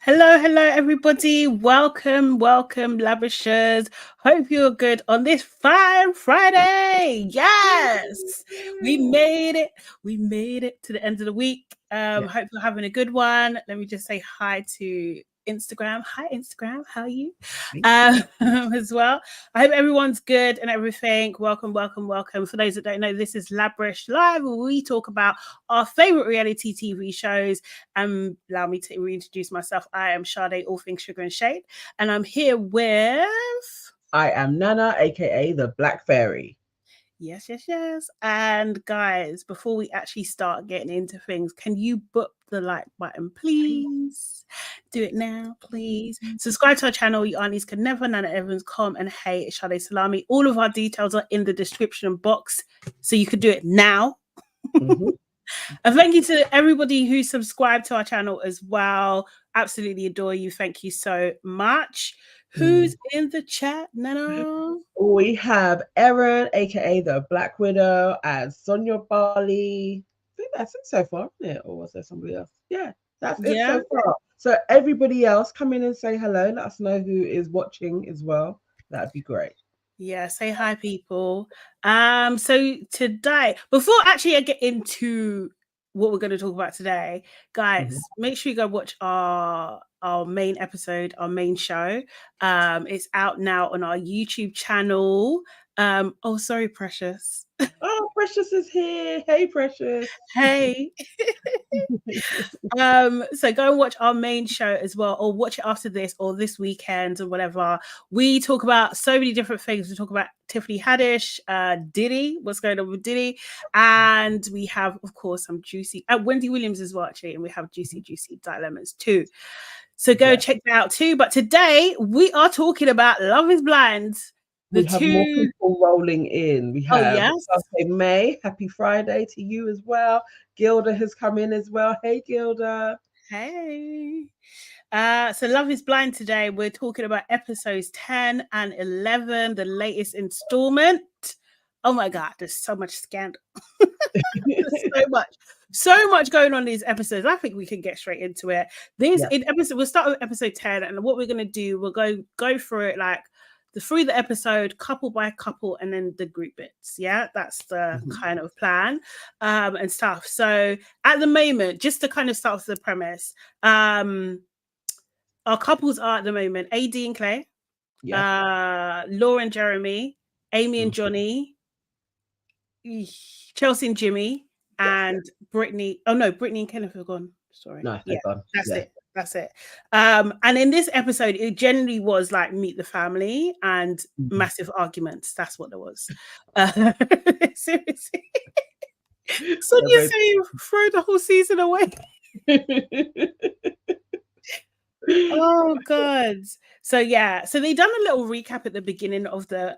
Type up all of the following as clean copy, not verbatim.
Hello, hello, everybody. Welcome, LABRISHers. Hope you're good on this fine Friday. Yes, we made it. We made it to the end of the week. Hope you're having a good one. Let me just say hi to Instagram. Hi, Instagram. How are you? As well. I hope everyone's good and everything. Welcome, welcome, welcome. For those that don't know, this is LABRISH Live, where we talk about our favorite reality TV shows. Allow me to reintroduce myself. I am Sade, all things sugar and shade, and I'm here with. I am Nana, aka the Black Fairy. Yes, yes, yes. And guys, before we actually start getting into things, can you book the like button, please? Do it now, please. Subscribe to our channel. You aunties can never. Nana Evans, Com, and Hey, Sade Salami. All of our details are in the description box, so you could do it now. And thank you to everybody who subscribed to our channel as well. Absolutely adore you. Thank you so much. Who's in the chat, Nana? We have Erin, aka the Black Widow, and Sonia Barley. I think that's it so far, isn't it? Or was there somebody else? Yeah, that's it so far. So everybody else, come in and say hello. Let us know who is watching as well. That'd be great. Yeah, say hi, people. So today, before actually I get into what we're going to talk about today, guys, make sure you go watch our main episode, our main show. It's out now on our YouTube channel. Oh, sorry, Precious. Oh, Precious is here. Hey, Precious. Hey. So go and watch our main show as well, or watch it after this or this weekend or whatever. We talk about so many different things. We talk about Tiffany Haddish, Diddy, what's going on with Diddy, and we have, of course, some juicy Wendy Williams as well, actually, and we have juicy dilemmas too. So go check that out too. But today we are talking about Love is Blind. We have more people rolling in. We have May. Happy Friday to you as well. Gilda has come in as well. Hey, Gilda. Hey. So Love is Blind today. We're talking about episodes 10 and 11, the latest installment. Oh my God, there's so much scandal. so much going on in these episodes. I think we can get straight into it. We'll start with episode 10, and what we're going to do, we'll go through it like through the episode, couple by couple, and then the group bits. Yeah, that's the kind of plan and stuff. So at the moment, just to kind of start with the premise, our couples are at the moment AD and Clay, Laura and Jeremy, Amy and Johnny, Chelsea and Jimmy, and Brittany. Oh no, Brittany and Kenneth are gone. Sorry. No, they're gone. That's it. And in this episode, it generally was like meet the family and massive arguments. That's what there was. Seriously. Sonia saying throw the whole season away. Oh God. So they done a little recap at the beginning of the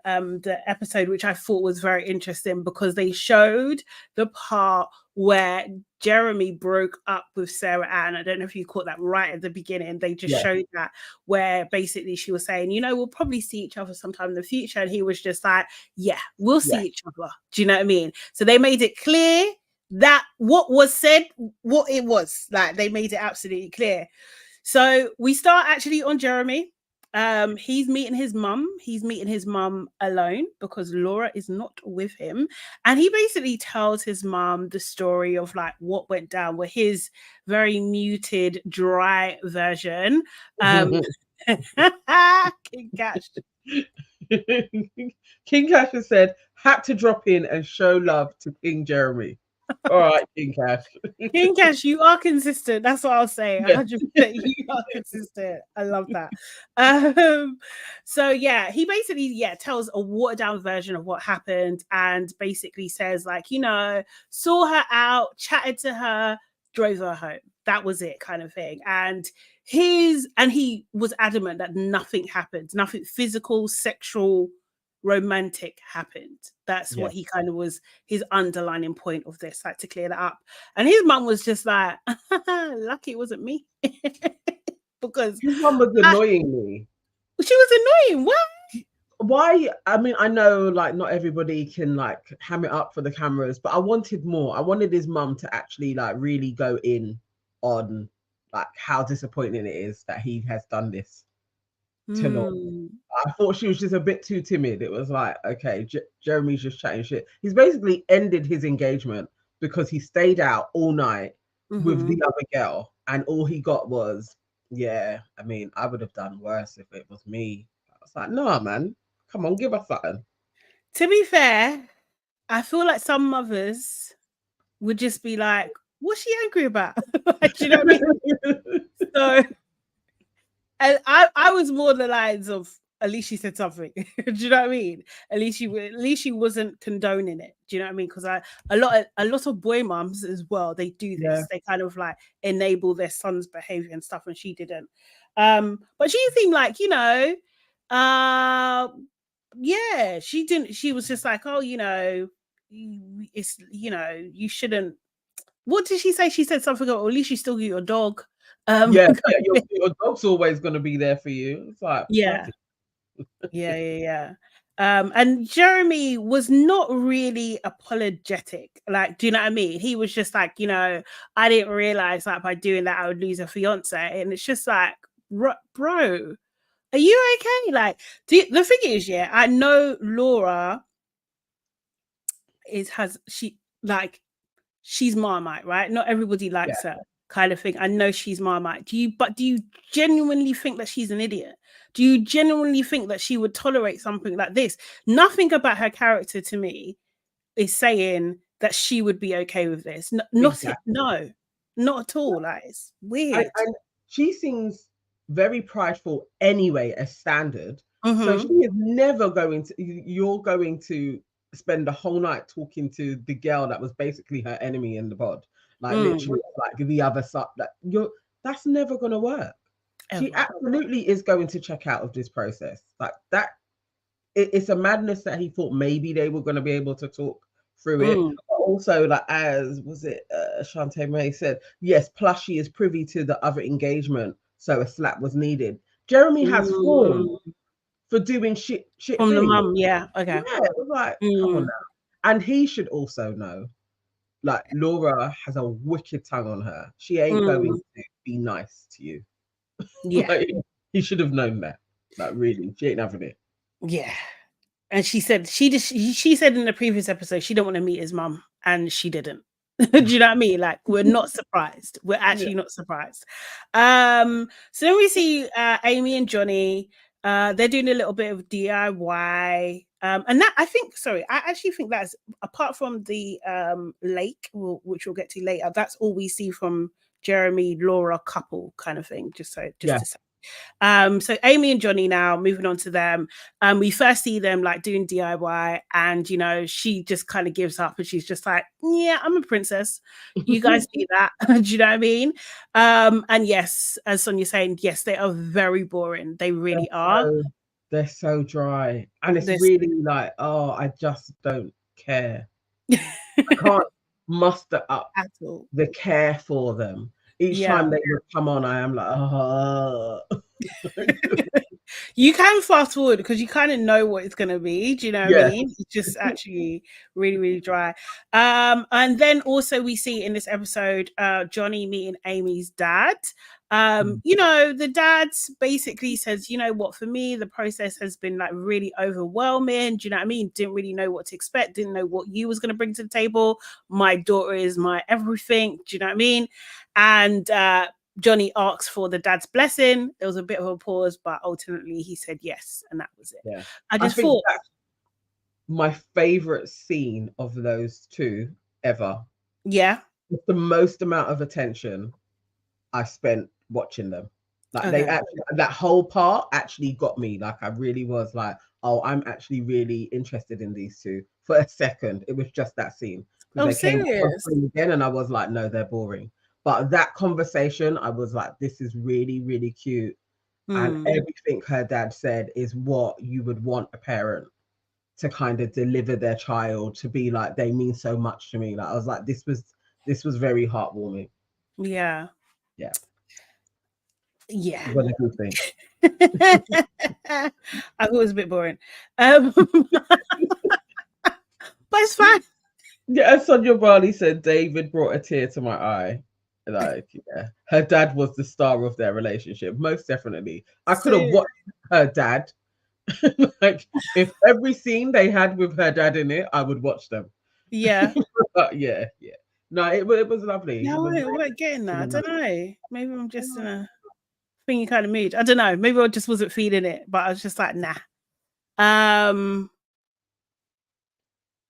episode, which I thought was very interesting because they showed the part where Jeremy broke up with Sarah Ann. I don't know if you caught that right at the beginning. They just showed that where basically she was saying, we'll probably see each other sometime in the future. And he was just like, yeah, we'll see each other. Do you know what I mean? So they made it clear that what was said, what it was. Like they made it absolutely clear. So we start actually on Jeremy. He's meeting his mum. He's meeting his mum alone because Laura is not with him. And he basically tells his mum the story of like what went down with his very muted, dry version. King Cash. King Cash has said, had to drop in and show love to King Jeremy. All right, King Cash. King Cash, you are consistent. That's what I'll say. 100%. You are consistent. I love that. So he basically tells a watered down version of what happened and basically says like, saw her out, chatted to her, drove her home. That was it, kind of thing. And he was adamant that nothing happened, nothing physical, sexual, romantic happened. That's what he kind of was his underlining point of this, like to clear that up. And his mum was just like, lucky it wasn't me. Because his mum was annoying me. She was annoying. Why? I mean, I know like not everybody can like ham it up for the cameras, but I wanted more. I wanted his mum to actually like really go in on like how disappointing it is that he has done this to Laura. Mm. I thought she was just a bit too timid. It was like, okay, Jeremy's just chatting shit. He's basically ended his engagement because he stayed out all night with the other girl, and all he got was, yeah, I mean, I would have done worse if it was me. I was like, no, man, come on, give us something. To be fair, I feel like some mothers would just be like, what's she angry about? Like, do you know what I mean? So, and I was more the lines of, at least she said something. Do you know what I mean? At least she wasn't condoning it. Do you know what I mean? Because a lot of boy mums as well, they do this. Yeah. They kind of like enable their son's behavior and stuff, and she didn't. But she seemed like, yeah, she didn't. She was just like, oh, it's, you shouldn't. What did she say? She said something about, at least you still get your dog. Yeah, your dog's always going to be there for you. It's like, yeah. Yeah. And Jeremy was not really apologetic. Like, do you know what I mean? He was just like, I didn't realize that by doing that I would lose a fiance. And it's just like, bro, are you okay? Like, the thing is, yeah, I know Laura she's Marmite, right? Not everybody likes her, kind of thing. I know she's Marmite. Do you genuinely think that she's an idiot? Do you genuinely think that she would tolerate something like this? Nothing about her character to me is saying that she would be okay with this. Not at all. Like, it's weird. And she seems very prideful anyway, as standard. So she is never you're going to spend the whole night talking to the girl that was basically her enemy in the pod, like literally like the other side. That's never going to work. She absolutely is going to check out of this process. Like that, it's a madness that he thought maybe they were going to be able to talk through it. But also, like, as was it Shantae May said, yes, plus she is privy to the other engagement, so a slap was needed. Jeremy has form for doing shit from things. the mum. Yeah, okay. Yeah, it was like, come on now. And he should also know, like, Laura has a wicked tongue on her. She ain't going to be nice to you. Yeah. Like, he should have known that. Like, really, she ain't having it. Yeah. And she said she said in the previous episode she didn't want to meet his mum, and she didn't. Do you know what I mean? Like, we're not surprised. We're actually not surprised. So then we see Amy and Johnny. They're doing a little bit of DIY. And that, I actually think that's, apart from the lake, which we'll get to later, that's all we see from Jeremy Laura couple kind of thing. To say. So Amy and Johnny, now moving on to them, we first see them like doing DIY, and she just kind of gives up, and she's just like, yeah, I'm a princess, you guys do that. Do you know what I mean? And yes, as Sonia's saying, yes, they are very boring. They really are. They're so dry, and it's really like, oh, I just don't care. I can't muster up at all the care for them. Each time they would come on, I am like, oh. You can fast forward because you kind of know what it's going to be. Do you know what I mean? It's just actually really, really dry. And then also we see in this episode, Johnny meeting Amy's dad. The dad basically says, you know what, for me, the process has been like really overwhelming. Do you know what I mean? Didn't really know what to expect. Didn't know what you was going to bring to the table. My daughter is my everything. Do you know what I mean? And Johnny asks for the dad's blessing. There was a bit of a pause, but ultimately he said yes, and that was it. Yeah. I thought that's my favorite scene of those two ever. Yeah. It's the most amount of attention I spent watching them. Like they actually, that whole part actually got me. Like I really was like, oh, I'm actually really interested in these two. For a second, it was just that scene. Oh, they serious? came again, and I was like, no, they're boring. But that conversation, I was like, this is really, really cute. And everything her dad said is what you would want a parent to kind of deliver their child, to be like, they mean so much to me. Like I was like, this was very heartwarming. Yeah. What did you think? I thought it was a bit boring. But it's fine. Yeah, as Sonia Barley said, David brought a tear to my eye. Like, yeah, her dad was the star of their relationship, most definitely. I could have Serious. watched her dad. Like, if every scene they had with her dad in it, I would watch them. Yeah. But yeah, yeah. No, it was lovely. It No, was we're getting that. I really don't know. Maybe I'm just in nice. a thingy kind of mood. I don't know. Maybe I just wasn't feeling it, but I was just like, nah.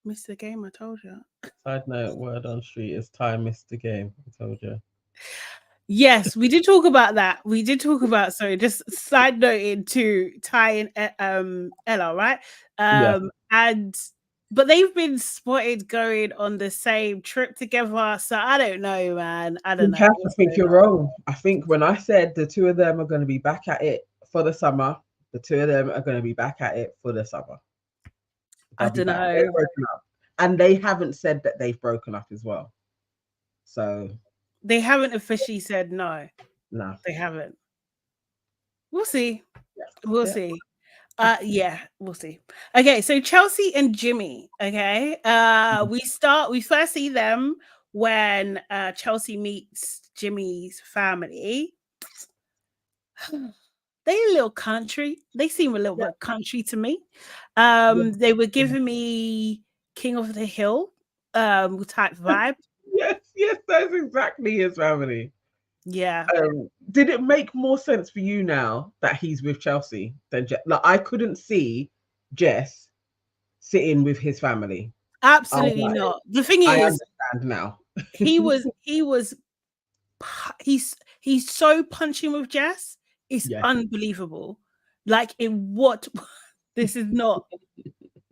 Missed the game, I told you. Side note, word on street is time missed the game. I told you. Yes, we did talk about that. We did talk about, sorry, just side noting to Ty and Ella, right? Yeah. And but they've been spotted going on the same trip together. So I don't know, man. I don't You know have to what's think going you're on. wrong. I think when I said the two of them are going to be back at it for the summer, the two of them are going to be back at it for the summer. I They'll be don't back. They're know. broken up. And they haven't said that they've broken up as well. So, They haven't officially said no. no. They haven't. We'll see. Yeah. We'll Yeah. see. Yeah, we'll see. Okay, so Chelsea and Jimmy. Okay. We first see them when Chelsea meets Jimmy's family. They're a little country. They seem a little Yeah. bit country to me. Yeah. They were giving me King of the Hill type vibe. Yes, yes, that's exactly his family. Yeah. Did it make more sense for you now that he's with Chelsea than Jess? Like, I couldn't see Jess sitting with his family. I was Absolutely like, not. The thing I is, understand now. he's so punching with Jess. It's Yeah, unbelievable. Like in what this is not.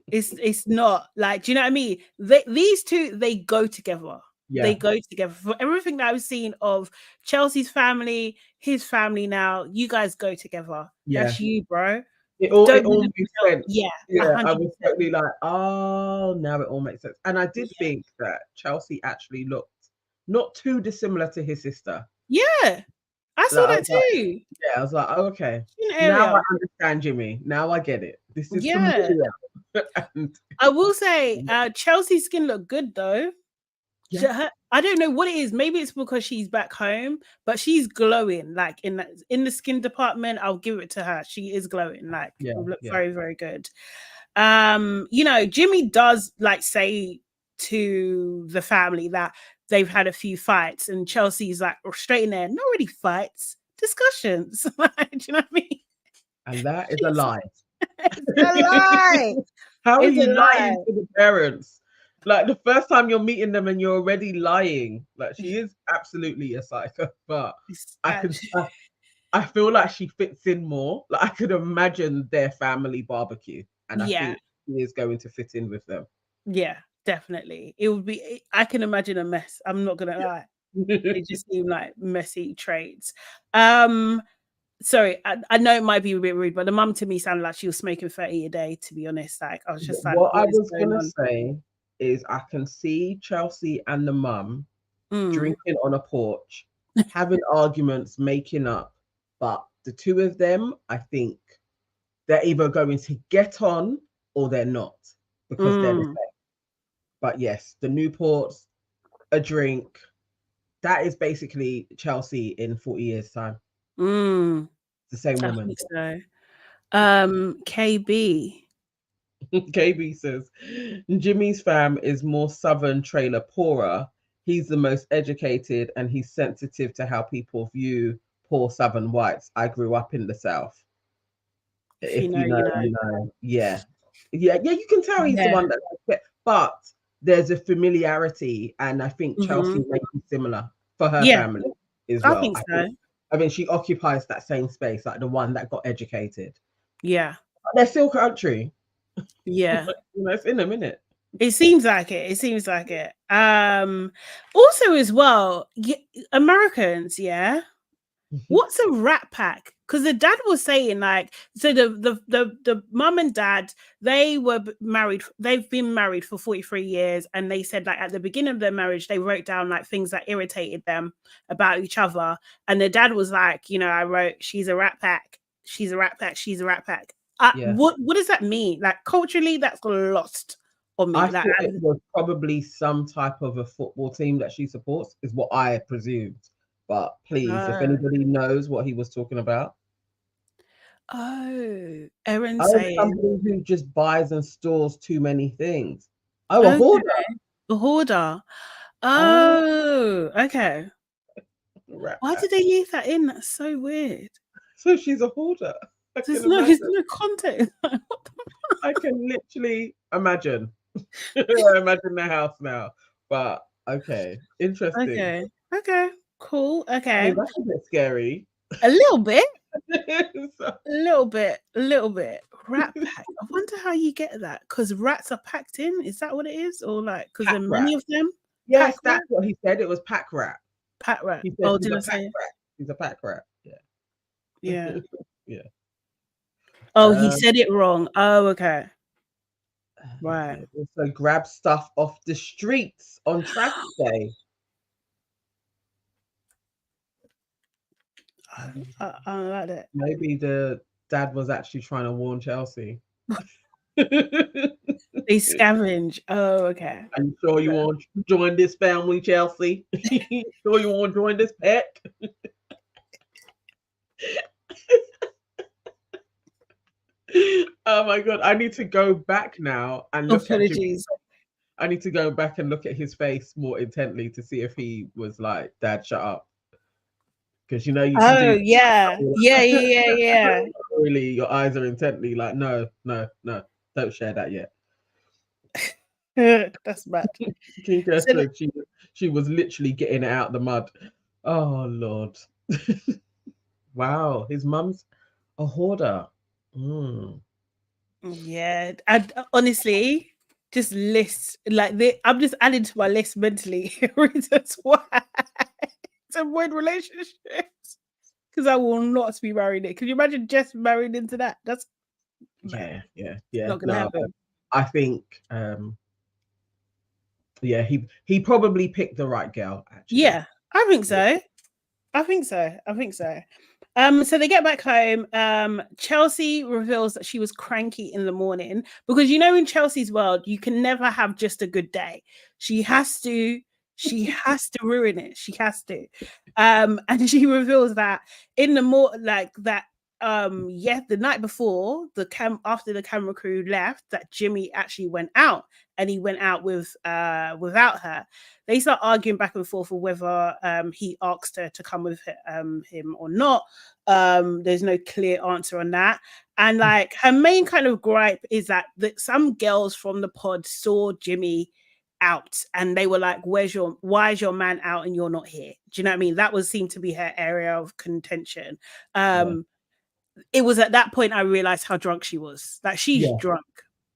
It's not like, do you know what I mean? These two, they go together. They yeah, go together. For everything that I've seen of Chelsea's family, his family now, you guys go together. yeah. That's you, bro. It Don't be all looking makes out. sense. Yeah, Yeah, I was 100%. totally like, oh, now it all makes sense. And I did Yeah. think that Chelsea actually looked not too dissimilar to his sister. Yeah. I saw Like, I that was like, too. yeah, I was like, oh, okay. In the Now I area. understand Jimmy. Now I get it. This is Yeah. familiar. And I will say Chelsea's skin looked good though. yeah, I don't know what it is. Maybe it's because she's back home, but she's glowing. Like in the skin department, I'll give it to her. She is glowing. Like yeah, look yeah, very very good. Jimmy does like say to the family that they've had a few fights, and Chelsea's like straight in there. Not really fights, discussions. Do you know what I mean? and that is a lie. It's a lie. How are It's a you lie. lying to the parents? Like, the first time you're meeting them and you're already lying. Like, she is absolutely a psycho, but It's I could actually, I feel like she fits in more. Like, I could imagine their family barbecue, and I yeah. think she is going to fit in with them. Yeah, definitely. It would be I can imagine a mess. I'm not gonna lie. They just seem like messy traits. Um, sorry, I know it might be a bit rude, but the mum to me sounded like she was smoking 30 a day, to be honest. Like I was just like, What I what is was going gonna on? say is I can see Chelsea and the mum Mm, drinking on a porch, having arguments, making up, but the two of them, I think they're either going to get on or they're not, because they're the mm, same. But yes, the Newports, a drink, that is basically Chelsea in 40 years' time. mm. The same I woman. think so. KB. KB says Jimmy's fam is more southern trailer poorer. He's the most educated and he's sensitive to how people view poor southern whites. I grew up in the South. If you If know, you know, you know. you know. Yeah. Yeah, yeah, you can tell he's the Yeah. one that likes it. But there's a familiarity, and I think Chelsea Hmm. may be similar for her Yeah, family as I well. think so. I mean, she occupies that same space, like the one that got educated. Yeah. But they're still country. Yeah. It's in a minute. It seems like it. It seems like it. Also as well, Americans, yeah. What's a rat pack? Because the dad was saying like, so the mum and dad, they were married. They've been married for 43 years, and they said like at the beginning of their marriage, they wrote down like things that irritated them about each other. And the dad was like, I wrote, she's a rat pack. She's a rat pack. She's a rat pack. Yeah. What does that mean? Like culturally, that's lost on me. I Like, thought it was probably some type of a football team that she supports, is what I presumed. But please, if anybody knows what he was talking about. Oh, Erin Oh, saying, somebody who just buys and stores too many things. Oh, a okay, hoarder. a hoarder. Oh, Oh, okay. rat Why pack. did they leave that in? That's so weird. So she's a hoarder. I There's can imagine. no context. I can literally imagine. I imagine the house now. But okay, interesting. Okay. Okay. Cool. I Okay. mean, that's a bit scary. A little bit. So, A little bit. A little bit. Rat pack. I wonder how you get that. Because rats are packed in. Is that what it is? Or like because there pack are rat. many of them? Pack Yes, rat? that's what he said. It was pack rat. Pack rat. He said Oh, he's did a I pack say? rat. He's a pack rat. Yeah. Yeah. Yeah. Oh, he said it wrong. Oh, okay. Right. Yeah. Also grab stuff off the streets on trash day. I don't like that. Maybe the dad was actually trying to warn Chelsea. They scavenge. Oh, okay. Are you sure you want to join this family, Chelsea? Sure you want to join this pack? Oh my god, I need to go back now and look at Jimmy. Apologies. I need to go back and look at his face more intently to see if he was like, "Dad, shut up," because you know you can Oh, do. yeah. Yeah. Really, your eyes are intently like, no, no, no, don't share that yet. That's bad. Kinka So said she was literally getting it out the mud. Oh Lord. Wow, his mum's a hoarder. Mm. yeah, and honestly, just list like I'm just adding to my list mentally reasons why to avoid relationships because I will not be married it. Can you imagine just married into that? That's Yeah. not gonna No, happen. I think yeah, he probably picked the right girl, actually. Yeah, I think so. I think so. I think so. So they get back home. Chelsea reveals that she was cranky in the morning because you know in Chelsea's world you can never have just a good day. She has to ruin it. She has to. And she reveals that in the like that the night before after the camera crew left that Jimmy actually went out and he went out without her. They start arguing back and forth of whether he asked her to come with him or not. There's no clear answer on that. And like her main kind of gripe is that some girls from the pod saw Jimmy out and they were like, why is your man out and you're not here? Do you know what I mean? That seemed to be her area of contention. It was at that point I realized how drunk she was. Like she's drunk.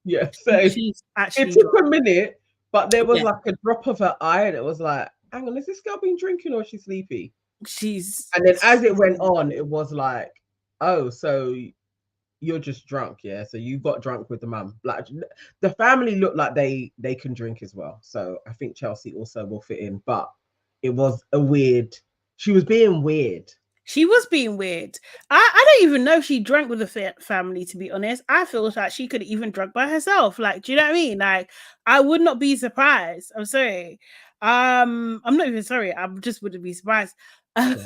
Yeah, so She's actually it took drunk. a minute, but there was like a drop of her eye, and it was like, hang on, is this girl been drinking or is she sleepy? And then as it went on, it was like, oh, so you're just drunk, yeah? So you got drunk with the mum. Like the family looked like they can drink as well. So I think Chelsea also will fit in, but it was she was being weird. She was being weird. I don't even know if she drank with the family, to be honest. I feel like she could have even drunk by herself. Like, do you know what I mean? Like, I would not be surprised. I'm sorry. I'm not even sorry. I just wouldn't be surprised. And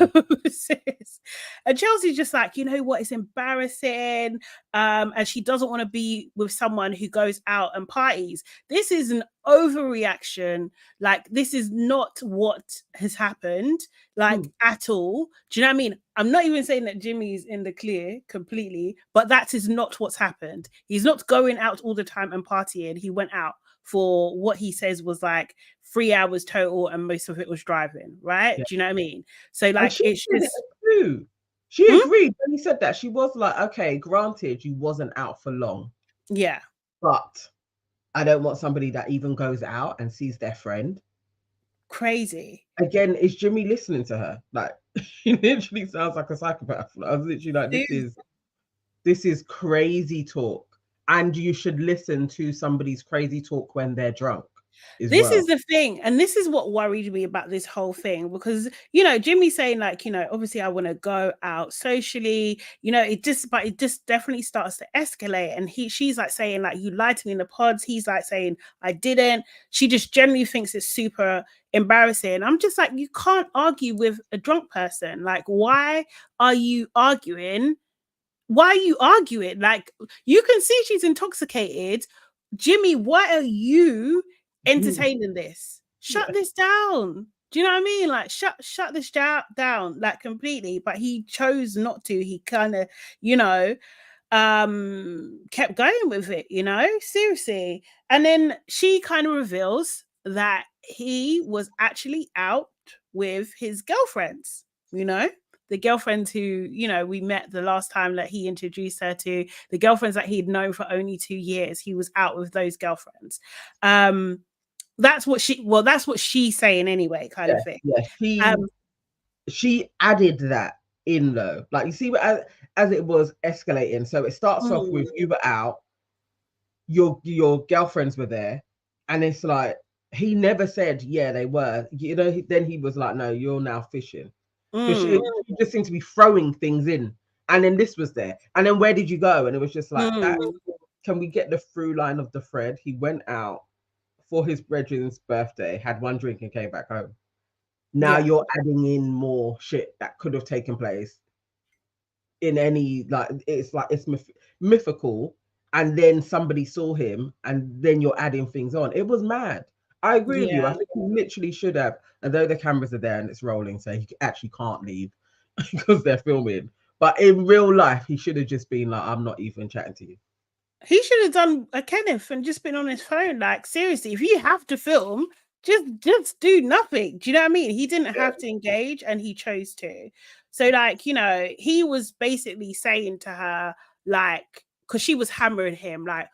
Chelsea's just like, you know what? It's embarrassing. And she doesn't want to be with someone who goes out and parties. This is an overreaction. Like, this is not what has happened, like at all. Do you know what I mean? I'm not even saying that Jimmy's in the clear completely, but that is not what's happened. He's not going out all the time and partying. He went out for what he says was like 3 hours total, and most of it was driving, right? Do you know what I mean? So like it's just too. She agreed when he said that. She was like, okay, granted, you wasn't out for long. Yeah. But I don't want somebody that even goes out and sees their friend. Crazy. Again, is Jimmy listening to her? Like, he literally sounds like a psychopath. I was literally like, this is crazy talk. And you should listen to somebody's crazy talk when they're drunk. This is the thing, and this is what worried me about this whole thing, because Jimmy's saying, like, obviously I want to go out socially, it just definitely starts to escalate, and she's like saying, like, you lied to me in the pods. He's like saying, I didn't. She just generally thinks it's super embarrassing. I'm just like, you can't argue with a drunk person. Like, why are you arguing? Like, you can see she's intoxicated. Jimmy, why are you entertaining this? Shut this down. Do you know what I mean? Like, shut this down, like, completely. But he chose not to. He kind of, kept going with it, seriously. And then she kind of reveals that he was actually out with his girlfriends, the girlfriends who, we met the last time that he introduced her to, the girlfriends that he'd known for only 2 years. He was out with those girlfriends. That's what she's saying anyway, kind of thing. Yeah, she added that in, though. Like, you see, as it was escalating. So it starts off with, you were out, your girlfriends were there, and it's like, he never said, yeah, they were. Then he was like, no, you're now fishing. Fishing. You just seem to be throwing things in. And then this was there. And then where did you go? And it was just like, can we get the through line of the thread? He went out for his brethren's birthday, had one drink and came back home. Now you're adding in more shit that could have taken place in any, like, it's mythical. And then somebody saw him, and then you're adding things on. It was mad. I agree with you. I think you literally should have, although the cameras are there and it's rolling, so he actually can't leave because they're filming. But in real life, he should have just been like, I'm not even chatting to you. He should have done a Kenneth and just been on his phone. Like, seriously, if you have to film, just do nothing. Do you know what I mean? He didn't have to engage, and he chose to. So, like, he was basically saying to her, like, because she was hammering him, like,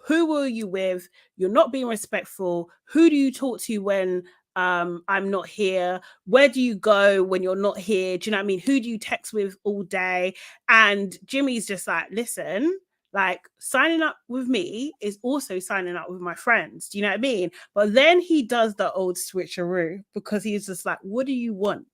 who were you with? You're not being respectful. Who do you talk to when I'm not here? Where do you go when you're not here? Do you know what I mean? Who do you text with all day? And Jimmy's just like, listen, like, signing up with me is also signing up with my friends. Do you know what I mean? But then he does the old switcheroo, because he's just like, what do you want?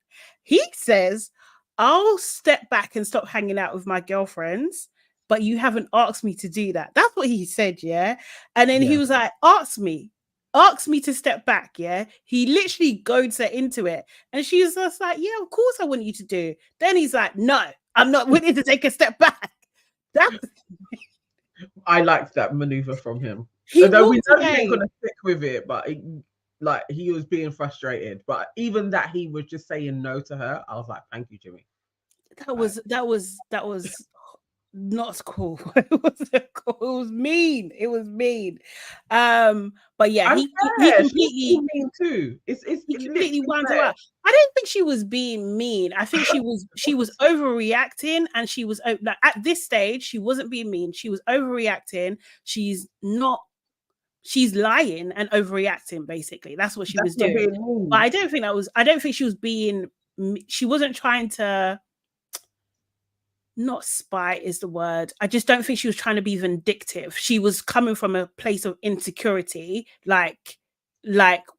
He says, I'll step back and stop hanging out with my girlfriends, but you haven't asked me to do that. That's what he said, yeah? And then he was like, ask me to step back, yeah? He literally goads her into it. And she was just like, yeah, of course I want you to do. Then he's like, no, I'm not willing to take a step back. I liked that maneuver from him. Although we know he ain't gonna stick with it, but he was being frustrated. But even that he was just saying no to her, I was like, thank you, Jimmy. That was not cool. It was mean. It was mean. But yeah, he completely mean too. He completely wound her up. I don't think she was being mean. I think she was overreacting, and she was like, at this stage, she wasn't being mean. She was overreacting. She's lying and overreacting, basically. That's what she was doing. But I don't think she was being, she wasn't trying to, not spite is the word. I just don't think she was trying to be vindictive. She was coming from a place of insecurity, like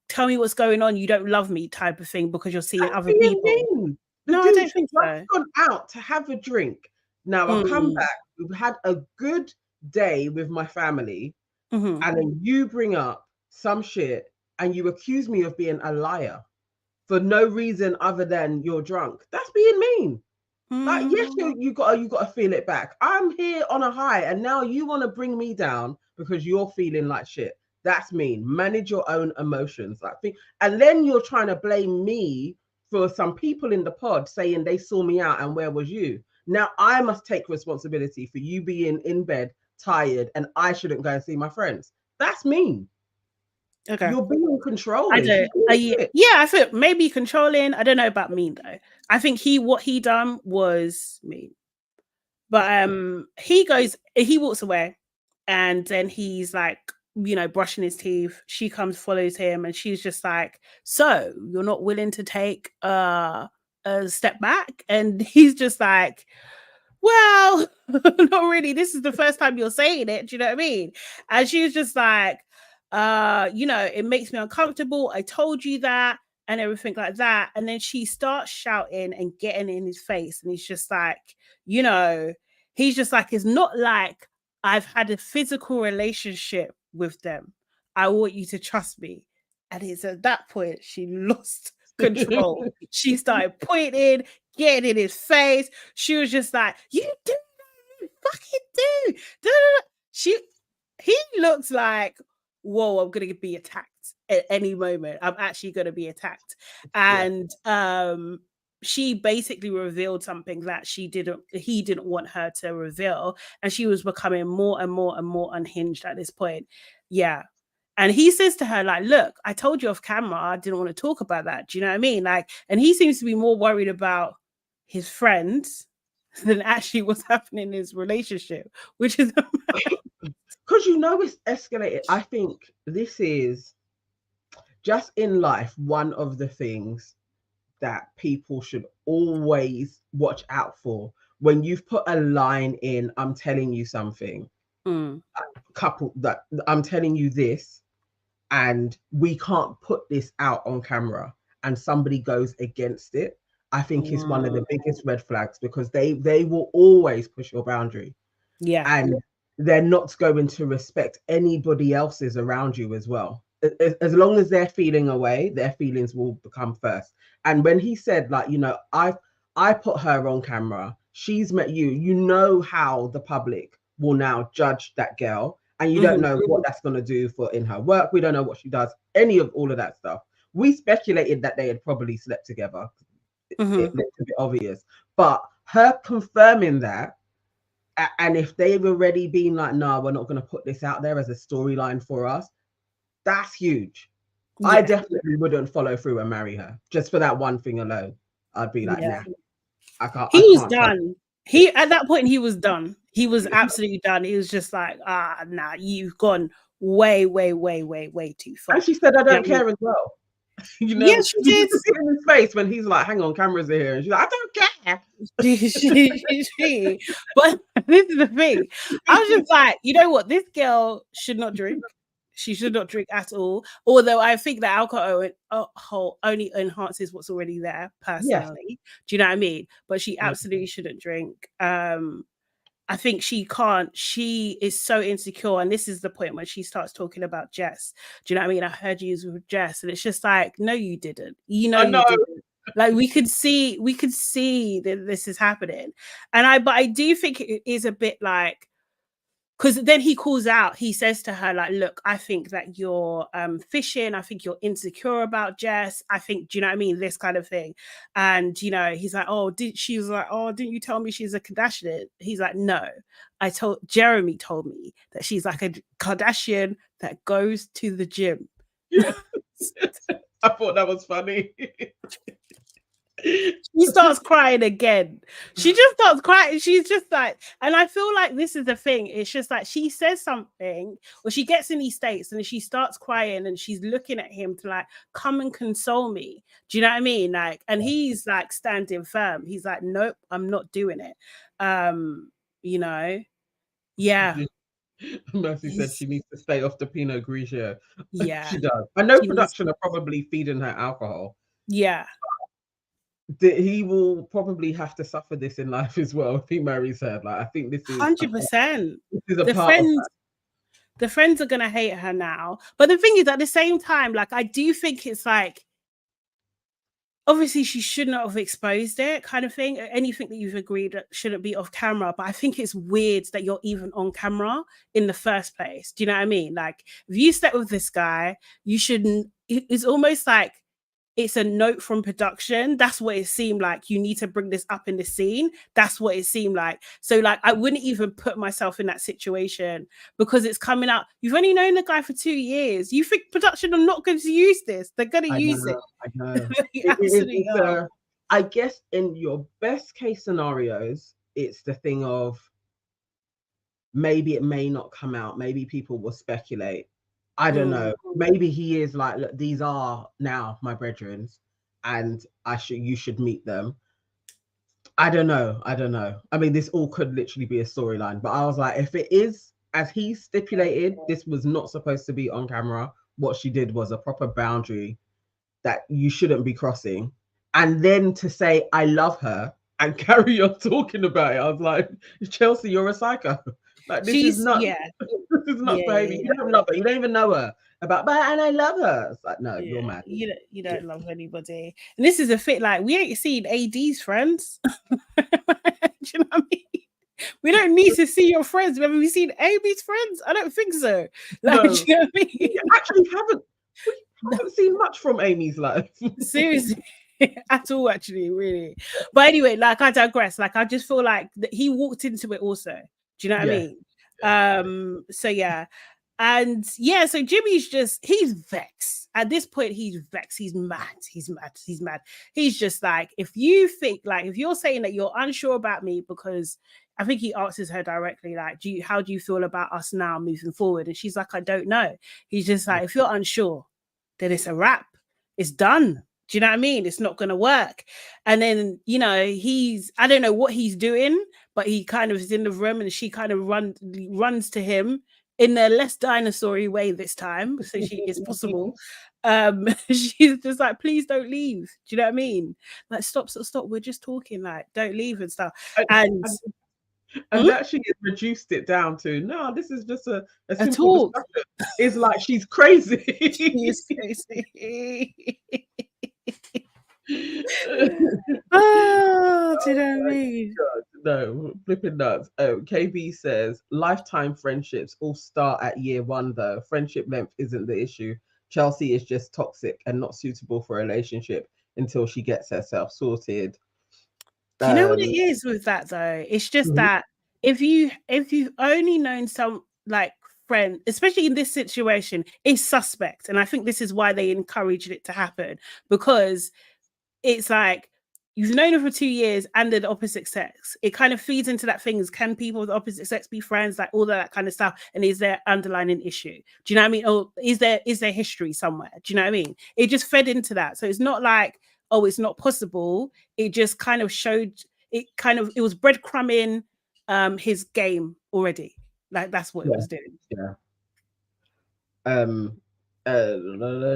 tell me what's going on, you don't love me type of thing, because you're seeing other people. No, I don't think so. I've gone out to have a drink. Now I've come back. We've had a good day with my family, and then you bring up some shit and you accuse me of being a liar for no reason other than you're drunk. That's being mean. Like, yes, you gotta feel it back. I'm here on a high, and now you want to bring me down because you're feeling like shit. That's mean. Manage your own emotions, and then you're trying to blame me for some people in the pod saying they saw me out, and where was you? Now I must take responsibility for you being in bed tired, and I shouldn't go and see my friends. That's mean. Okay, you're being controlling. I feel maybe controlling. I don't know about mean though. I think what he done was mean. But he walks away, and then he's like, brushing his teeth. She follows him, and she's just like, so you're not willing to take a step back? And he's just like, well, not really. This is the first time you're saying it. Do you know what I mean? And she's just like, you know, it makes me uncomfortable. I told you that, and everything like that. And then she starts shouting and getting in his face. And he's just like, you know, he's just like, it's not like I've had a physical relationship with them. I want you to trust me. And it's at that point she lost control. She started pointing, getting in his face. She was just like, you do, you fucking do. She, he looks like, whoa, I'm gonna be attacked at any moment. I'm actually gonna be attacked. And she basically revealed something that he didn't want her to reveal. And she was becoming more and more and more unhinged at this point. Yeah. And he says to her, like, look, I told you off camera, I didn't want to talk about that. Do you know what I mean? Like, and he seems to be more worried about his friends than actually what's happening in his relationship, which is because you know it's escalated. I think this is just in life one of the things that people should always watch out for. When you've put a line in, I'm telling you something, couple that I'm telling you this, and we can't put this out on camera, and somebody goes against it, I think is one of the biggest red flags, because they will always push your boundary. Yeah. And they're not going to respect anybody else's around you as well. As long as they're feeling away, their feelings will become first. And when he said, like, you know, I put her on camera, she's met you, you know how the public will now judge that girl, and you don't know what that's going to do for in her work. We don't know what she does, any of all of that stuff. We speculated that they had probably slept together. It looked a bit obvious, but her confirming that, and if they've already been like, no, we're not going to put this out there as a storyline for us, that's huge. Yeah. I definitely wouldn't follow through and marry her just for that one thing alone. I'd be like, nah, I can't. He was done. He, at that point, he was done. He was absolutely done. He was just like, nah, you've gone way, way, way, way, way too far. And she said, I don't care as well. You know, yeah, she did. In his face when he's like, hang on, cameras are here, and she's like, I don't care. But this is the thing. I was just like, you know what? This girl should not drink. She should not drink at all. Although I think that alcohol only enhances what's already there, personally. Yeah. Do you know what I mean? But she absolutely shouldn't drink. I think she can't. She is so insecure. And this is the point when she starts talking about Jess. Do you know what I mean? I heard you with Jess. And it's just like, no, you didn't. You know, you didn't. Like we could see that this is happening. And but I do think it is a bit like, because then he calls out, he says to her, like, look, I think that you're fishing. I think you're insecure about Jess. I think, do you know what I mean? This kind of thing. And, you know, he's like, she was like, oh, didn't you tell me she's a Kardashian? He's like, no, Jeremy told me that she's like a Kardashian that goes to the gym. Yeah. I thought that was funny. She starts crying again. She just starts crying. She's just like, and I feel like this is the thing. It's just like she says something, or she gets in these states, and she starts crying, and she's looking at him to like, come and console me. Do you know what I mean? Like, and he's like standing firm. He's like, nope, I'm not doing it. You know, yeah. Mercy said she needs to stay off the Pinot Grigio. Yeah, she does. I know production are probably feeding her alcohol. Yeah. He will probably have to suffer this in life as well if he marries her. Like, I think this is 100%. This is a part of that. The friends are gonna hate her now. But the thing is, at the same time, like, I do think it's like, obviously she should not have exposed it, kind of thing. Anything that you've agreed shouldn't be off camera. But I think it's weird that you're even on camera in the first place. Do you know what I mean? Like, if you slept with this guy, you shouldn't. It's almost like it's a note from production. That's what it seemed like. You need to bring this up in the scene. That's what it seemed like. So, like, I wouldn't even put myself in that situation because it's coming out. You've only known the guy for 2 years. You think production are not going to use this? They're going to use it. I know. I guess in your best case scenarios, it's the thing of maybe it may not come out. Maybe people will speculate. I don't know. Maybe he is like, look, these are now my brethren, and you should meet them. I don't know. I mean, this all could literally be a storyline, but I was like, if it is as he stipulated, this was not supposed to be on camera. What she did was a proper boundary that you shouldn't be crossing. And then to say, I love her and carry on talking about it. I was like, Chelsea, you're a psycho. Like, this is not, this is not behaving. You don't love her. You don't even know her. And I love her. It's like, no, you're mad. You don't love anybody. And this is a fit, like, we ain't seen AD's friends. Do you know what I mean? We don't need to see your friends. Have we seen Amy's friends? I don't think so. Like, No. do you know what I mean? We actually haven't seen much from Amy's life. Seriously. At all, actually, really. But anyway, like, I digress. Like, I just feel like that he walked into it also. Do you know what I mean? So yeah. And yeah, so Jimmy's he's vexed. At this point, he's vexed. He's mad. He's mad. He's just like, if you think, like, if you're saying that you're unsure about me, because I think he answers her directly, like, how do you feel about us now moving forward? And she's like, I don't know. He's just like, if you're unsure, then it's a wrap. It's done. Do you know what I mean? It's not going to work. And then, you know, I don't know what he's doing, but he kind of is in the room and she kind of runs to him in a less dinosaur-y way this time, so she is possible. She's just like, please don't leave. Do you know what I mean? Like, stop. We're just talking, like, don't leave and stuff. And that she has reduced it down to, no, this is just a simple discussion. It's like she's crazy. She's crazy. Oh, do you know what I mean? God, no, flipping nuts. Oh, KB says lifetime friendships all start at year one, though. Friendship length isn't the issue. Chelsea is just toxic and not suitable for a relationship until she gets herself sorted. Do you know what it is with that, though? It's just that if you've only known some, like, friend, especially in this situation, is suspect. And I think this is why they encouraged it to happen, because it's like, you've known her for 2 years and they're the opposite sex. It kind of feeds into that thing. Can people of the opposite sex be friends? Like, all that kind of stuff. And is there underlying issue? Do you know what I mean? Or is there history somewhere? Do you know what I mean? It just fed into that. So it's not like, oh, it's not possible. It just kind of showed, it was breadcrumbing his game already. Like, that's what it was doing.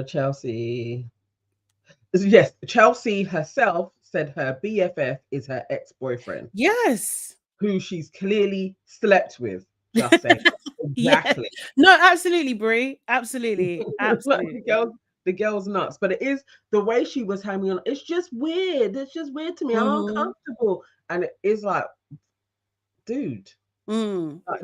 Chelsea. Yes, Chelsea herself said her BFF is her ex-boyfriend. Yes. Who she's clearly slept with. Just saying. Exactly. Yeah. No, absolutely, Brie. Absolutely. Absolutely. The girl's nuts. But it is the way she was hanging on. It's just weird. It's just weird to me. I'm uncomfortable. And it is like, dude. Like,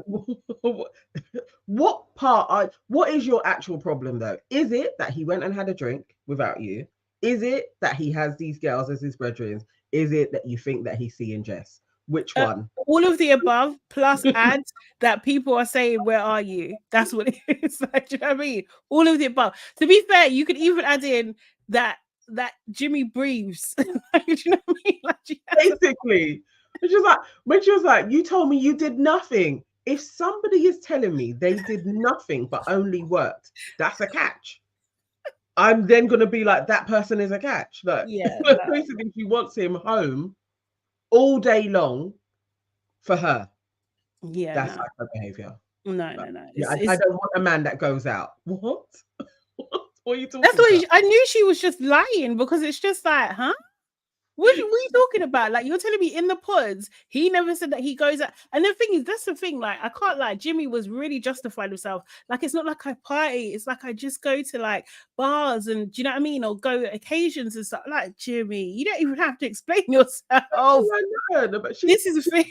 what is your actual problem, though? Is it that he went and had a drink without you? Is it that he has these girls as his brethren? Is it that you think that he's seeing Jess? Which one? All of the above, plus ads that people are saying, where are you? That's what it is. Like, do you know what I mean? All of the above. To be fair, you could even add in that Jimmy breathes. Like, do you know what I mean? Like, basically. It's just like, when she was like, you told me you did nothing. If somebody is telling me they did nothing but only worked, that's a catch. I'm then going to be like, that person is a catch. Like, basically, she wants him home all day long for her. Yeah, that's her behavior. No. I don't want a man that goes out. What? What are you talking about? That's what I knew she was just lying, because it's just like, huh? What are you talking about? Like, you're telling me in the pods, he never said that he goes out. And the thing is, that's the thing, like, I can't lie, Jimmy was really justified himself. Like, it's not like I party, it's like I just go to, like, bars and, do you know what I mean? Or go occasions and stuff. Like, Jimmy, you don't even have to explain yourself. Oh, I know, but this is a thing.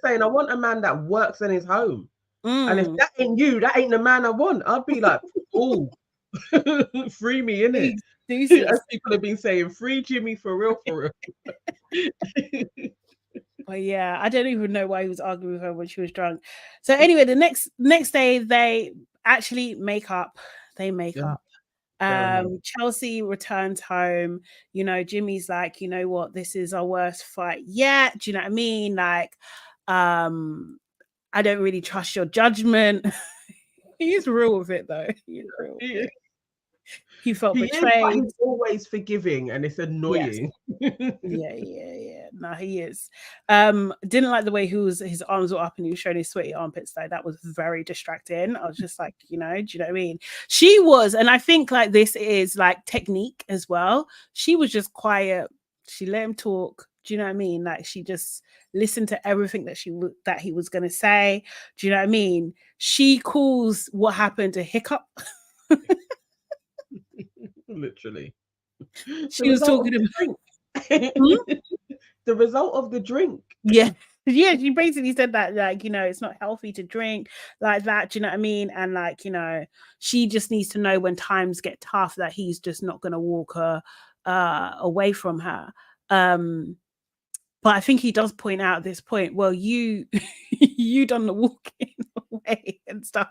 Saying, I want a man that works in his home. And if that ain't you, that ain't the man I want. I'd be like, oh, free me, innit? As people have been saying, free Jimmy for real. But yeah, I don't even know why he was arguing with her when she was drunk. So anyway, the next day they actually make up. They make up. Chelsea returns home. You know, Jimmy's like, you know what, this is our worst fight yet. Do you know what I mean? Like, I don't really trust your judgment. He's real with it, though. He's real. He felt He is, but betrayed. he's always forgiving, and it's annoying. Yeah. No, he is. Didn't like the way his arms were up and he was showing his sweaty armpits though. That was very distracting. I was just like, do you know what I mean? She was, and I think like this is like technique as well. She was just quiet. She let him talk. Do you know what I mean? Like she just listened to everything that he was gonna say. Do you know what I mean? She calls what happened a hiccup. Literally. She was talking about the result of the drink. Yeah. She basically said that, like, it's not healthy to drink like that. Do you know what I mean? And like, she just needs to know when times get tough that he's just not going to walk her away from her. But I think he does point out at this point, well, you done the walking away and stuff,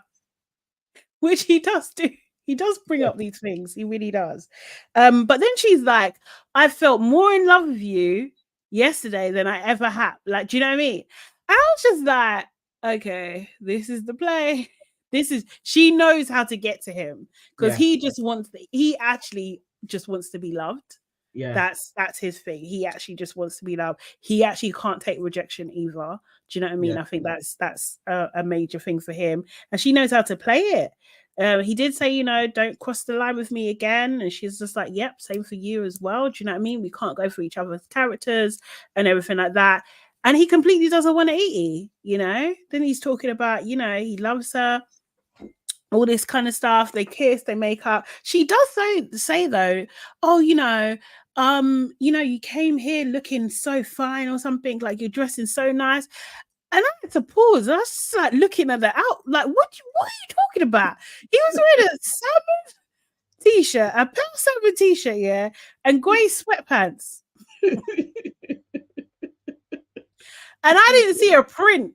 which he does do. He does bring up these things. He really does. But then she's like, I felt more in love with you yesterday than I ever have. Like, do you know what I mean? And I was just like, okay, this is the play. She knows how to get to him because he actually just wants to be loved. Yeah. That's his thing. He actually just wants to be loved. He actually can't take rejection either. Do you know what I mean? I think that's a major thing for him. And she knows how to play it. He did say, don't cross the line with me again. And she's just like, yep, same for you as well. Do you know what I mean? We can't go for each other's characters and everything like that. And he completely doesn't want to eat her, Then he's talking about, he loves her, all this kind of stuff. They kiss, they make up. She does say though, oh, you came here looking so fine or something, like you're dressing so nice. And I had to pause. I was just like looking at the like, what are you talking about? He was wearing a salmon t-shirt, a pale salmon t-shirt, yeah, and grey sweatpants. And I didn't see a print.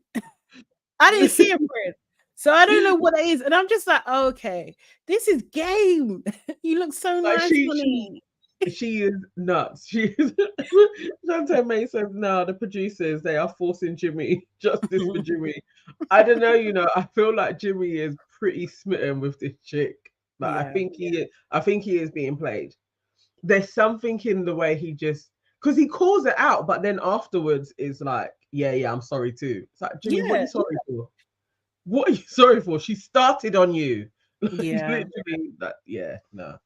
So I don't know what it is. And I'm just like, okay, this is game. You look so nice, honey. She is nuts. She is. Chantel May says, no, the producers, they are forcing Jimmy, justice for Jimmy. I don't know, I feel like Jimmy is pretty smitten with this chick. Like, I think he is being played. There's something in the way he just, because he calls it out, but then afterwards is like, yeah, I'm sorry too. It's like, Jimmy, what are you sorry for? What are you sorry for? She started on you. Literally, no.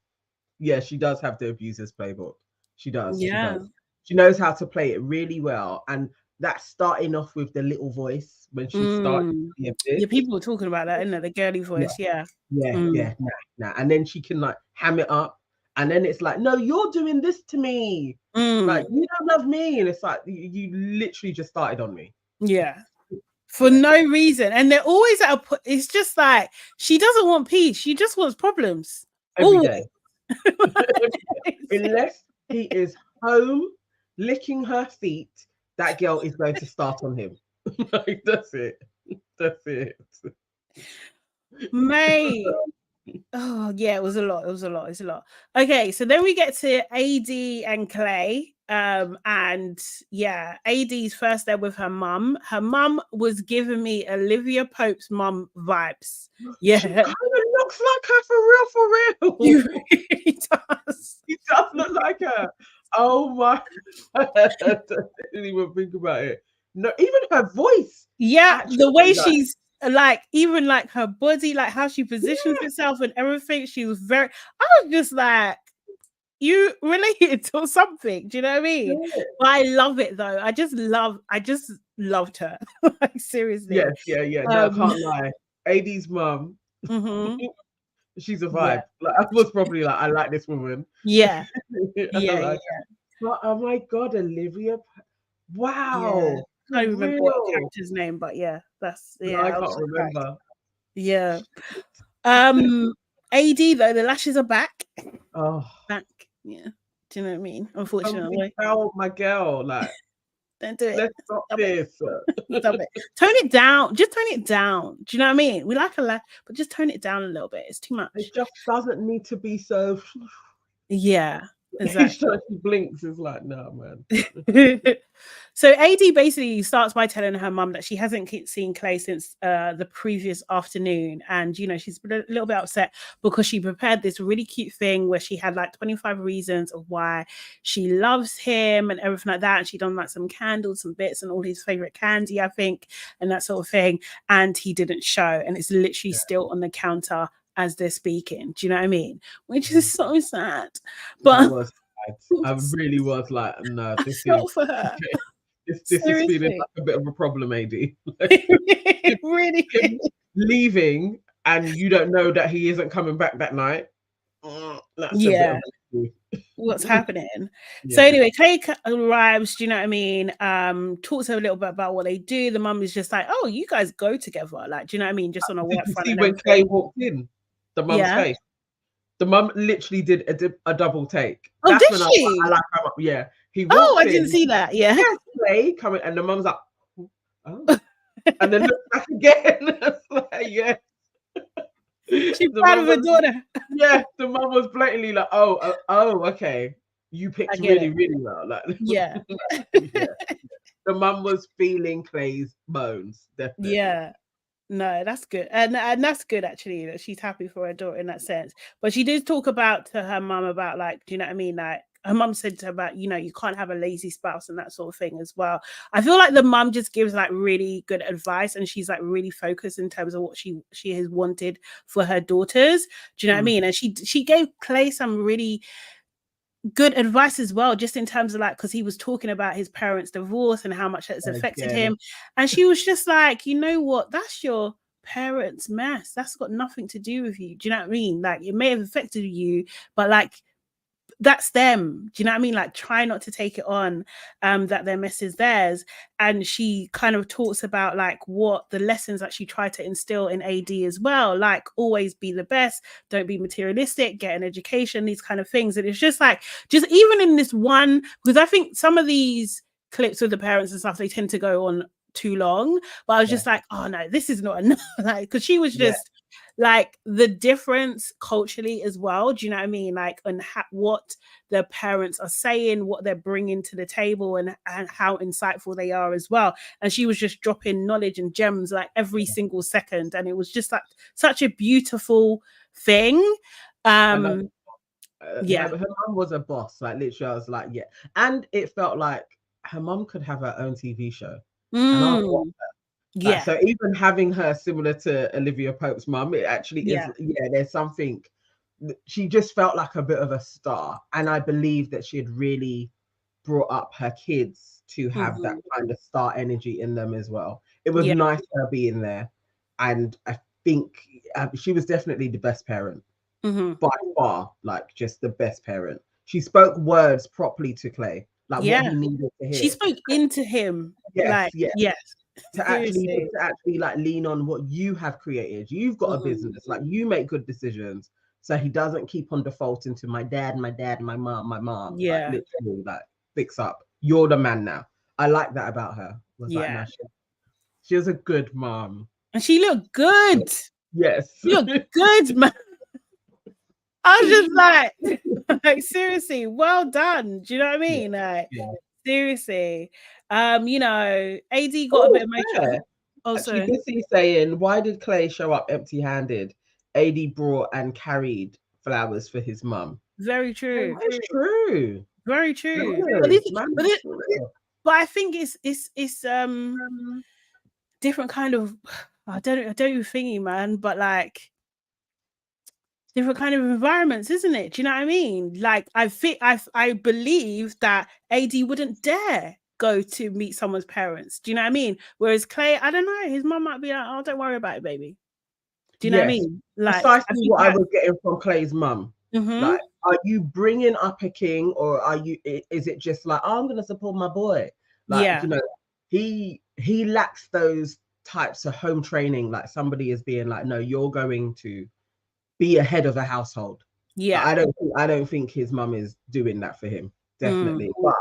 Yeah, she does have the abuser's playbook. She does. Yeah. She knows how to play it really well. And that's starting off with the little voice when she started. Yeah, people were talking about that, isn't it? The girly voice, yeah. Nah. And then she can like ham it up. And then it's like, no, you're doing this to me. Like, you don't love me. And it's like, you literally just started on me. Yeah. For no reason. And they're always at it's just like, she doesn't want peace. She just wants problems. Every day. Unless he is home licking her feet, that girl is going to start on him. Like, that's it. Mate. Oh yeah, it was a lot. It's a lot. Okay, so then we get to AD and Clay. And yeah, AD's first there with her mum. Her mum was giving me Olivia Pope's mum vibes. Yeah, she kind of looks like her for real. He really does. He does look like her. Oh my! I didn't even think about it. No, even her voice. Yeah, the way she's like, even like her body, like how she positions herself and everything. She was I was just like, you related to something. Do you know what I mean? Yeah. But I love it though. I just loved her. Like, seriously. Yeah. No, I can't lie. AD's mum. She's a vibe. Yeah. Like, I was probably like, I like this woman. Yeah. But oh my god, Olivia! Wow. Yeah. I don't remember what character's name, but yeah, that's No, I can't remember. Yeah. AD though, the lashes are back. Oh, back. Yeah. Do you know what I mean? Unfortunately. Tell my girl, like, don't do it. Let's stop this. Stop it. Tone it down. Just tone it down. Do you know what I mean? We like a lash, but just tone it down a little bit. It's too much. It just doesn't need to be so. Yeah. exactly. She blinks. It's like, no, man. So AD basically starts by telling her mum that she hasn't seen Clay since the previous afternoon, and she's a little bit upset because she prepared this really cute thing where she had like 25 reasons of why she loves him and everything like that, and she done like some candles, some bits, and all his favorite candy, I think, and that sort of thing, and he didn't show, and it's literally still on the counter as they're speaking. Do you know what I mean? Which is so sad. But that was sad. I really was like, no, this is for her. this is feeling like a bit of a problem, AD. Like, really leaving and you don't know that he isn't coming back that night. That's a bit of what's happening. So anyway, Clay arrives, do you know what I mean? Talks to her a little bit about what they do. The mum is just like, oh, you guys go together, like, do you know what I mean? Just on a work front. See when Clay walked in, the mum's face. The mum literally did a double take. Oh, that's did when she? I like her. Yeah. He walked in, I didn't see that. Yeah. Clay coming, and the mum's like, oh. And then look back again. Like, yeah. She's proud of her daughter. Yeah, the mum was blatantly like, oh, okay. You picked really, really well. Like, yeah. The mum was feeling Clay's bones, definitely. Yeah. No, that's good. And that's good, actually, that she's happy for her daughter in that sense. But she did talk about to her mum about, like, do you know what I mean? Like, her mum said to her about, you can't have a lazy spouse and that sort of thing as well. I feel like the mum just gives like really good advice, and she's like really focused in terms of what she has wanted for her daughters. Do you know what I mean? And she gave Clay some really good advice as well, just in terms of like, because he was talking about his parents' divorce and how much that's affected him, and she was just like, you know what, that's your parents' mess, that's got nothing to do with you. Do you know what I mean? Like, it may have affected you, but like, that's them. Do you know what I mean? Like, try not to take it on that their mess is theirs. And she kind of talks about like what the lessons that she tried to instill in AD as well, like always be the best, don't be materialistic, get an education, these kind of things. And it's just like, just even in this one, because I think some of these clips with the parents and stuff, they tend to go on too long, but I was just like, oh no, this is not enough. Like, because she was just like the difference culturally as well, do you know what I mean? Like, and what the parents are saying, what they're bringing to the table, and how insightful they are as well. And she was just dropping knowledge and gems like every single second, and it was just like such a beautiful thing. Her mum was a boss, like literally. I was like, yeah, and it felt like her mum could have her own TV show. And I watch her. Like, so even having her similar to Olivia Pope's mum, it actually is. Yeah, there's something. She just felt like a bit of a star, and I believe that she had really brought up her kids to have that kind of star energy in them as well. It was nice her being there, and I think she was definitely the best parent by far. Like, just the best parent. She spoke words properly to Clay, like what he needed to hear. She spoke into him. Yes. To actually like lean on what you have created. You've got a business, like you make good decisions, so he doesn't keep on defaulting to my dad, my mom. Like, literally, like, fix up. You're the man now. I like that about her. Like, no, she was a good mom, and she looked good. Yes, she looked good, man. I was just like seriously, well done. Do you know what I mean? Like, seriously. AD got a bit of emotional. Actually, this is saying, why did Clay show up empty-handed? AD brought and carried flowers for his mum. Very true. It's true. Very true. But I think it's different kind of. I don't even thingy, man. But like, different kind of environments, isn't it? Do you know what I mean? Like, I believe that AD wouldn't dare go to meet someone's parents. Do you know what I mean? Whereas Clay, I don't know, his mum might be like, oh, don't worry about it, baby. Do you know what I mean? Like, precisely what I was getting from Clay's mum. Like, are you bringing up a king, or is it just like, oh, I'm gonna support my boy? Like, he lacks those types of home training. Like, somebody is being like, no, you're going to be a head of a household. I don't think his mum is doing that for him, definitely. But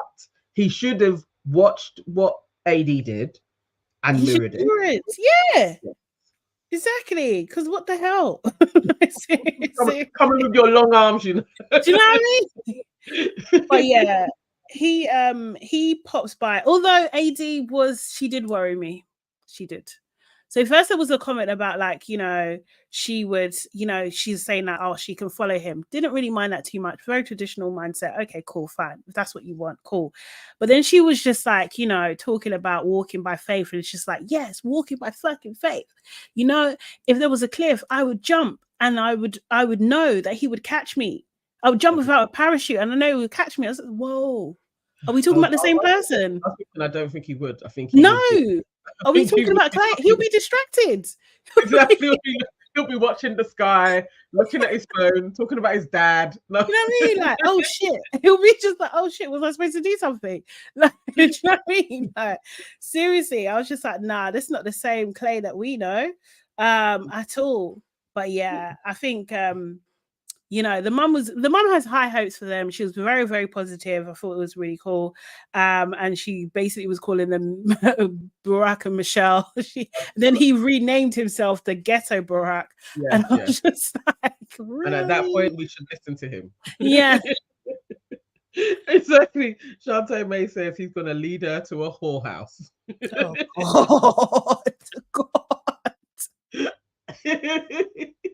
he should have watched what AD did and mirrored it. Yeah, exactly. Because what the hell? Coming with your long arms, you know. Do you know what I mean? But yeah, he pops by. Although she did worry me. She did. So first there was a comment about like, she would, she's saying that, oh, she can follow him. Didn't really mind that too much. Very traditional mindset. Okay, cool, fine. If that's what you want, cool. But then she was just like, talking about walking by faith. And it's just like, yes, walking by fucking faith. If there was a cliff, I would jump and I would know that he would catch me. I would jump without a parachute and I know he would catch me. I was like, whoa. Are we talking about the same person? I don't think he would. I think he no. would Are we talking about Clay? He'll be distracted. Exactly. He'll be watching the sky, looking at his phone, talking about his dad. No. You know what I mean? Like, oh shit. He'll be just like, oh shit, was I supposed to do something? Like, do you know what I mean? Like, seriously, I was just like, nah, this is not the same Clay that we know at all. But yeah, I think the mum has high hopes for them. She was very, very positive. I thought it was really cool. And she basically was calling them Barack and Michelle. Then he renamed himself the Ghetto Barack. Yeah, and I was just like, really? And at that point, we should listen to him. Yeah. Exactly. Shantae May says he's going to lead her to a whorehouse. Oh, God.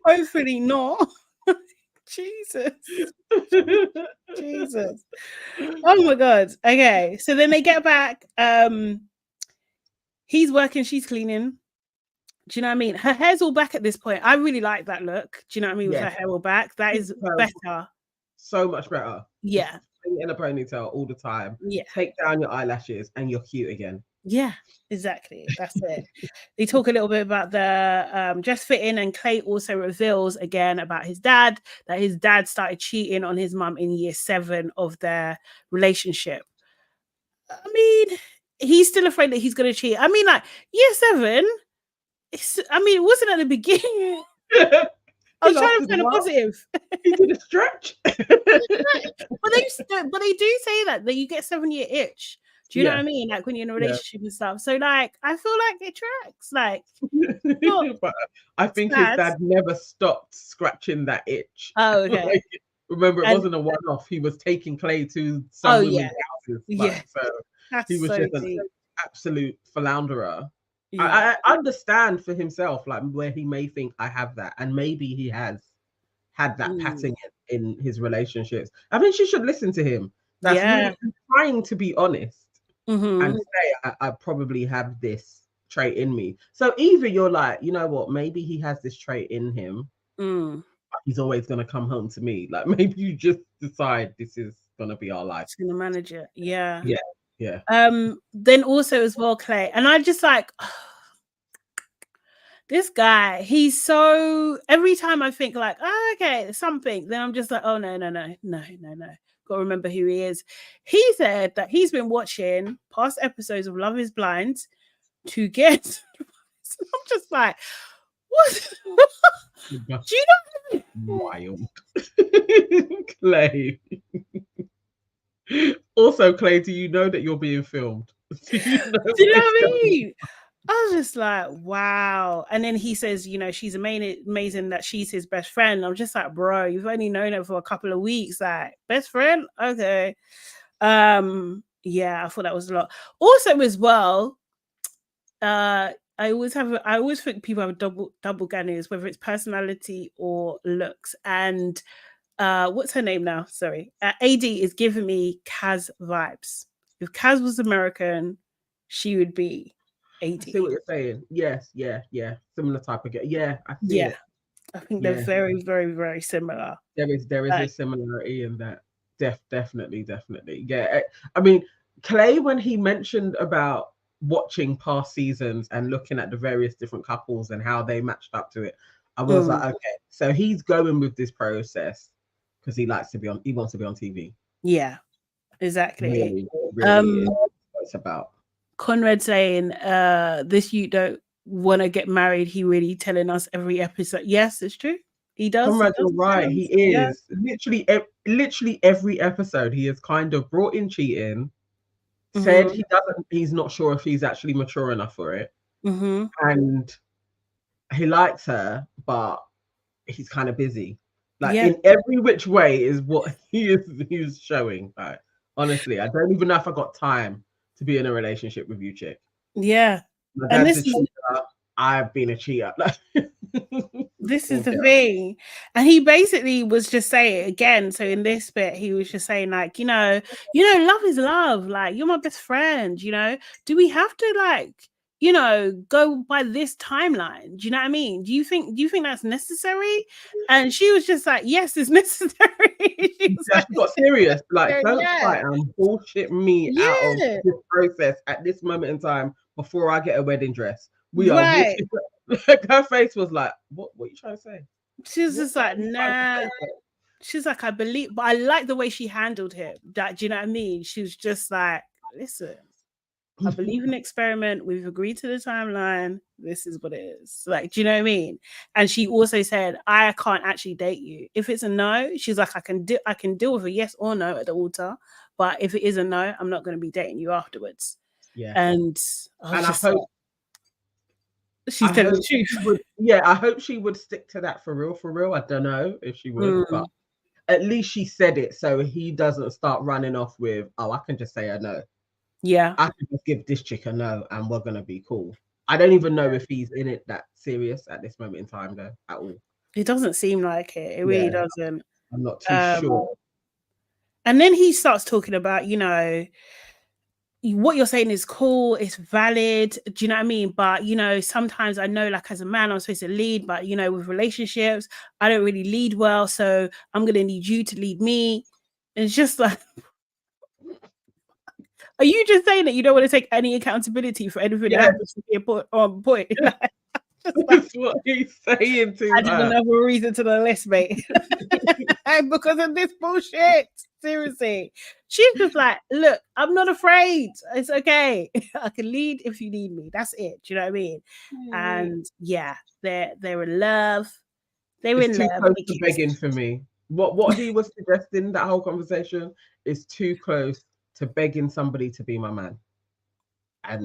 Hopefully not. Jesus. Oh my God. Okay. So then they get back. He's working, she's cleaning. Do you know what I mean? Her hair's all back at this point. I really like that look. Do you know what I mean? With her hair all back. That is better. So much better. Yeah. In a ponytail all the time. Yeah. Take down your eyelashes and you're cute again. Yeah, exactly. That's it. They talk a little bit about the dress fitting, and Clay also reveals again about his dad, that his dad started cheating on his mum in year 7 of their relationship. I mean, he's still afraid that he's going to cheat. I mean, like, year 7, it wasn't at the beginning. I was trying to find a positive. He did a stretch. But they do say that you get 7-year itch. Do you know what I mean? Like when you're in a relationship and stuff. So like, I feel like it tracks. Like, but I think his dad never stopped scratching that itch. Oh, okay. Like, remember, it wasn't a one-off. He was taking Clay to some women's houses. So he was just an absolute philanderer. I understand for himself, like where he may think I have that, and maybe he has had that pattern in his relationships. I mean, she should listen to him. That's really trying to be honest. And say I probably have this trait in me. So either you're like, you know what, maybe he has this trait in him, but he's always going to come home to me. Like maybe you just decide this is going to be our life. It's going to manage it. Yeah. Then also as well, Clay, and I just like this guy, he's so, every time I think like, oh, okay, something, then I'm just like, oh no. Got to remember who he is. He said that he's been watching past episodes of Love is Blind to get. I'm just like, what? Do you know? Wild. Clay. Also, Clay, do you know that you're being filmed? Do you know what I mean? I was just like, wow. And then he says, she's amazing that she's his best friend. I'm just like, bro, you've only known her for a couple of weeks. Like, best friend? Okay. Yeah, I thought that was a lot. Also, as well, I always think people have double ganners, whether it's personality or looks. And what's her name now? Sorry. AD is giving me Kaz vibes. If Kaz was American, she would be AD. I see what you're saying. Yes, yeah. Similar type of girl. Yeah, I see it. I think they're very, very, very similar. There is a similarity in that. Definitely. Yeah. I mean, Clay, when he mentioned about watching past seasons and looking at the various different couples and how they matched up to it, I was like, okay, so he's going with this process because he wants to be on TV. Yeah, exactly. Really what it's about. Conrad saying, this you don't want to get married. He really telling us every episode. Yes, it's true. He does. Conrad, you're right. He is. Yeah. Literally every episode, he has kind of brought in cheating, said he's not sure if he's actually mature enough for it. And he likes her, but he's kind of busy. Like in every which way is what he's showing. Like honestly, I don't even know if I got time to be in a relationship with you, chick. Yeah. My And dad's this a cheater. I've been a cheater. This is the thing. And he basically was just saying again. So in this bit, he was just saying, like, love is love. Like, you're my best friend, Do we have to go by this timeline? Do you know what I mean? Do you think that's necessary? And she was just like, yes, it's necessary. She got serious. Like, don't try and bullshit me out of this process at this moment in time before I get a wedding dress. We are walking. Her face was like, what are you trying to say? She was just like, nah. She's like, I believe, but I like the way she handled him. Do you know what I mean? She was just like, listen, I believe in the experiment. We've agreed to the timeline. This is what it is. Like, do you know what I mean? And she also said, I can't actually date you. If it's a no, she's like, I can deal with a yes or no at the altar. But if it is a no, I'm not going to be dating you afterwards. Yeah. And I hope she's telling the truth. I hope she would stick to that for real. I don't know if she would, but at least she said it so he doesn't start running off with, oh, I can just say a no. Yeah. I can just give this chick a no and we're going to be cool. I don't even know if he's in it that serious at this moment in time, though, at all. It doesn't seem like it. It really doesn't. I'm not too sure. And then he starts talking about, what you're saying is cool, it's valid. Do you know what I mean? But, sometimes I know, like, as a man, I'm supposed to lead, but, with relationships, I don't really lead well. So I'm going to need you to lead me. And it's just like, are you just saying that you don't want to take any accountability for anything that happens to be on point? That's what he's saying to added another reason to the list, mate. Because of this bullshit. Seriously. She's just like, look, I'm not afraid. It's okay. I can lead if you need me. That's it. Do you know what I mean? And yeah, they're in love. They're in love. Too close to begging for me. What he was suggesting, that whole conversation, is too close to begging somebody to be my man. And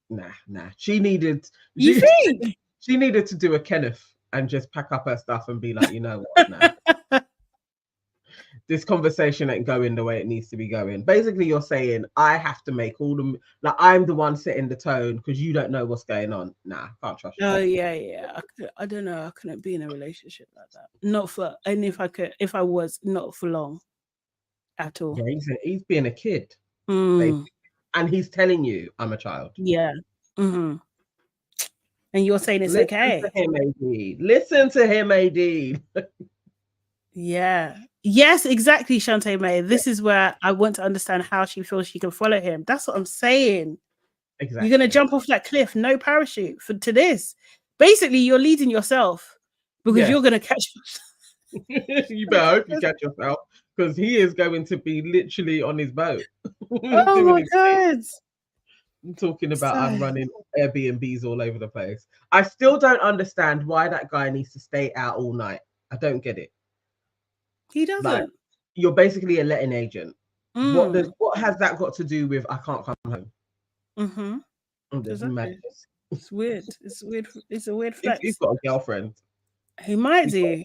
nah. She needed to do a Kenneth and just pack up her stuff and be like, you know what, nah. This conversation ain't going the way it needs to be going. Basically, you're saying I have to make all the, like, I'm the one setting the tone because you don't know what's going on. Nah, can't trust you. Oh yeah. I don't know. I couldn't be in a relationship like that. Not for, and if I was, not for long at all. Yeah, he's being a kid, and he's telling you I'm a child. Yeah. And you're saying it's okay. Listen to him, AD. Yeah. Yes, exactly, Shantae May. This is where I want to understand how she feels she can follow him. That's what I'm saying. Exactly. You're going to jump off that cliff, no parachute to this. Basically, you're leading yourself because you're going to catch yourself. You better hope you catch yourself because he is going to be literally on his boat. Oh my God. I'm talking about I'm running Airbnbs all over the place. I still don't understand why that guy needs to stay out all night. I don't get it. He doesn't. Like, you're basically a letting agent. What has that got to do with I can't come home? Exactly. It's weird. It's weird. It's a weird flex. He's got a girlfriend. He might do.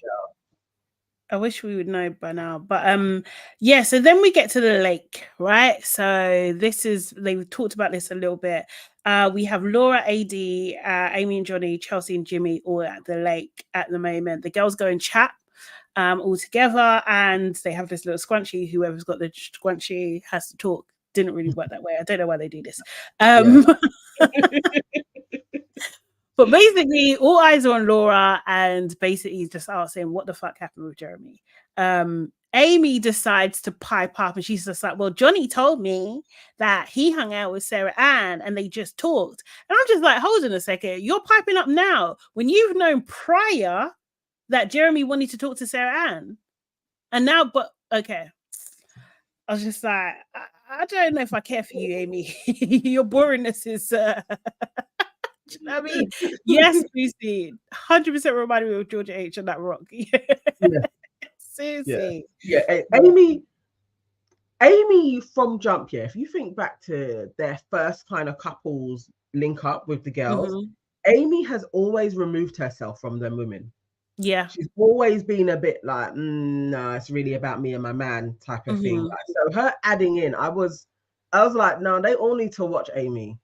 I wish we would know by now. But so then we get to the lake, right? So they've talked about this a little bit. We have Laura, AD, Amy and Johnny, Chelsea and Jimmy all at the lake at the moment. The girls go and chat all together, and they have this little scrunchie. Whoever's got the scrunchie has to talk. Didn't really work that way. I don't know why they do this. But basically, all eyes are on Laura, and basically he's just asking what the fuck happened with Jeremy. Amy decides to pipe up, and she's just like, well, Johnny told me that he hung out with Sarah Ann and they just talked. And I'm just like, hold on a second. You're piping up now when you've known prior that Jeremy wanted to talk to Sarah Ann. And now, but okay. I was just like, I don't know if I care for you, Amy. Your boringness is... Do you know what I mean? Yes, Lucy. 100% reminded me of Georgia H on that rock. Seriously. Yeah. Amy from Jump, if you think back to their first kind of couples link up with the girls, Amy has always removed herself from them women. Yeah. She's always been a bit like, no, it's really about me and my man type of thing. Like, so her adding in, I was like, no, they all need to watch Amy.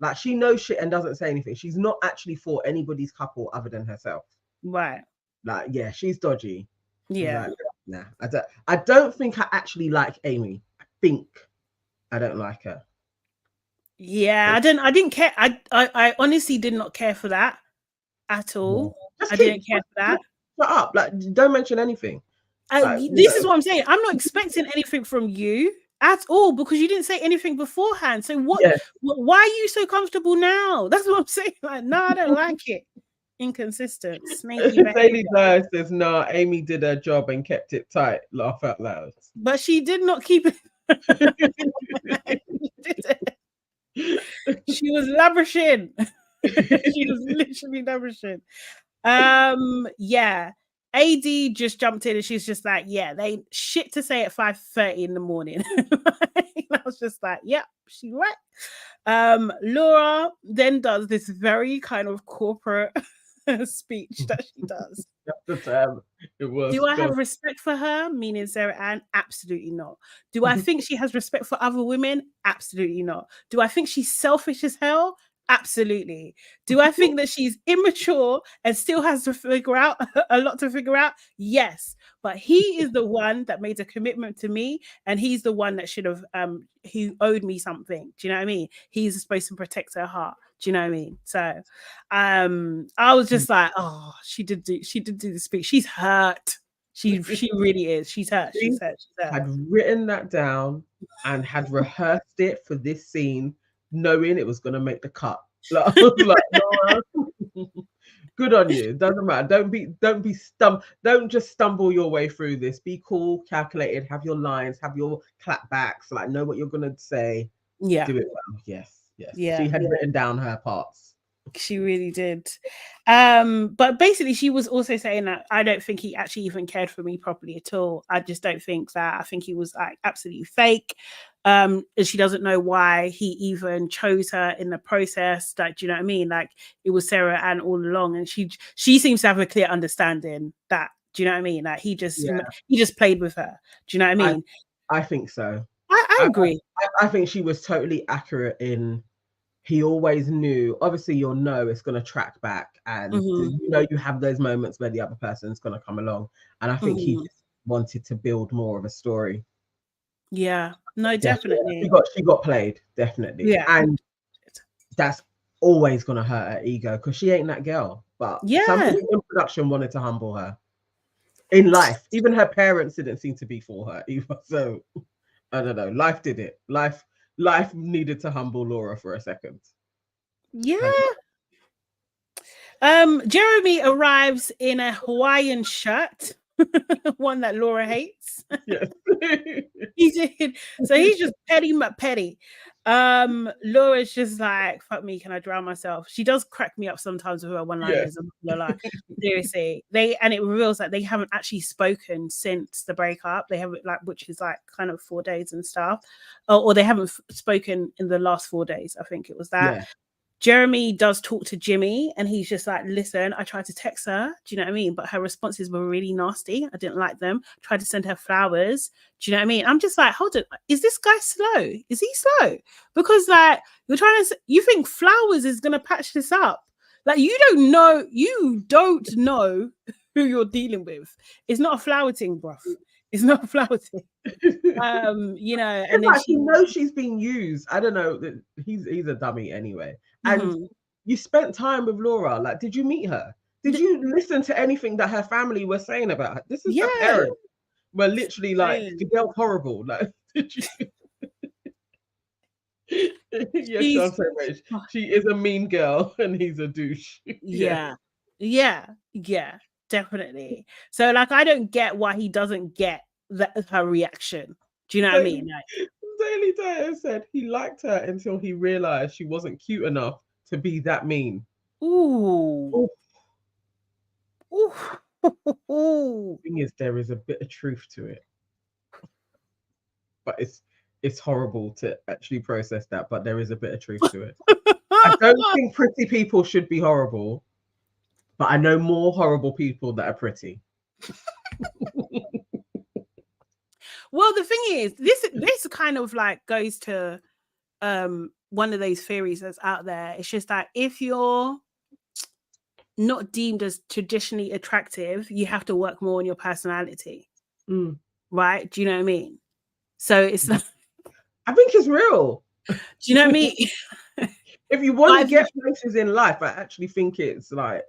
Like, she knows shit and doesn't say anything. She's not actually for anybody's couple other than herself. Right. Like, yeah, she's dodgy. Yeah. Like, nah, I don't think I actually like Amy. I think I don't like her. Yeah, I didn't care. I honestly did not care for that at all. Just I didn't care for that. Shut up. Like, don't mention anything. Like, This is what I'm saying. I'm not expecting anything from you at all because you didn't say anything beforehand. So what? Yeah. Why are you so comfortable now? That's what I'm saying. Like, no, I don't like it. Inconsistent, snaky Daily Dyer says, no, Amy did her job and kept it tight. Laugh out loud. But she did not keep it. She was labrishing. She was literally labrishing. Yeah. AD just jumped in and she's just like, yeah, they shit to say at 5:30 in the morning. I was just like, yeah, she's right. Laura then does this very kind of corporate speech that she does. Do I have respect for her? Meaning Sarah Ann? Absolutely not. Do I think she has respect for other women? Absolutely not. Do I think she's selfish as hell? Absolutely. Do I think that she's immature and still has to figure out a lot to figure out? Yes. But he is the one that made a commitment to me, and he's the one that should have he owed me something. Do you know what I mean? He's supposed to protect her heart. Do you know what I mean? So I was just like, oh, she did do the speech. She's hurt. She really is. She's hurt. She's hurt. Had written that down and had rehearsed it for this scene, knowing it was going to make the cut. Like, I was like, no, good on you. Doesn't matter. Don't just stumble your way through this. Be cool, calculated, have your lines, have your clapbacks, like know what you're going to say. Yeah. Do it well. Yes. Yeah. She had written down her parts. She really did. But basically she was also saying that I don't think he actually even cared for me properly at all. I just don't think that. I think he was like absolutely fake. And she doesn't know why he even chose her in the process. Like, do you know what I mean? Like, it was Sarah Ann all along, and she seems to have a clear understanding that. Do you know what I mean? Like, he just played with her. Do you know what I mean? I think so. I agree. I think she was totally accurate in. He always knew, obviously you'll know it's going to track back, and you have those moments where the other person's going to come along, and I think he just wanted to build more of a story. Yeah, no, definitely. She got played, definitely. Yeah, and that's always going to hurt her ego because she ain't that girl. But somebody in production wanted to humble her in life. Even her parents didn't seem to be for her either. So I don't know. Life did it. Life needed to humble Laura for a second. Yeah. Jeremy arrives in a Hawaiian shirt, one that Laura hates. Yes. He did. So he's just petty. Laura's just like, fuck me, can I drown myself? She does crack me up sometimes with her one-liners. Like, seriously. It reveals that they haven't actually spoken since the breakup. They haven't, like, which is like kind of 4 days and stuff. Or they haven't spoken in the last 4 days. I think it was that. Yeah. Jeremy does talk to Jimmy, and he's just like, listen, I tried to text her. Do you know what I mean? But her responses were really nasty. I didn't like them. Tried to send her flowers. Do you know what I mean? I'm just like, hold on. Is this guy slow? Is he slow? Because, like, you think flowers is going to patch this up. Like, you don't know who you're dealing with. It's not a flower thing, bruv. It's not a flower thing. And then she knows she's being used. I don't know. He's a dummy anyway. And you spent time with Laura. Like, did you meet her? Did you listen to anything that her family were saying about her? This is her parents. Were literally like, the girl's horrible. Like, did you? Yes, she is a mean girl, and he's a douche. Yeah, definitely. So, like, I don't get why he doesn't get her reaction. Do you know what I mean? Like, Daily Dyer said he liked her until he realized she wasn't cute enough to be that mean. Ooh. The thing is, there is a bit of truth to it, but it's horrible to actually process that. But there is a bit of truth to it. I don't think pretty people should be horrible, but I know more horrible people that are pretty. Well, the thing is, this kind of like goes to one of those theories that's out there. It's just that if you're not deemed as traditionally attractive, you have to work more on your personality. Right? Do you know what I mean? So it's like, I think it's real. Do you know what I mean? If you want to get places in life, I actually think it's like,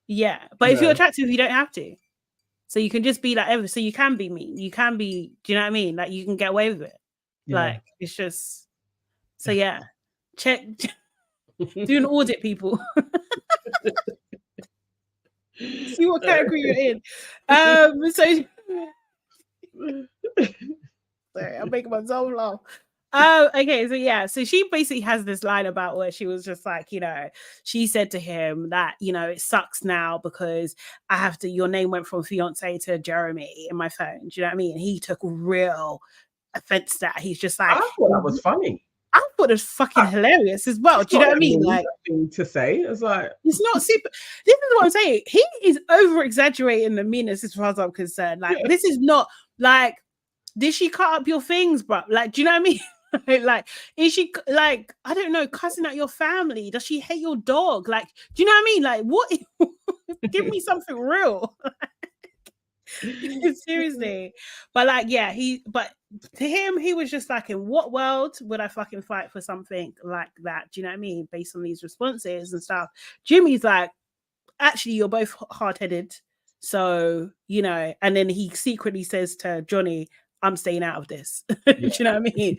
yeah. But if you're attractive, you don't have to. So you can just be like so you can be mean. You can be, do you know what I mean? Like you can get away with it. Yeah. Like it's just so yeah. Check do an audit, people. See what category you're in. So sorry, I'm making myself laugh. Okay, so yeah, so she basically has this line about where she was just like, you know, she said to him that, you know, it sucks now because I have to, your name went from fiance to Jeremy in my phone. Do you know what I mean? And he took real offense to that. He's just like, I thought that was funny. I thought it was fucking hilarious as well. Do you know what I mean? Like, thing to say, it's like it's not super. This is what I'm saying. He is over exaggerating the meanness as far as I'm concerned. Like, this is not like, did she cut up your things, bro? Like, do you know what I mean? Like, is she like, I don't know, cussing at your family? Does she hate your dog? Like, do you know what I mean? Like, what? Give me something real. Seriously. But like, yeah, but to him, he was just like, in what world would I fucking fight for something like that? Do you know what I mean? Based on these responses and stuff. Jimmy's like, actually, you're both hard-headed. So, you know, and then he secretly says to Johnny, I'm staying out of this. Do you know what I mean?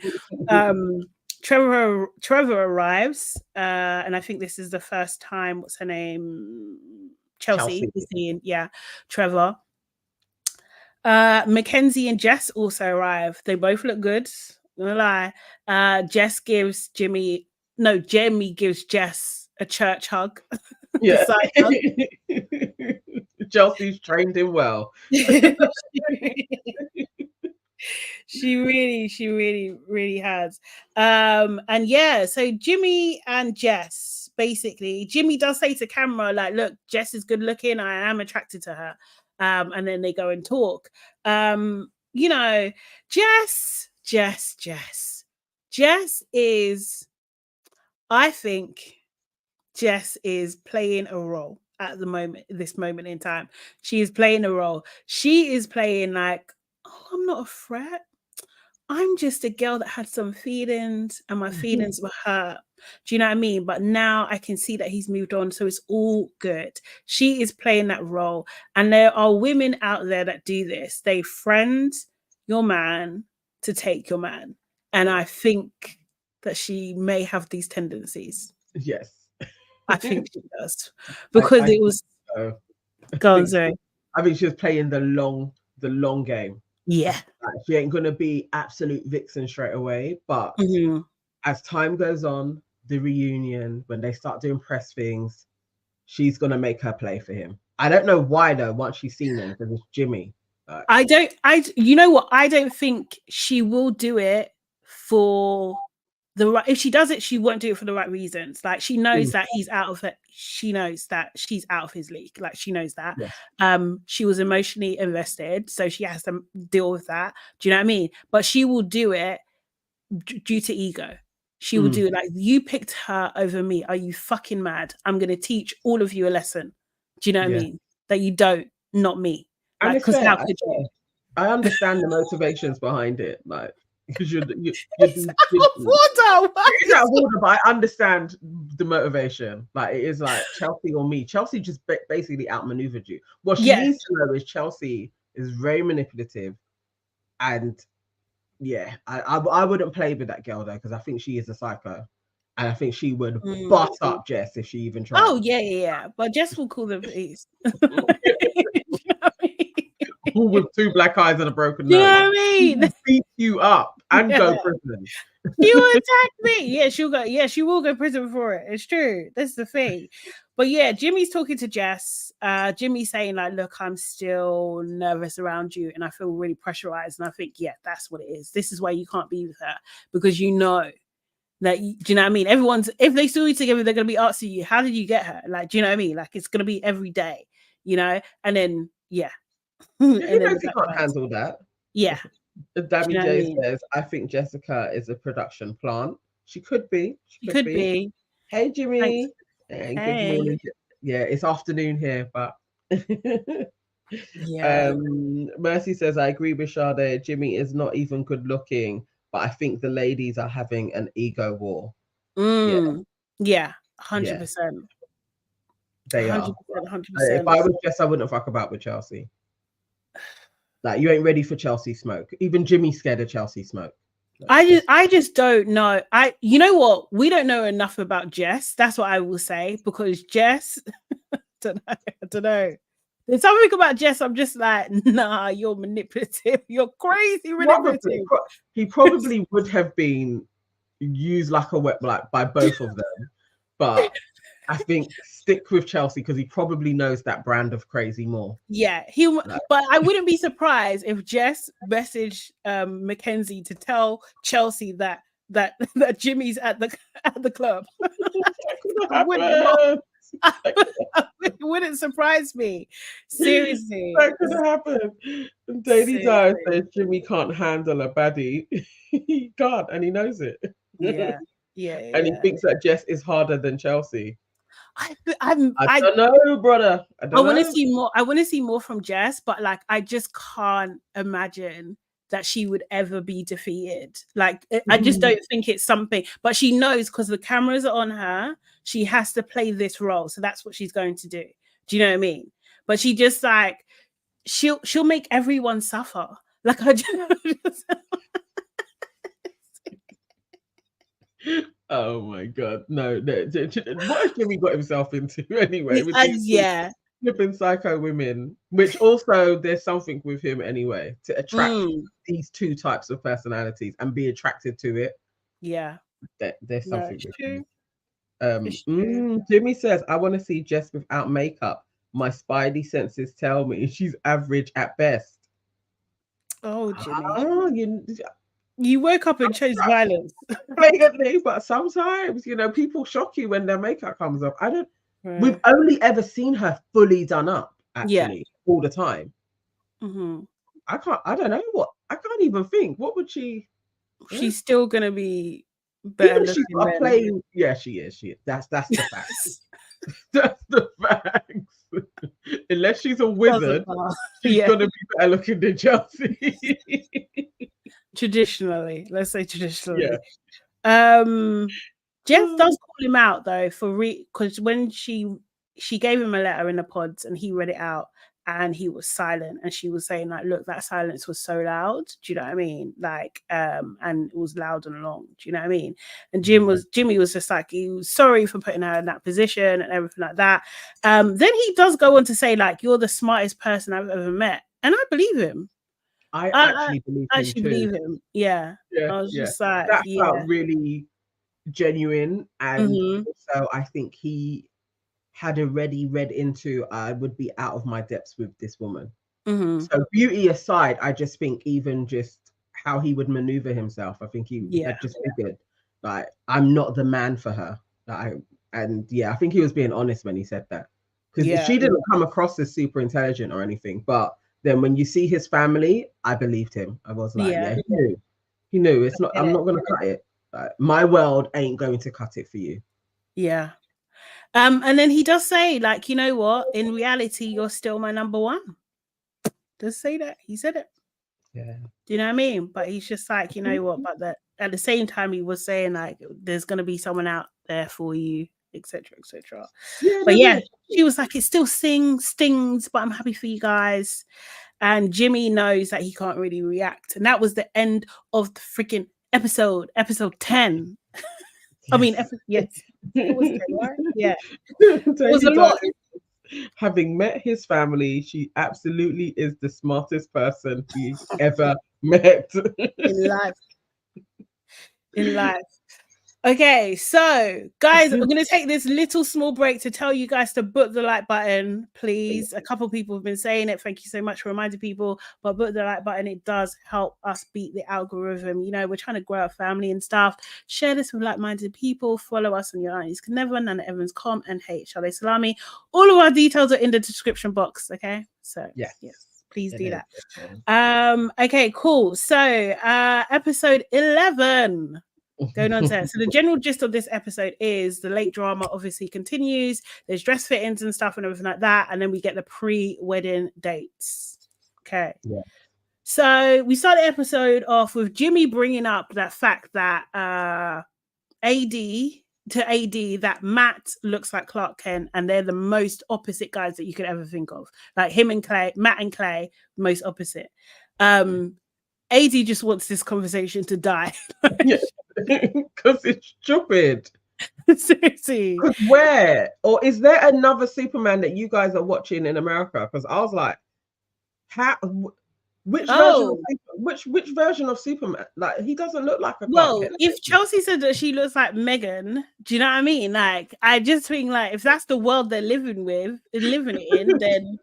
Trevor arrives, and I think this is the first time, what's her name? Chelsea. Seeing, yeah, Trevor. Mackenzie and Jess also arrive. They both look good. I'm gonna lie. Jamie gives Jess a church hug. Yeah. Chelsea's trained him well. She really has. And yeah, so Jimmy and Jess, basically, Jimmy does say to camera, like, look, Jess is good looking, I am attracted to her. And then they go and talk. You know, Jess is, I think Jess is playing a role at this moment in time. She is playing a role. She is playing like, oh, I'm not a threat. I'm just a girl that had some feelings and my feelings were hurt. Do you know what I mean? But now I can see that he's moved on. So it's all good. She is playing that role. And there are women out there that do this. They friend your man to take your man. And I think that she may have these tendencies. Yes. I think she does. Because it was... Go on, sorry. I think she was playing the long game. Yeah. She ain't going to be absolute vixen straight away, but as time goes on, the reunion, when they start doing press things, she's going to make her play for him. I don't know why though, once she's seen him, because it's Jimmy. You know what? I don't think she will do it for the right. If she does it, she won't do it for the right reasons. Like, she knows that he's out of it. She knows that she's out of his league. Like, she knows that. Yes. She was emotionally invested, so she has to deal with that. Do you know what I mean? But she will do it due to ego. She will do it like, you picked her over me. Are you fucking mad? I'm going to teach all of you a lesson. Do you know what I mean? That you don't, not me. Like, because how could you? I understand the motivations behind it, like, because you're water. But I understand the motivation. Like, it is like Chelsea or me. Chelsea just basically outmaneuvered you. What she needs to know is Chelsea is very manipulative, and I wouldn't play with that girl though, because I think she is a psycho, and I think she would bust up Jess if she even tried. Oh yeah. But Jess will call the police. With 2 black eyes and a broken nose. You know what I mean? She'll beat you up and go prison. She will attack me. Yeah, she'll go. Yeah, she will go prison for it. It's true. That's the thing. But yeah, Jimmy's talking to Jess. Jimmy's saying like, look, I'm still nervous around you and I feel really pressurized. And I think, yeah, that's what it is. This is why you can't be with her, because you know Like, do you know what I mean? If they saw you together, they're gonna be asking you, how did you get her? Like, do you know what I mean? Like, it's gonna be every day, you know? And then and He then knows he can't handle that. Yeah. Dammy you know J says, I think Jessica is a production plant. She could be. She could be. Hey, Jimmy. Thanks. And good morning. Yeah, it's afternoon here, but Mercy says, I agree with Sade. Jimmy is not even good looking, but I think the ladies are having an ego war. Yeah, 100%. They 100%, are. 100%. If I was Jess, I wouldn't fuck about with Chelsea. Like, you ain't ready for Chelsea smoke. Even Jimmy's scared of Chelsea smoke. I just don't know. You know what? We don't know enough about Jess. That's what I will say, because Jess, I don't know. There's something about Jess. I'm just like, nah, you're manipulative. You're crazy manipulative. He probably would have been used like a wet black by both of them, but I think stick with Chelsea because he probably knows that brand of crazy more. Yeah, but I wouldn't be surprised if Jess messaged Mackenzie to tell Chelsea that Jimmy's at the club. It wouldn't surprise me. Seriously, that could have happened. And Daddy Dice says Jimmy can't handle a baddie. He can't, and he knows it. Yeah. And he thinks that Jess is harder than Chelsea. I don't know, brother. I want to see more. I want to see more from Jess, but like, I just can't imagine that she would ever be defeated. Like, I just don't think it's something. But she knows, because the cameras are on her, she has to play this role. So that's what she's going to do. Do you know what I mean? But she just like she'll make everyone suffer. Like, I just oh my god, no. What has Jimmy got himself into anyway? With flipping psycho women, which also there's something with him anyway to attract these two types of personalities and be attracted to it. There's something with him. Jimmy says, I want to see Jess without makeup. My spidey senses tell me she's average at best. Oh, Jimmy. You woke up and chose violence. Blatantly, but sometimes, people shock you when their makeup comes up. We've only ever seen her fully done up, actually, all the time. I don't know I can't even think. What would she? She's still gonna be better looking. She is. That's the facts. That's the facts. Unless she's a wizard, she's gonna be better looking than Chelsea. Traditionally, let's say traditionally. Jeff does call him out though because when she gave him a letter in the pods and he read it out and he was silent, and she was saying like, look, that silence was so loud. Do you know what I mean? Like, and it was loud and long. Do you know what I mean? And Jimmy was just like, he was sorry for putting her in that position and everything like that. Then he does go on to say like, you're the smartest person I've ever met, and I believe him. I actually believe him. Yeah. I was just like, that felt really genuine, and so I think he had already read into I would be out of my depths with this woman. So beauty aside, I just think even just how he would maneuver himself, I think he had just figured like, I'm not the man for her. I think he was being honest when he said that, because she didn't come across as super intelligent or anything, but then when you see his family, I believed him. I was like, he knew. It's not. I'm not going to cut it. My world ain't going to cut it for you. Yeah. And then he does say, like, you know what? In reality, you're still my number one. Does say that. He said it. Yeah. Do you know what I mean? But he's just like, you know what? But at the same time, he was saying like, there's going to be someone out there for you, etc., etc. But she was like, it still stings, but I'm happy for you guys. And Jimmy knows that he can't really react, and that was the end of the freaking episode 10. I mean, it was 10, right? Yeah, it was a lot. Having met his family, she absolutely is the smartest person he ever met in life. Okay, so guys, I'm going to take this little small break to tell you guys to book the like button, please. A couple of people have been saying it. Thank you so much for reminding people. But book the like button. It does help us beat the algorithm. You know, we're trying to grow our family and stuff. Share this with like-minded people. Follow us on your aunties can never, Nana Evans, and Hey Sade Salami. All of our details are in the description box. Okay, so yes, please do that. Okay, cool. So episode 11. Going on there. So the general gist of this episode is the late drama obviously continues. There's dress fittings and stuff and everything like that. And then we get the pre-wedding dates. Okay. Yeah. So we start the episode off with Jimmy bringing up that fact that AD that Matt looks like Clark Kent and they're the most opposite guys that you could ever think of. Like him and Clay, Matt and Clay, most opposite. AD just wants this conversation to die. Because it's stupid. Seriously. Where? Or is there another Superman that you guys are watching in America? Because I was like, how? Which version of Superman? Like, he doesn't look like a Well, if Chelsea said that she looks like Megan, do you know what I mean? Like, I just think like if that's the world they're living in, then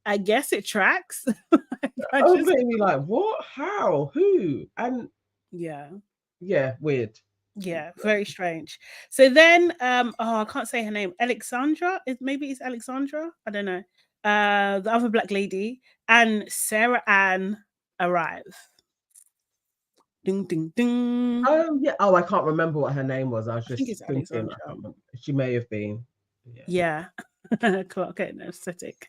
I guess it tracks. I was like, what? How? Who? And yeah, weird. Yeah, very strange. So then I can't say her name. Alexandra, maybe it's Alexandra, I don't know. The other black lady and Sarah Ann arrive. Ding ding ding. Oh yeah. Oh, I can't remember what her name was. I was just thinking she may have been. Yeah. Clark Kent aesthetic.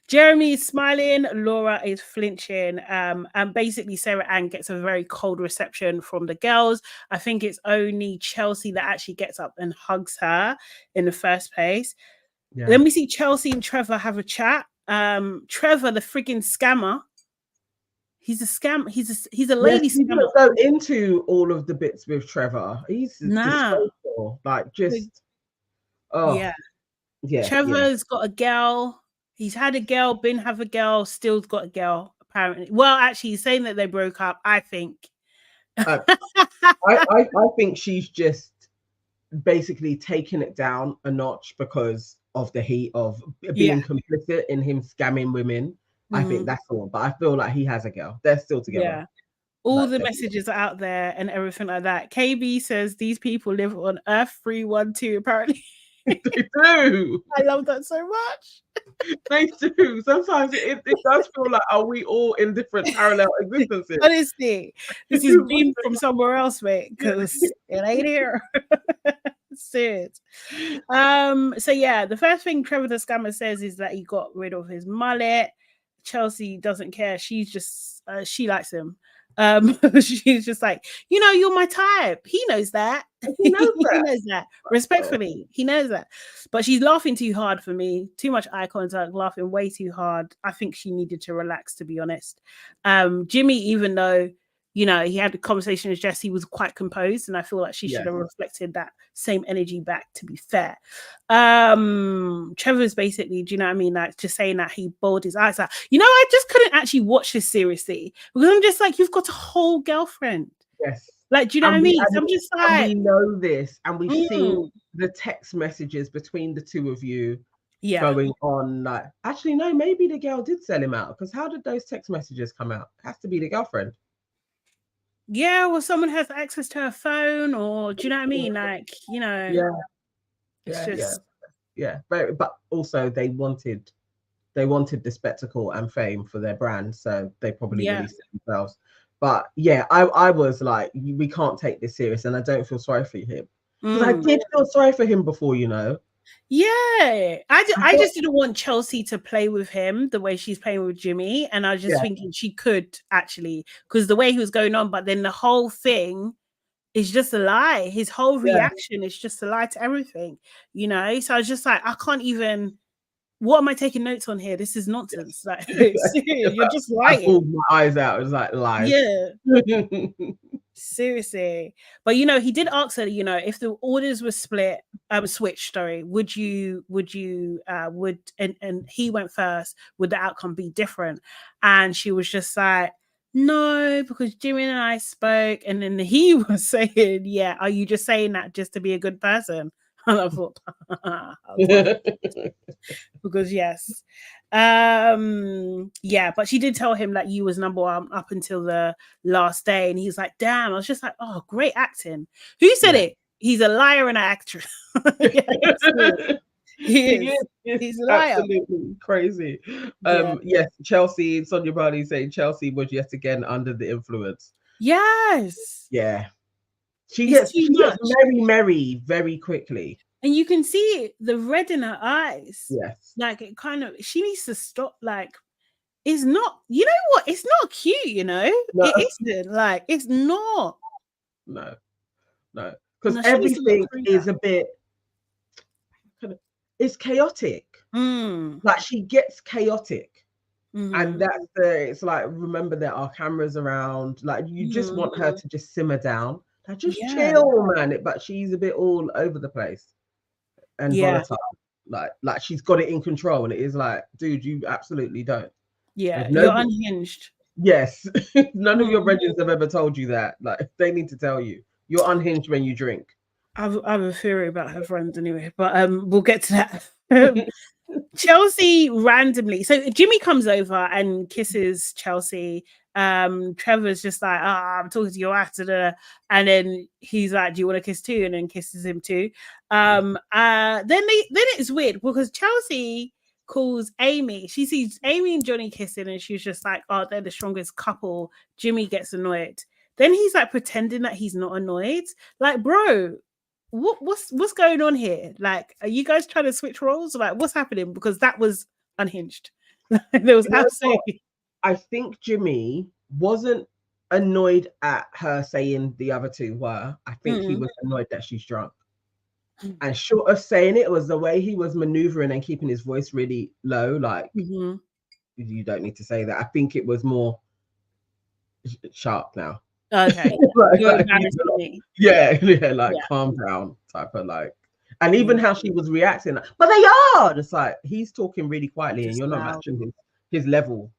Jeremy is smiling, Laura is flinching, and basically Sarah Ann gets a very cold reception from the girls. I think it's only Chelsea that actually gets up and hugs her in the first place. Yeah. Then we see Chelsea and Trevor have a chat. Trevor, the frigging scammer. He's a scam. He's a lady scammer. Didn't go into all of the bits with Trevor. He's disgraceful. Like just. Oh yeah. Trevor's got a girl. He's had a girl. Been have a girl. Still got a girl. Apparently, well, actually, he's saying that they broke up. I think. I think she's just basically taking it down a notch because of the heat of being complicit in him scamming women. I think that's all. But I feel like he has a girl. They're still together. Yeah. All the messages are out there and everything like that. KB says these people live on Earth 312. Apparently. They do. I love that so much. They do. Sometimes it does feel like, are we all in different parallel existences? Honestly, this is beamed from somewhere else, mate, because it ain't here. Serious. So yeah, the first thing Trevor the scammer says is that he got rid of his mullet. Chelsea doesn't care. She's just she likes him. She's just like, you're my type. He knows that. He knows that. He knows that. Respectfully, he knows that. But she's laughing too hard for me. Too much eye contact, laughing way too hard. I think she needed to relax, to be honest. Jimmy, even though he had a conversation with Jess, he was quite composed, and I feel like she should have reflected that same energy back, to be fair. Trevor's basically, do you know what I mean? Like just saying that he bawled his eyes out. I just couldn't actually watch this seriously because I'm just like, you've got a whole girlfriend. Yes. Like, do you know what I mean? So I'm just like, we know this, and we've seen the text messages between the two of you going on. Like, actually, no, maybe the girl did sell him out, because how did those text messages come out? It has to be the girlfriend. Yeah, well, someone has access to her phone, or do you know what I mean? Like, but also they wanted the spectacle and fame for their brand, so they probably released it themselves. But yeah, I was like, we can't take this serious, and I don't feel sorry for him, because I did feel sorry for him before, Yeah, I just didn't want Chelsea to play with him the way she's playing with Jimmy, and I was just thinking she could actually, because the way he was going on, but then the whole thing is just a lie. His whole reaction is just a lie to everything, So I was just like, I can't even. What am I taking notes on here? This is nonsense. Like, you're just lying. I pulled my eyes out. It was like lies. Yeah. Seriously. But he did ask her, if the orders were switched, would and he went first, would the outcome be different? And she was just like, No, because Jimmy and I spoke, and then he was saying, yeah, are you just saying that just to be a good person? And I thought, because yes. Yeah, but she did tell him that you was number one up until the last day, and he's like, damn. I was just like, oh, great acting. Who said it? He's a liar and an actress. Yes, he is. He's a liar. Absolutely crazy. Yeah. Yes, Chelsea, Sonia Barney saying Chelsea was yet again under the influence. Yes. Yeah. She It's gets too much. merry very quickly. And you can see the red in her eyes. Yes. Like it kind of, she needs to stop. Like, it's not, you know what? It's not cute, you know? No. It isn't. Like, it's not. No. Because No, everything is a bit, it's chaotic. Like she gets chaotic. And that's it's like, remember there are cameras around. Like you just want her to just simmer down. Like just chill, man. But she's a bit all over the place and volatile. Like she's got it in control. And it is like, dude, you absolutely don't. Yeah, you're unhinged. Yes. None of your brethren have ever told you that. Like they need to tell you. You're unhinged when you drink. I have a theory about her friends anyway, but we'll get to that. Chelsea randomly, so Jimmy comes over and kisses Chelsea. Trevor's just like, I'm talking to your actor, and then he's like, do you want to kiss too? And then kisses him too. Then it's weird because Chelsea calls Amy. She sees Amy and Johnny kissing, and she's just like, oh, they're the strongest couple. Jimmy gets annoyed. Then he's like pretending that he's not annoyed. Like, bro, what's going on here? Like, are you guys trying to switch roles? Like, what's happening? Because that was unhinged. There was absolutely. I think Jimmy wasn't annoyed at her saying the other two were. I think he was annoyed that she's drunk. And short of saying it, was the way he was maneuvering and keeping his voice really low. Like, you don't need to say that. I think it was more sharp now. Okay. Calm down type of like. And even how she was reacting, but they are. It's like he's talking really quietly, and you're not matching his level.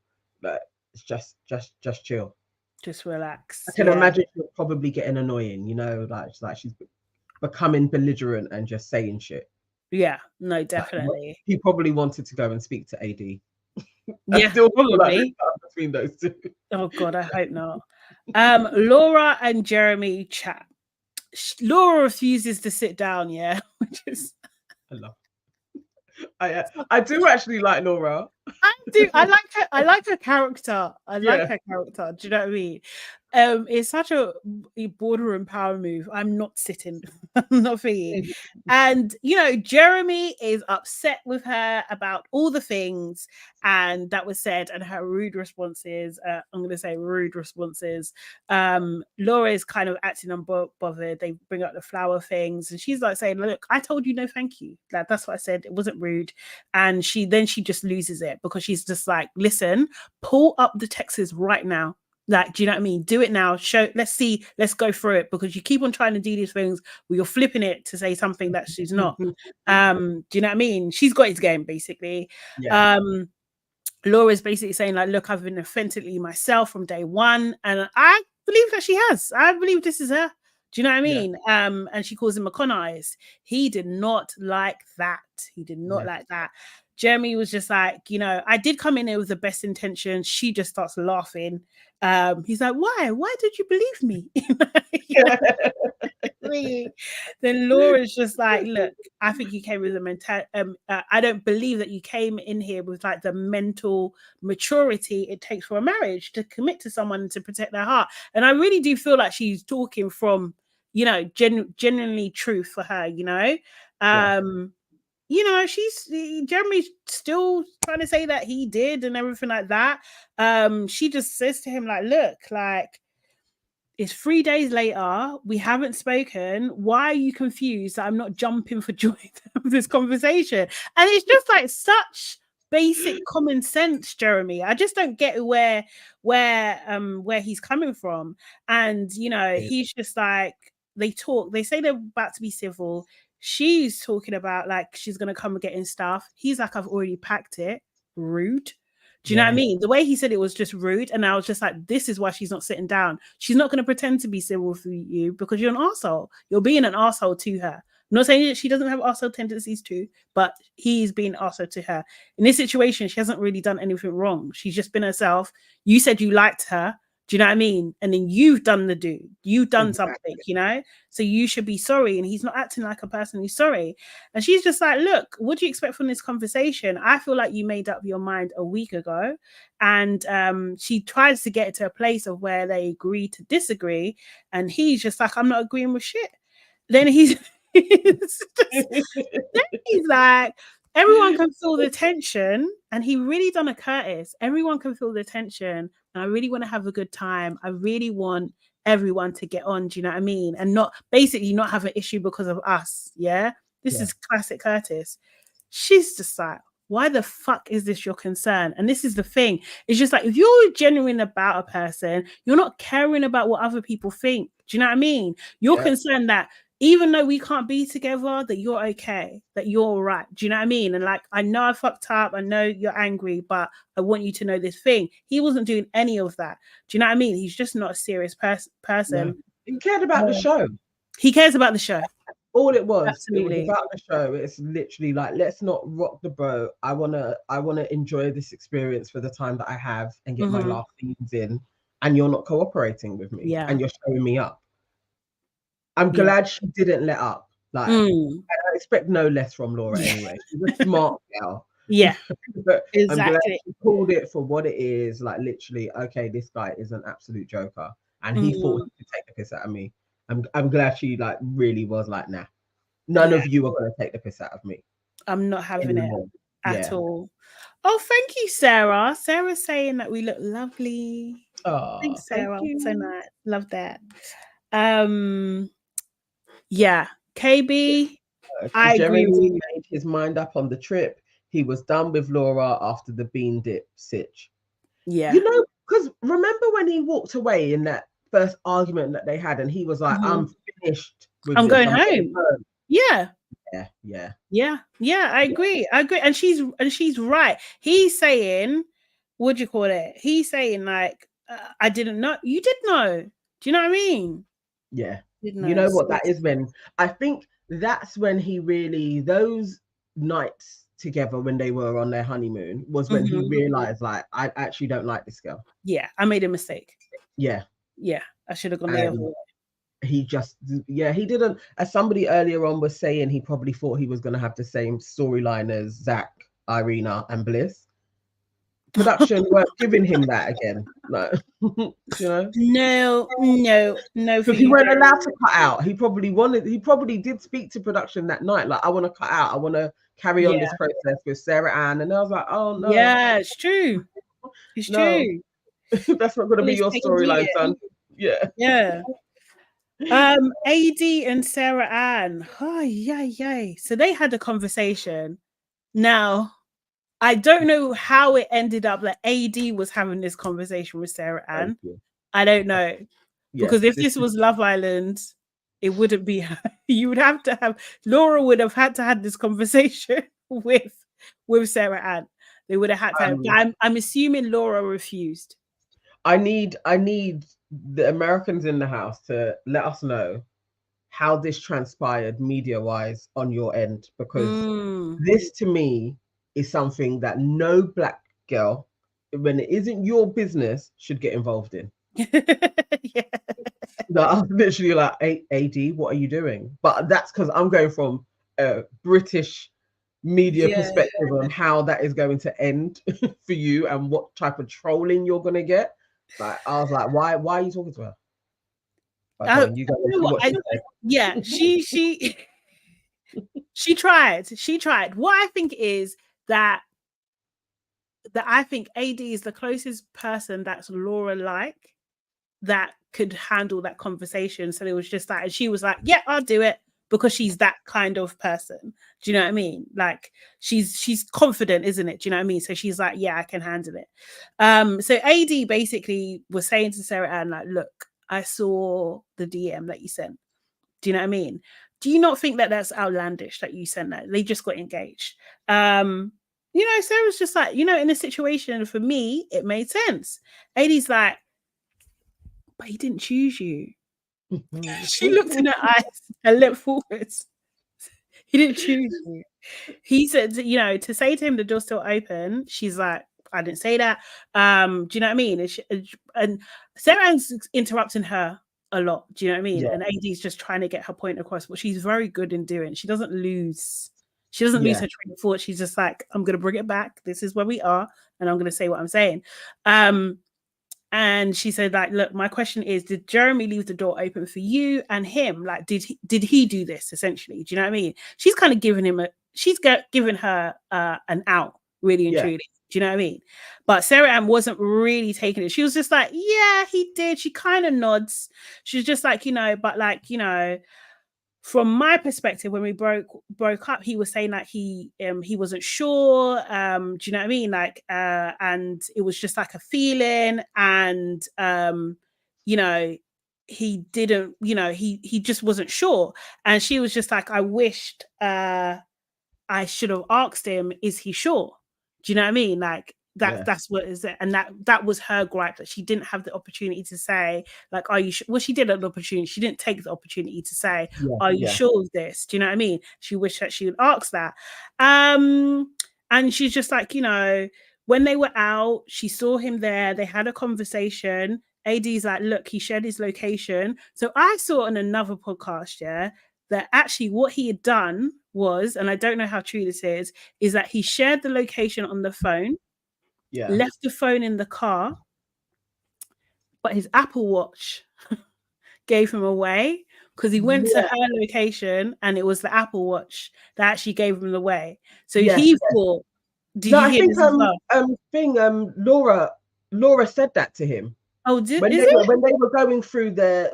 Like it's just chill. Just relax. I can imagine she's probably getting annoying, you know, like she's becoming belligerent and just saying shit. Yeah, no, definitely. Like, he probably wanted to go and speak to AD. Yeah, probably between those two. Oh God, I hope not. Laura and Jeremy chat. Laura refuses to sit down, which is I love. I do actually like Laura. I do. I like her character. I like her character. Do you know what I mean? It's such a border and power move. I'm not sitting. I'm not thinking. And you know, Jeremy is upset with her about all the things and that was said and her rude responses. I'm going to say rude responses. Laura is kind of acting unbothered. They bring up the flower things, and she's like saying, "Look, I told you no, thank you. Like that's what I said. It wasn't rude." And she just loses it because she's just like, "Listen, pull up the texts right now." Like, do you know what I mean? Do it now. Let's go through it because you keep on trying to do these things where you're flipping it to say something that she's not. Do you know what I mean? She's got his game, basically. Yeah. Laura's basically saying, like, look, I've been authentically myself from day one. And I believe that she has. I believe this is her. Do you know what I mean? Yeah. And she calls him a con artist. He did not like that. He did not like that. Jeremy was just like, you know, I did come in here with the best intentions. She just starts laughing. He's like, why? Why did you believe me? Then Laura's just like, look, I think you came with a mental. I don't believe that you came in here with like the mental maturity it takes for a marriage to commit to someone and to protect their heart. And I really do feel like she's talking from, you know, genuinely truth for her, you know. You know, Jeremy's still trying to say that he did and everything like that. She just says to him, like, look, like, it's 3 days later. We haven't spoken. Why are you confused that I'm not jumping for joy of this conversation? And it's just like such basic common sense, Jeremy. I just don't get where he's coming from. And, you know, he's just like, they say they're about to be civil. She's talking about like she's gonna come and get in stuff. He's like, I've already packed it. Rude. Do you know what I mean? The way he said it was just rude. And I was just like, this is why she's not sitting down. She's not going to pretend to be civil for you because you're an arsehole. You're being an arsehole to her. I'm not saying that she doesn't have arsehole tendencies too, but he's being arsehole to her. In this situation, she hasn't really done anything wrong. She's just been herself. You said you liked her. Do you know what I mean? And then you've done the do. You've done something, you know? So you should be sorry. And he's not acting like a person who's sorry. And she's just like, look, what do you expect from this conversation? I feel like you made up your mind a week ago. And she tries to get to a place of where they agree to disagree. And he's just like, I'm not agreeing with shit. Then he's like, everyone can feel the tension. And he really done a Curtis. Everyone can feel the tension. And I really want to have a good time. I really want everyone to get on. Do you know what I mean? And not basically not have an issue because of us. Yeah. This is classic Curtis. She's just like, why the fuck is this your concern? And this is the thing. It's just like, if you're genuine about a person, you're not caring about what other people think. Do you know what I mean? You're concerned that even though we can't be together, that you're okay, that you're all right. Do you know what I mean? And like, I know I fucked up. I know you're angry, but I want you to know this thing. He wasn't doing any of that. Do you know what I mean? He's just not a serious person. No. He cared about the show. He cares about the show. All it was. Absolutely. It was about the show. It's literally like, let's not rock the boat. I wanna enjoy this experience for the time that I have and get my last scenes in. And you're not cooperating with me. And you're showing me up. I'm glad she didn't let up. Like, I expect no less from Laura anyway. She's a smart girl. Yeah, but exactly. I'm glad she called it for what it is. Like, literally, okay, this guy is an absolute joker, and he thought he could take the piss out of me. I'm glad she like really was like, nah, none of you are going to take the piss out of me. I'm not having it at all. Oh, thank you, Sarah. Sarah's saying that we look lovely. Oh, thanks, Sarah. thank you. So nice. Love that. Yeah, KB, I agree with you. Made his mind up on the trip. He was done with Laura after the bean dip sitch. Yeah. You know, because remember when he walked away in that first argument that they had and he was like, I'm finished with I'm this. going home. Yeah. I agree. And she's right. He's saying, what do you call it? He's saying like, I didn't know. You did know. Do you know what I mean? Yeah. You know what that is when I think that's when he really, those nights together when they were on their honeymoon was when he realized like, I actually don't like this girl. Yeah, I made a mistake. Yeah, I should have gone the other way. He just, he didn't, as somebody earlier on was saying, he probably thought he was going to have the same storyline as Zach, Irina and Bliss. Production weren't giving him that again, like, you know. No, because he weren't allowed to cut out. He probably did speak to production that night, like, I want to cut out. I want to carry on this process with Sarah Ann, and I was like, oh no. Yeah, it's true. It's true. That's not going to be your storyline, son. Yeah. AD and Sarah Ann. Oh, yay. So they had a conversation. Now, I don't know how it ended up that AD was having this conversation with Sarah Ann. I don't know. Because if this was Love Island, it wouldn't be her. You would have to have, Laura would have had to have this conversation with Sarah Ann. They would have had to have, I'm assuming Laura refused. I need the Americans in the house to let us know how this transpired media-wise on your end, because this to me is something that no Black girl, when it isn't your business, should get involved in. I'm literally like, AD, what are you doing? But that's because I'm going from a British media perspective on how that is going to end for you and what type of trolling you're going to get. Like, I was like, why are you talking to her? She tried. What I think is that I think AD is the closest person that's Laura like that could handle that conversation. So it was just like, and she was like, yeah, I'll do it, because she's that kind of person. Do you know what I mean? Like, she's confident, isn't it? Do you know what I mean? So she's like, yeah, I can handle it. So AD basically was saying to Sarah Ann, like, look, I saw the DM that you sent. Do you know what I mean? Do you not think that that's outlandish that you sent that? They just got engaged. You know, Sarah's just like, you know, in a situation for me, it made sense. AD's like, but he didn't choose you. She looked in her eyes and leapt forwards. He didn't choose you. He said, you know, to say to him the door's still open, she's like, I didn't say that. Do you know what I mean? And Sarah Ann's interrupting her a lot. Do you know what I mean? Yeah. And AD's just trying to get her point across, but she's very good in doing. She doesn't lose. She doesn't lose her train of thought. She's just like, I'm gonna bring it back. This is where we are, and I'm gonna say what I'm saying. And she said, like, look, my question is, did Jeremy leave the door open for you and him? Like, did he do this essentially? Do you know what I mean? She's kind of giving him given her an out, really and truly. Do you know what I mean? But Sarah Ann wasn't really taking it. She was just like, yeah, he did. She kind of nods. She's just like, you know, but like, you know, from my perspective, when we broke up, he was saying that he wasn't sure. Do you know what I mean? Like, and it was just like a feeling, and you know, he didn't, you know, he just wasn't sure. And she was just like, I wished I should have asked him, is he sure? Do you know what I mean? Like, that's what is it, and that was her gripe, that she didn't have the opportunity to say, like, are you sure? Well, she did have the opportunity, she didn't take the opportunity to say, are you sure of this? Do you know what I mean? She wished that she would ask that. And she's just like, you know, when they were out, she saw him there, they had a conversation. AD's like, look, he shared his location. So I saw on another podcast, that actually what he had done was, and I don't know how true this is that he shared the location on the phone, left the phone in the car, but his Apple Watch gave him away, because he went to her location and it was the Apple Watch that actually gave him away. So he thought, did you hear this as well? Laura said that to him. Oh, when they were going through their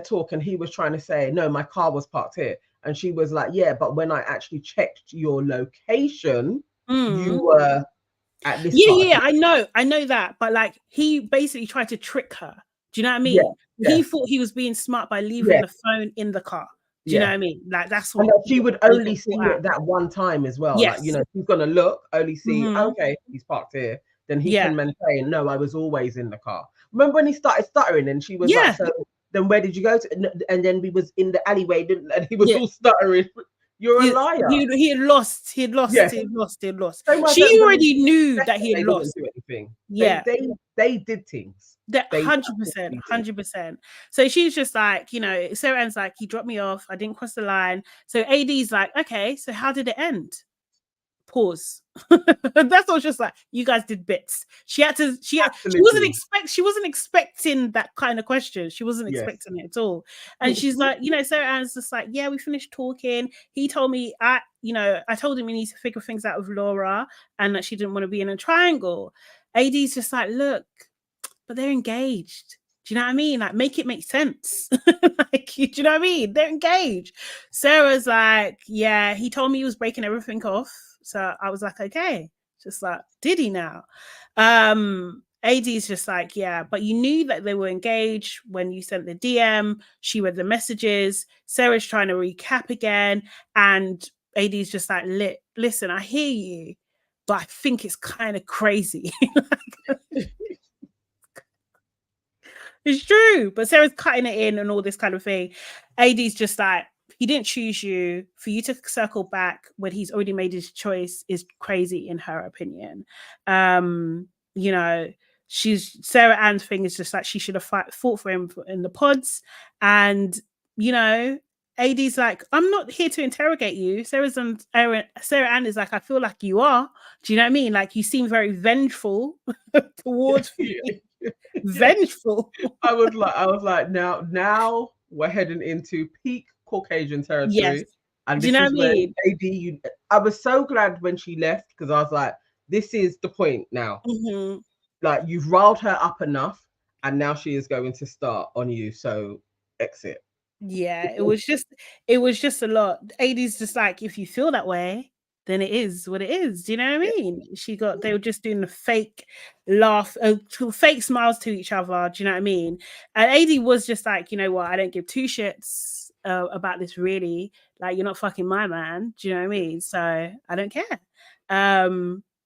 talk, and he was trying to say, no, my car was parked here, and she was like, yeah, but when I actually checked your location, you were at this I know that, but like, he basically tried to trick her. Do you know what I mean? He thought he was being smart by leaving the phone in the car. Do you know what I mean? Like, that's what she would only see it that one time as well. Like, you know, she's gonna look, only see, okay, he's parked here. Then he can maintain, no, I was always in the car. Remember when he started stuttering and she was like, so then where did you go to? And then we was in the alleyway, and he was all stuttering. You're a liar. He had lost. He had lost. She already knew that he had lost. Didn't do anything. Yeah. They did things. 100%. So she's just like, you know, Sarah Ann's like, he dropped me off, I didn't cross the line. So AD's like, okay, so how did it end? Pause. That's all. Just like, you guys did bits. She wasn't expecting that kind of question. She wasn't expecting it at all. And she's like, you know, Sarah Ann's just like, yeah, we finished talking. He told me, I told him he needs to figure things out with Laura, and that she didn't want to be in a triangle. AD's just like, look, but they're engaged. Do you know what I mean? Like, make it make sense. Like, do you know what I mean? They're engaged. Sarah's like, yeah, he told me he was breaking everything off. So I was like, okay. Just like, did he now? AD's just like, yeah, but you knew that they were engaged when you sent the DM. She read the messages. Sarah's trying to recap again. And AD's just like, listen, I hear you, but I think it's kind of crazy. It's true, but Sarah's cutting it in and all this kind of thing. AD's just like, he didn't choose you. For you to circle back when he's already made his choice is crazy, in her opinion. You know, Sarah Ann's thing is just like, she should have fought for him in the pods. And, you know, AD's like, I'm not here to interrogate you. Sarah Ann is like, I feel like you are. Do you know what I mean? Like, you seem very vengeful towards me. Vengeful. I was like, now we're heading into peak Caucasian territory. Yes. And do you know what I mean? I was so glad when she left, because I was like, this is the point now. Like, you've riled her up enough, and now she is going to start on you. So exit. Yeah, it was just a lot. AD's just like, if you feel that way, then it is what it is. Do you know what I mean? They were just doing the fake laugh, fake smiles to each other. Do you know what I mean? And AD was just like, you know what? I don't give two shits about this, really. Like, you're not fucking my man. Do you know what I mean? So I don't care.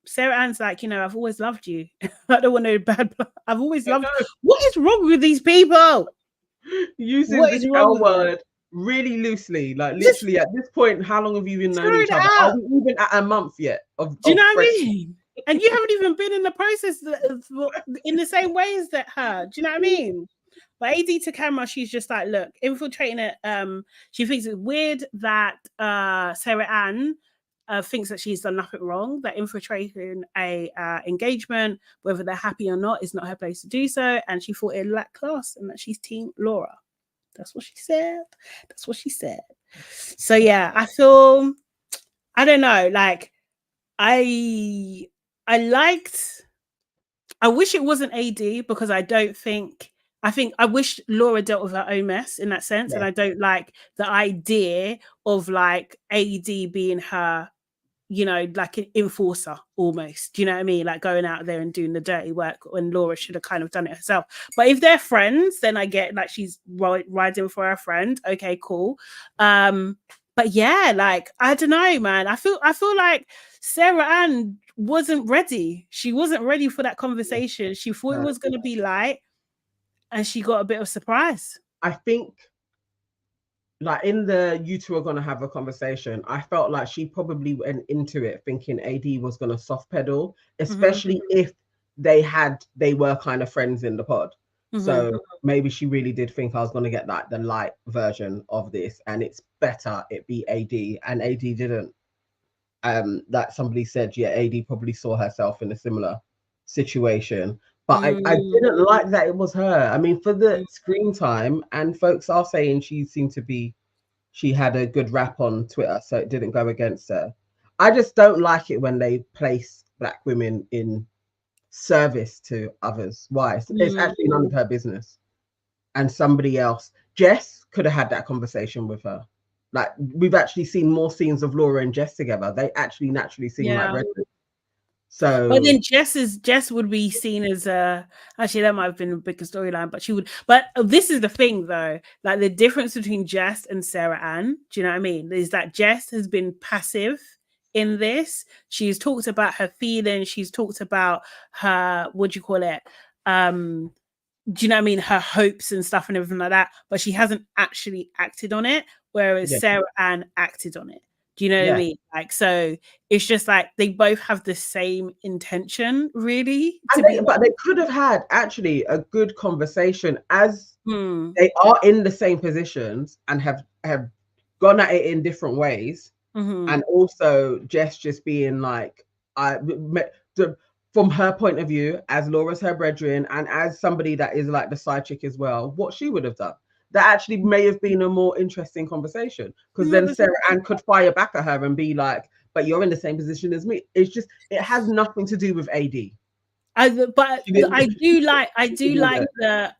Sarah Ann's like, you know, I've always loved you. I don't want no bad. I've always loved. What is wrong with these people? Using this L word really loosely, like literally at this point, how long have you been known each other? Are we even at a month yet? Do you know what I mean? And you haven't even been in the process in the same way as that her. Do you know what I mean? But AD to camera, she's just like, look, infiltrating it. She thinks it's weird that Sarah Ann thinks that she's done nothing wrong, that infiltrating a engagement, whether they're happy or not, is not her place to do so. And she thought it lacked class and that she's team Laura. That's what she said. That's what she said. So yeah, I feel, I don't know, like I wish it wasn't AD, because I wish Laura dealt with her own mess in that sense. Yeah. And I don't like the idea of like AD being her, you know, like an enforcer almost. Do you know what I mean? Like going out there and doing the dirty work when Laura should have kind of done it herself. But if they're friends, then I get like she's riding for her friend. Okay, cool. But yeah, like I don't know, man. I feel like Sarah Ann wasn't ready. She wasn't ready for that conversation. She thought it was going to be light, and she got a bit of surprise. I think, like in the you two are going to have a conversation, I felt like she probably went into it thinking AD was going to soft pedal, especially if they were kind of friends in the pod. So maybe she really did think I was going to get like the light version of this, and it's better it be AD, and AD didn't. That somebody said, yeah, AD probably saw herself in a similar situation, but I didn't like that it was her. I mean, for the screen time, and folks are saying she had a good rap on Twitter, so it didn't go against her. I just don't like it when they place Black women in service to others. Why? It's actually none of her business. And somebody else, Jess, could have had that conversation with her. Like, we've actually seen more scenes of Laura and Jess together. They actually naturally seem like rednecks. So, but then Jess would be seen as actually that might have been a bigger storyline, but she would. But this is the thing though, like the difference between Jess and Sarah Ann, do you know what I mean? Is that Jess has been passive in this. She's talked about her feelings. She's talked about her, what do you call it? Do you know what I mean? Her hopes and stuff and everything like that. But she hasn't actually acted on it, whereas Sarah Ann acted on it. Do you know what I mean? Like, so it's just like they both have the same intention, really. But they could have had actually a good conversation as they are in the same positions and have gone at it in different ways. And also Jess just being like, from her point of view, as Laura's her brethren and as somebody that is like the side chick as well, what she would have done. That actually may have been a more interesting conversation, because then Sarah Ann could fire back at her and be like, but you're in the same position as me. It's just, it has nothing to do with AD. I do like the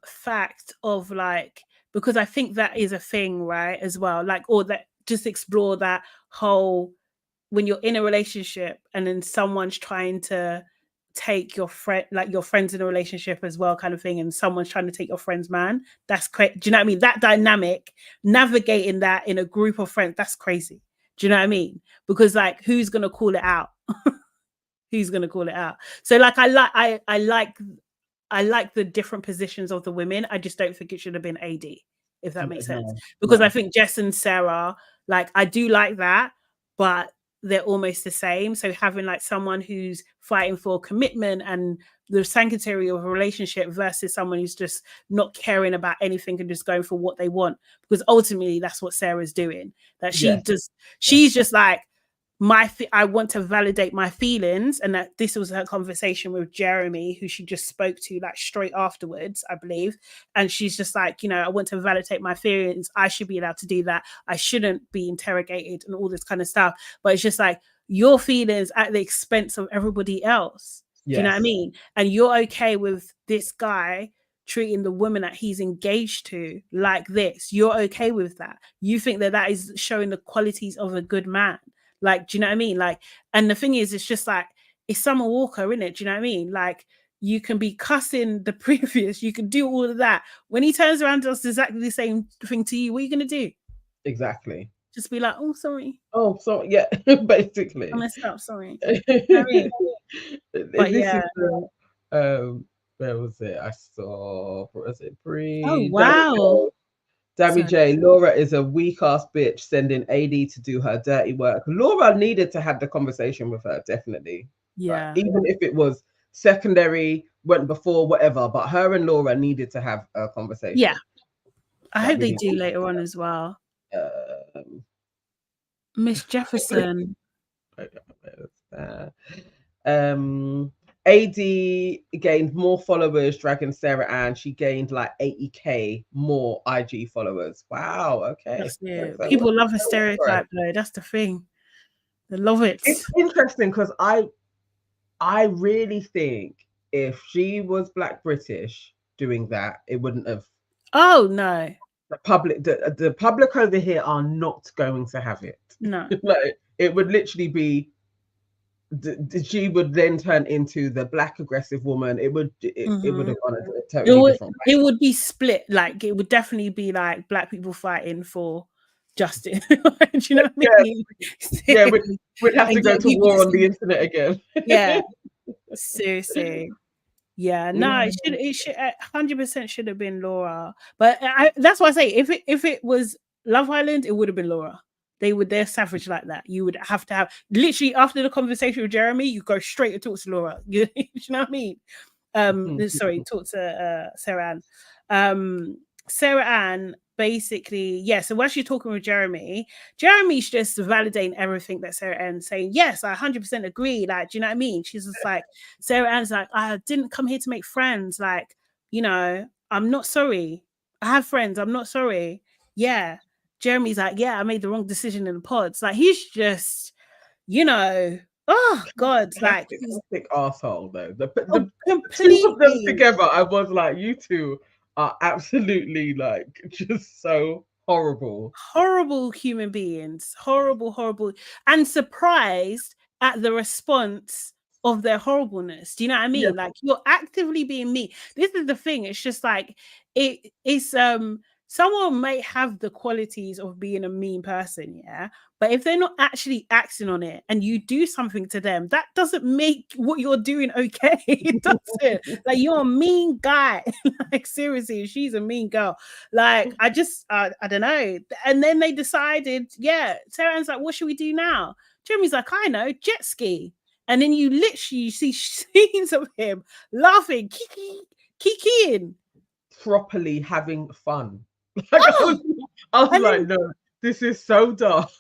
fact of like, because I think that is a thing, right, as well, like, or that just explore that whole, when you're in a relationship and then someone's trying to take your friend, like your friends in a relationship as well, kind of thing, and someone's trying to take your friend's man. That's crazy. Do you know what I mean? That dynamic, navigating that in a group of friends, that's crazy. Do you know what I mean? Because like, who's gonna call it out? Who's gonna call it out? So like, I like the different positions of the women. I just don't think it should have been AD, if that makes sense. Because I think Jess and Sarah, like, I do like that, but they're almost the same. So having like someone who's fighting for commitment and the sanctity of a relationship versus someone who's just not caring about anything and just going for what they want, because ultimately that's what Sarah's doing. That she's just like, I want to validate my feelings, and that this was her conversation with Jeremy, who she just spoke to like straight afterwards, I believe. And she's just like, you know, I want to validate my feelings. I should be allowed to do that. I shouldn't be interrogated and all this kind of stuff. But it's just like your feelings at the expense of everybody else. Do you know what I mean? And you're okay with this guy treating the woman that he's engaged to like this. You're okay with that. You think that is showing the qualities of a good man. Like, do you know what I mean? Like, and the thing is, it's just like, it's Summer Walker, isn't it? Do you know what I mean? Like, you can be cussing the previous, you can do all of that. When he turns around and does exactly the same thing to you, what are you going to do? Exactly. Just be like, oh, sorry. Oh, so yeah, basically. I messed up, sorry. You know what I mean? But This yeah. is the where was it? I saw, was it Oh, pre wow. Dammy Sorry. J, Laura is a weak ass bitch sending AD to do her dirty work. Laura needed to have the conversation with her, definitely. Yeah. Even if it was secondary, went before, whatever, but her and Laura needed to have a conversation. Yeah. I hope they do later on as well. Miss Jefferson. AD gained more followers, dragging Sarah Ann. She gained like 80k more IG followers. Wow, okay. That's it. People love a stereotype though. That's the thing. They love it. It's interesting because I really think if she was Black British doing that, it wouldn't have. Oh no. The public over here are not going to have it. No. Like it would literally be she would then turn into the Black aggressive woman. It would have gone a totally different way. It would be split. Like it would definitely be like Black people fighting for justice. Do you know what I mean? Yeah, we'd have to go to war on the internet again. Yeah. Seriously. Yeah, no, it should 100% should have been Laura. But that's why I say if it was Love Island, it would have been Laura. They're savage like that. You would have to have literally after the conversation with Jeremy, you go straight to talk to Laura. You know what I mean? Sorry, talk to Sarah Ann. Sarah Ann basically, yeah. So while she's talking with Jeremy's just validating everything that Sarah Ann's saying. Yes, I 100% agree. Like, do you know what I mean? She's just like, Sarah Ann's like, I didn't come here to make friends. Like, you know, I'm not sorry. I have friends. I'm not sorry. Yeah. Jeremy's like, yeah, I made the wrong decision in the pods. Like, he's just, you know, oh God, like classic asshole though. The completely. Two of them together, I was like, you two are absolutely like just so horrible Human beings, horrible, and surprised at the response of their horribleness. Do you know what I mean? Like you're actively being mean. This is the thing. It's just like it's someone may have the qualities of being a mean person, yeah, but if they're not actually acting on it and you do something to them, that doesn't make what you're doing okay. It doesn't. Like you're a mean guy. Like seriously, she's a mean girl. Like I don't know. And then they decided, yeah, Sarah Ann's like, what should we do now? Jeremy's like, I know, jet ski. And then you literally see scenes of him laughing, kikiing, properly having fun. Like, I was like, no, this is so dark.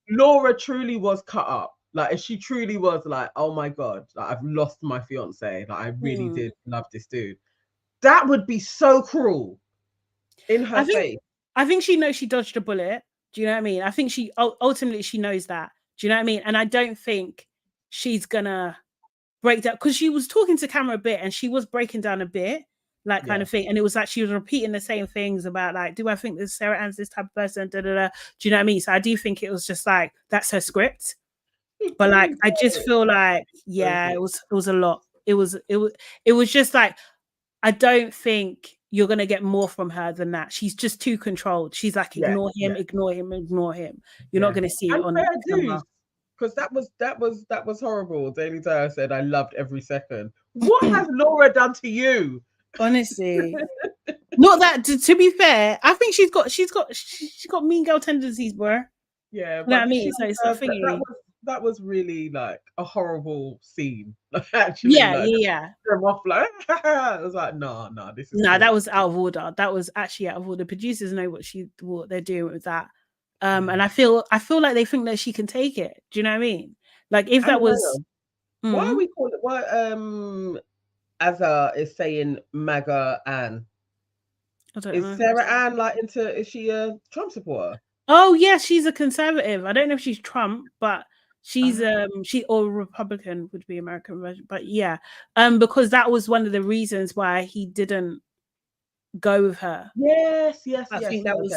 Laura truly was cut up. Like, if she truly was like, oh my God, like, I've lost my fiance. Like, I really did love this dude. That would be so cruel in her face. I think she knows she dodged a bullet. Do you know what I mean? I think she ultimately she knows that. Do you know what I mean? And I don't think she's gonna break down because she was talking to camera a bit and she was breaking down a bit. Like kind of thing, and it was like she was repeating the same things about like, do I think that Sarah Ann's this type of person? Da, da, da. Do you know what I mean? So I do think it was just like that's her script, but like I just feel like it was a lot. It was just like I don't think you're gonna get more from her than that. She's just too controlled. She's like ignore him. You're not gonna see it on camera. Because that was horrible. Daily Tire said I loved every second. What has Laura done to you? Honestly, not that. To be fair, I think she's got mean girl tendencies, bro. Yeah, but you know what I mean. So it's that was really like a horrible scene. Actually, yeah. Them off like I was like, no, this is that was out of order. That was actually out of order. Producers know what they're doing with that. And I feel like they think that she can take it. Do you know what I mean? Like if that was, why are we calling it? Why Azza is saying MAGA Ann. Is Sarah Ann like is she a Trump supporter? Oh yeah, she's a conservative. I don't know if she's Trump, but she's she or Republican would be American version. But yeah, because that was one of the reasons why he didn't go with her. Yes. I think that was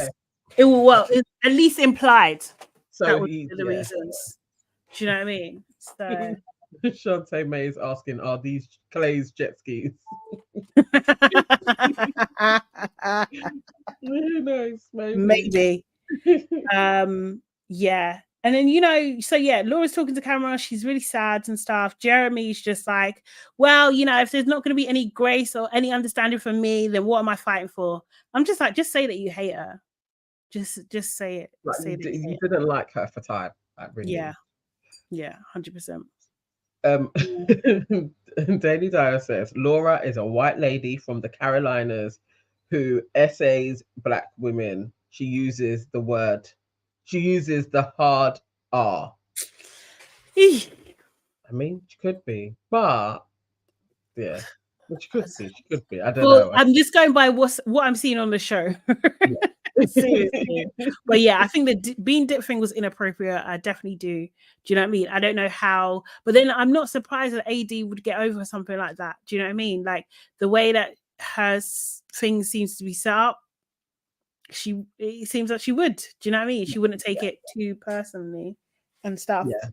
it at least implied. So that was the reasons. Do you know what I mean? So Shantae May is asking, are these Clay's jet skis? Maybe. Yeah. And then, you know, so yeah, Laura's talking to camera. She's really sad and stuff. Jeremy's just like, well, you know, if there's not going to be any grace or any understanding from me, then what am I fighting for? I'm just like, just say that you hate her. Just say it. Like, Say that you didn't like her for time. Like, really. Yeah. Yeah, 100%. Daily Dyer says Laura is a white lady from the Carolinas who essays black women. She uses the hard R. I mean, she could be, but yeah, she could be. I don't know. I'm just going by what I'm seeing on the show. Yeah. Seriously. But yeah, I think the bean dip thing was inappropriate. I definitely do. Do you know what I mean? I don't know how, but then I'm not surprised that AD would get over something like that. Do you know what I mean? Like the way that her thing seems to be set up, it seems like she would. Do you know what I mean? She wouldn't take it too personally and stuff. Yeah.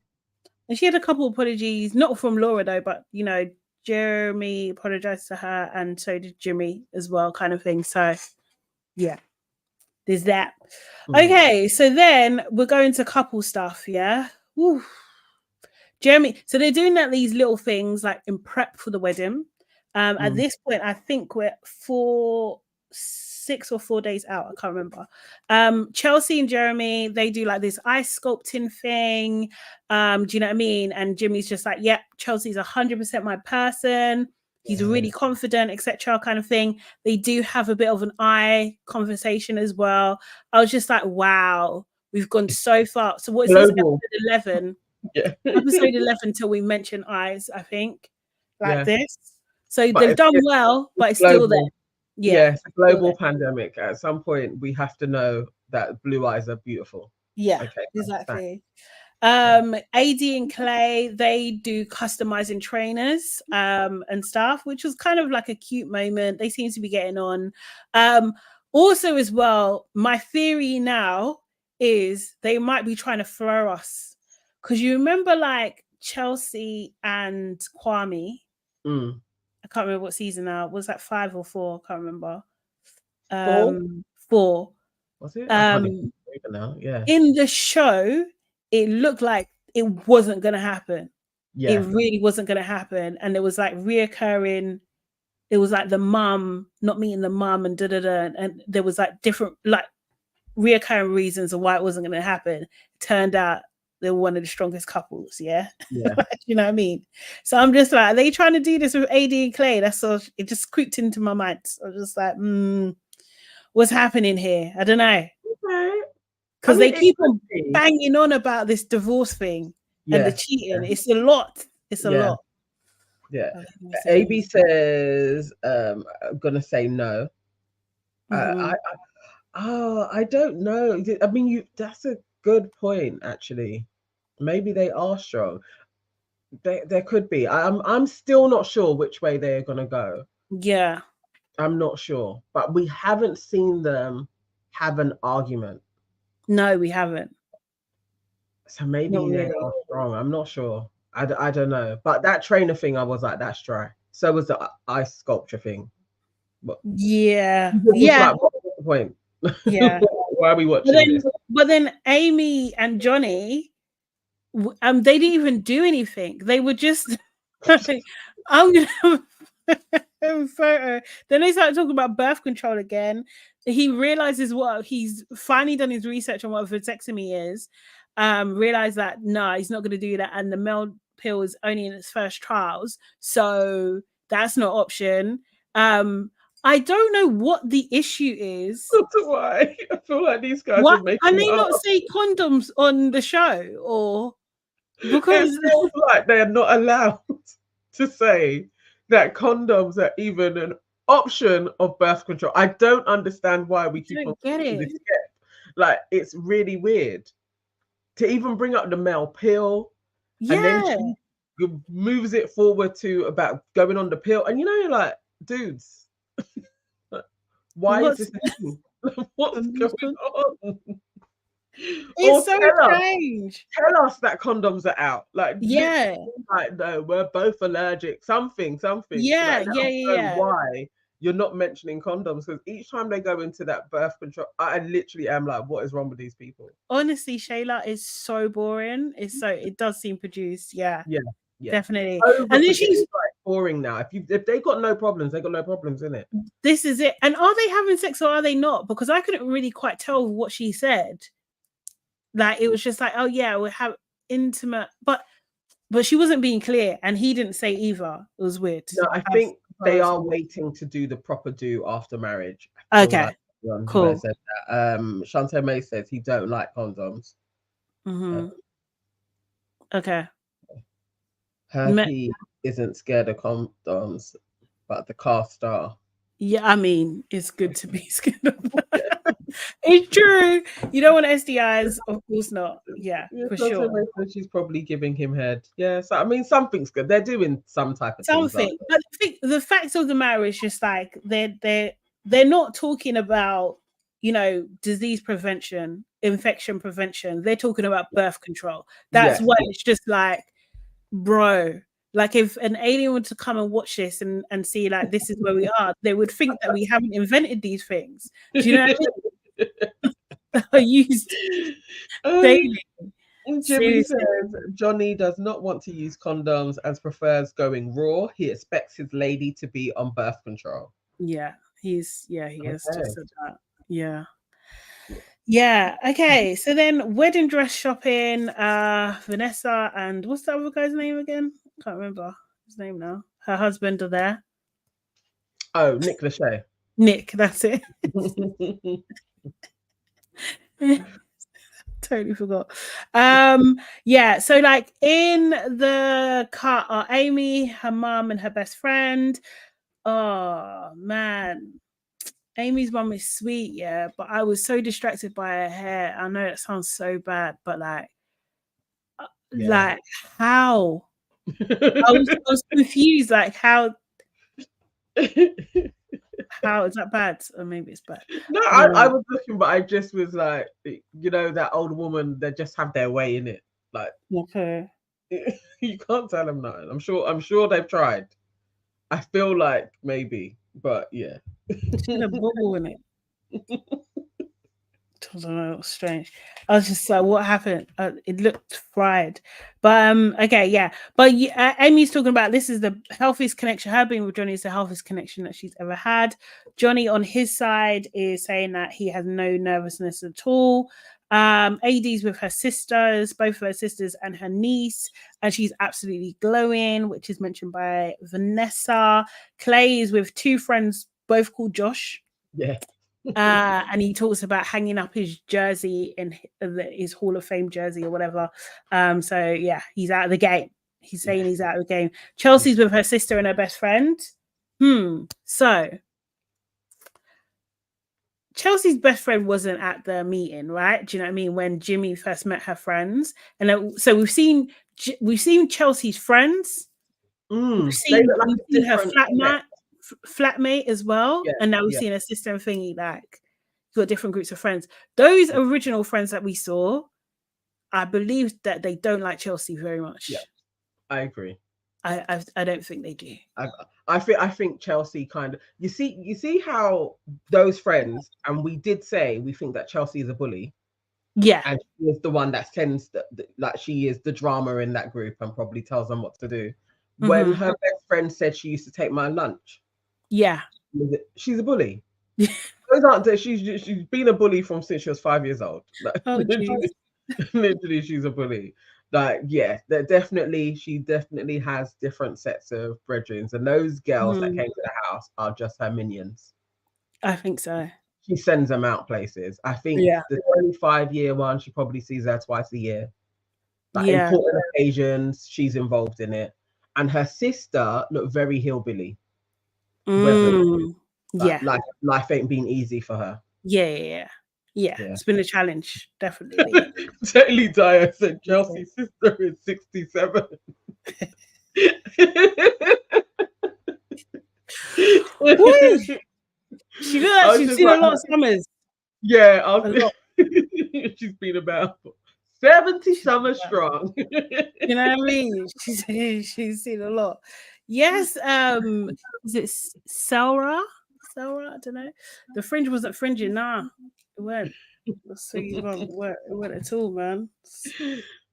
And she had a couple of apologies, not from Laura though, but you know, Jeremy apologized to her, and so did Jimmy as well, kind of thing. So yeah, there's that. Okay, so then we're going to couple stuff. Yeah. Woo. Jeremy, so they're doing these little things like in prep for the wedding. At this point, I think we're 6 or 4 days out. I can't remember. Chelsea and Jeremy, they do like this ice sculpting thing. Do you know what I mean? And Jimmy's just like, yep, Chelsea's 100% my person. He's really confident, etc. kind of thing. They do have a bit of an eye conversation as well. I was just like, wow, we've gone so far. So what is this, episode 11? Yeah. Episode 11 till we mention eyes, I think. Like this. So they've done well, but it's still there. Yeah, it's a global pandemic. At some point, we have to know that blue eyes are beautiful. Yeah, okay, exactly. AD and Clay, they do customizing trainers and stuff, which was kind of like a cute moment. They seem to be getting on. Also, as well, my theory now is they might be trying to throw us. Because you remember like Chelsea and Kwame. I can't remember what season now. Was that 5 or 4? I can't remember. 4. Was it? I can't even now. Yeah. In the show, it looked like it wasn't going to happen. Yeah. It really wasn't going to happen. And there was like reoccurring. It was like the mum not meeting the mum and and there was like different like reoccurring reasons of why it wasn't going to happen. It turned out they're one of the strongest couples, yeah. You know what I mean? So I'm just like, are they trying to do this with AD and Clay? That's all. It just creeped into my mind. So I was just like, what's happening here? I don't know. Because they keep on banging on about this divorce thing and the cheating. It's a lot. It's a lot. Yeah. AB says, I'm gonna say no. I don't know. I mean, that's a good point, actually. Maybe they are strong. There could be. I'm still not sure which way they're gonna go. Yeah, I'm not sure, but we haven't seen them have an argument. No, we haven't. So maybe they are strong. I'm not sure. I don't know. But that trainer thing, I was like, that's dry. So was the ice sculpture thing. But yeah. Like, what's the point? Yeah. Why are we watching this? But then Amy and Johnny, they didn't even do anything. They were just, I'm gonna photo. Then they started talking about birth control again. He realizes what he's finally done his research on what vasectomy is. Realized that no, he's not going to do that, and the male pill is only in its first trials, so that's not option. I don't know what the issue is. That's why I feel like these guys are making. Can they not say condoms on the show, or because it feels like they're not allowed to say that condoms are even an option of birth control? I don't understand why we keep on getting this. Like, it's really weird to even bring up the male pill, and then she moves it forward to about going on the pill, and you're like, dudes, why is this happening? What's going on? It's so strange. Tell us that condoms are out. Like, like, no, we're both allergic. Something. Yeah. Why? you're not mentioning condoms, because each time they go into that birth control, I literally am like, what is wrong with these people? Honestly, Shayla is so boring. It does seem produced. Yeah, yeah, definitely. and then she's like boring now. If they got no problems, they got no problems, in it. This is it. And are they having sex or are they not? Because I couldn't really quite tell what she said. Like, it was just like, oh yeah, we have intimate, but she wasn't being clear, and he didn't say either. It was weird. No, I think they are waiting to do the proper do after marriage. Okay, cool. Said that. Shantae May says he don't like condoms. Okay. He isn't scared of condoms, but the cast star. Yeah, I mean, it's good to be scared of that. It's true. You don't want STIs, of course not. Yeah, for sure. She's probably giving him head. Yeah, so I mean, something's good. They're doing some type of something. But I think the facts of the matter is just like they're not talking about, you know, disease prevention, infection prevention. They're talking about birth control. That's why it's just like, bro. Like, if an alien were to come and watch this and see like this is where we are, they would think that we haven't invented these things. Do you know what I mean? Are used daily. Jimmy says Johnny does not want to use condoms and prefers going raw. He expects his lady to be on birth control. Yeah, he is. Just said that. Yeah. Okay. So then wedding dress shopping, Vanessa and what's the other guy's name again? Can't remember his name now. Her husband are there. Oh, Nick Lachey. Nick, that's it. Totally forgot. Yeah, so like in the car are Amy, her mom, and her best friend. Oh man. Amy's mom is sweet, yeah, but I was so distracted by her hair. I know it sounds so bad, but like how? I was confused, like how is that bad? Or maybe it's bad. No, I was looking, but I just was like, you know, that old woman, they just have their way in it. Like, okay, you can't tell them nothing. I'm sure they've tried. I feel like maybe, but yeah. She's a bubble in it. I don't know, it was strange. I was just like, what happened? It looked fried. But okay, yeah. But Amy's talking about this is the healthiest connection. Her being with Johnny is the healthiest connection that she's ever had. Johnny on his side is saying that he has no nervousness at all. AD's with her sisters, both of her sisters and her niece, and she's absolutely glowing, which is mentioned by Vanessa. Clay is with two friends, both called Josh. Yeah. And he talks about hanging up his jersey in his Hall of Fame jersey or whatever. So yeah, he's out of the game. He's saying he's out of the game. Chelsea's with her sister and her best friend. So Chelsea's best friend wasn't at the meeting, right? Do you know what I mean? When Jimmy first met her friends, and so we've seen Chelsea's friends. We've seen her flatmate as well, and now we've seen a sister and thingy, like got different groups of friends. Those original friends that we saw, I believe that they don't like Chelsea very much. Yeah, I agree. I don't think they do. I think Chelsea kind of, you see how those friends, and we did say we think that Chelsea is a bully. Yeah, and she is the one that tends like she is the drama in that group and probably tells them what to do. When her best friend said she used to take my lunch, yeah, she's a bully. Those aren't, she's been a bully from since she was 5 years old. Like, literally, she's a bully. Like, yeah, she definitely has different sets of brethren, and those girls that came to the house are just her minions. I think so. She sends them out places. I think the 25-year one, she probably sees her twice a year. Like important occasions, she's involved in it. And her sister looked very hillbilly. Like, life ain't been easy for her. Yeah. It's been a challenge, definitely. Totally dire said Chelsea's sister is 67. She looks like she's seen a lot of summers. Yeah, she's been about 70 summers strong. You know what I mean? She's seen a lot. Yes, is it Sarah? So I don't know. The fringe wasn't fringing. Nah, it weren't. So you wrong. It weren't at all, man. It's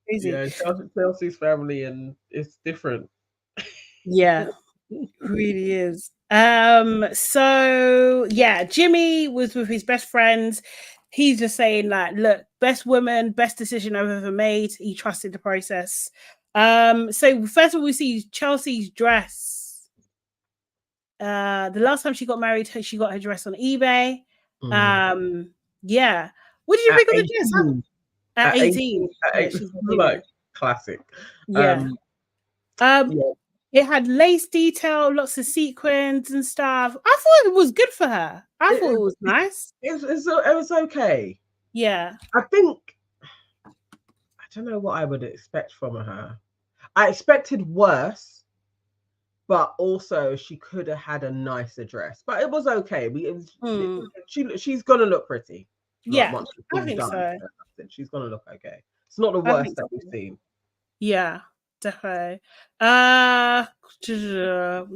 crazy. Yeah, Chelsea's family, and it's different. Yeah, really is. So yeah, Jimmy was with his best friends. He's just saying like, look, best woman, best decision I've ever made. He trusted the process. So first of all, we see Chelsea's dress. The last time she got married, she got her dress on eBay. Yeah. What did you think of the dress? At 18. Yeah, she's like classic. Yeah. Yeah. It had lace detail, lots of sequins and stuff. I thought it was good for her. I thought it was nice. It was okay. Yeah. I think, I don't know what I would expect from her. I expected worse, but also she could have had a nicer dress. But it was okay. She's gonna look pretty. Yeah, I think so. She's gonna look okay. It's not the worst that we've seen. Yeah, definitely.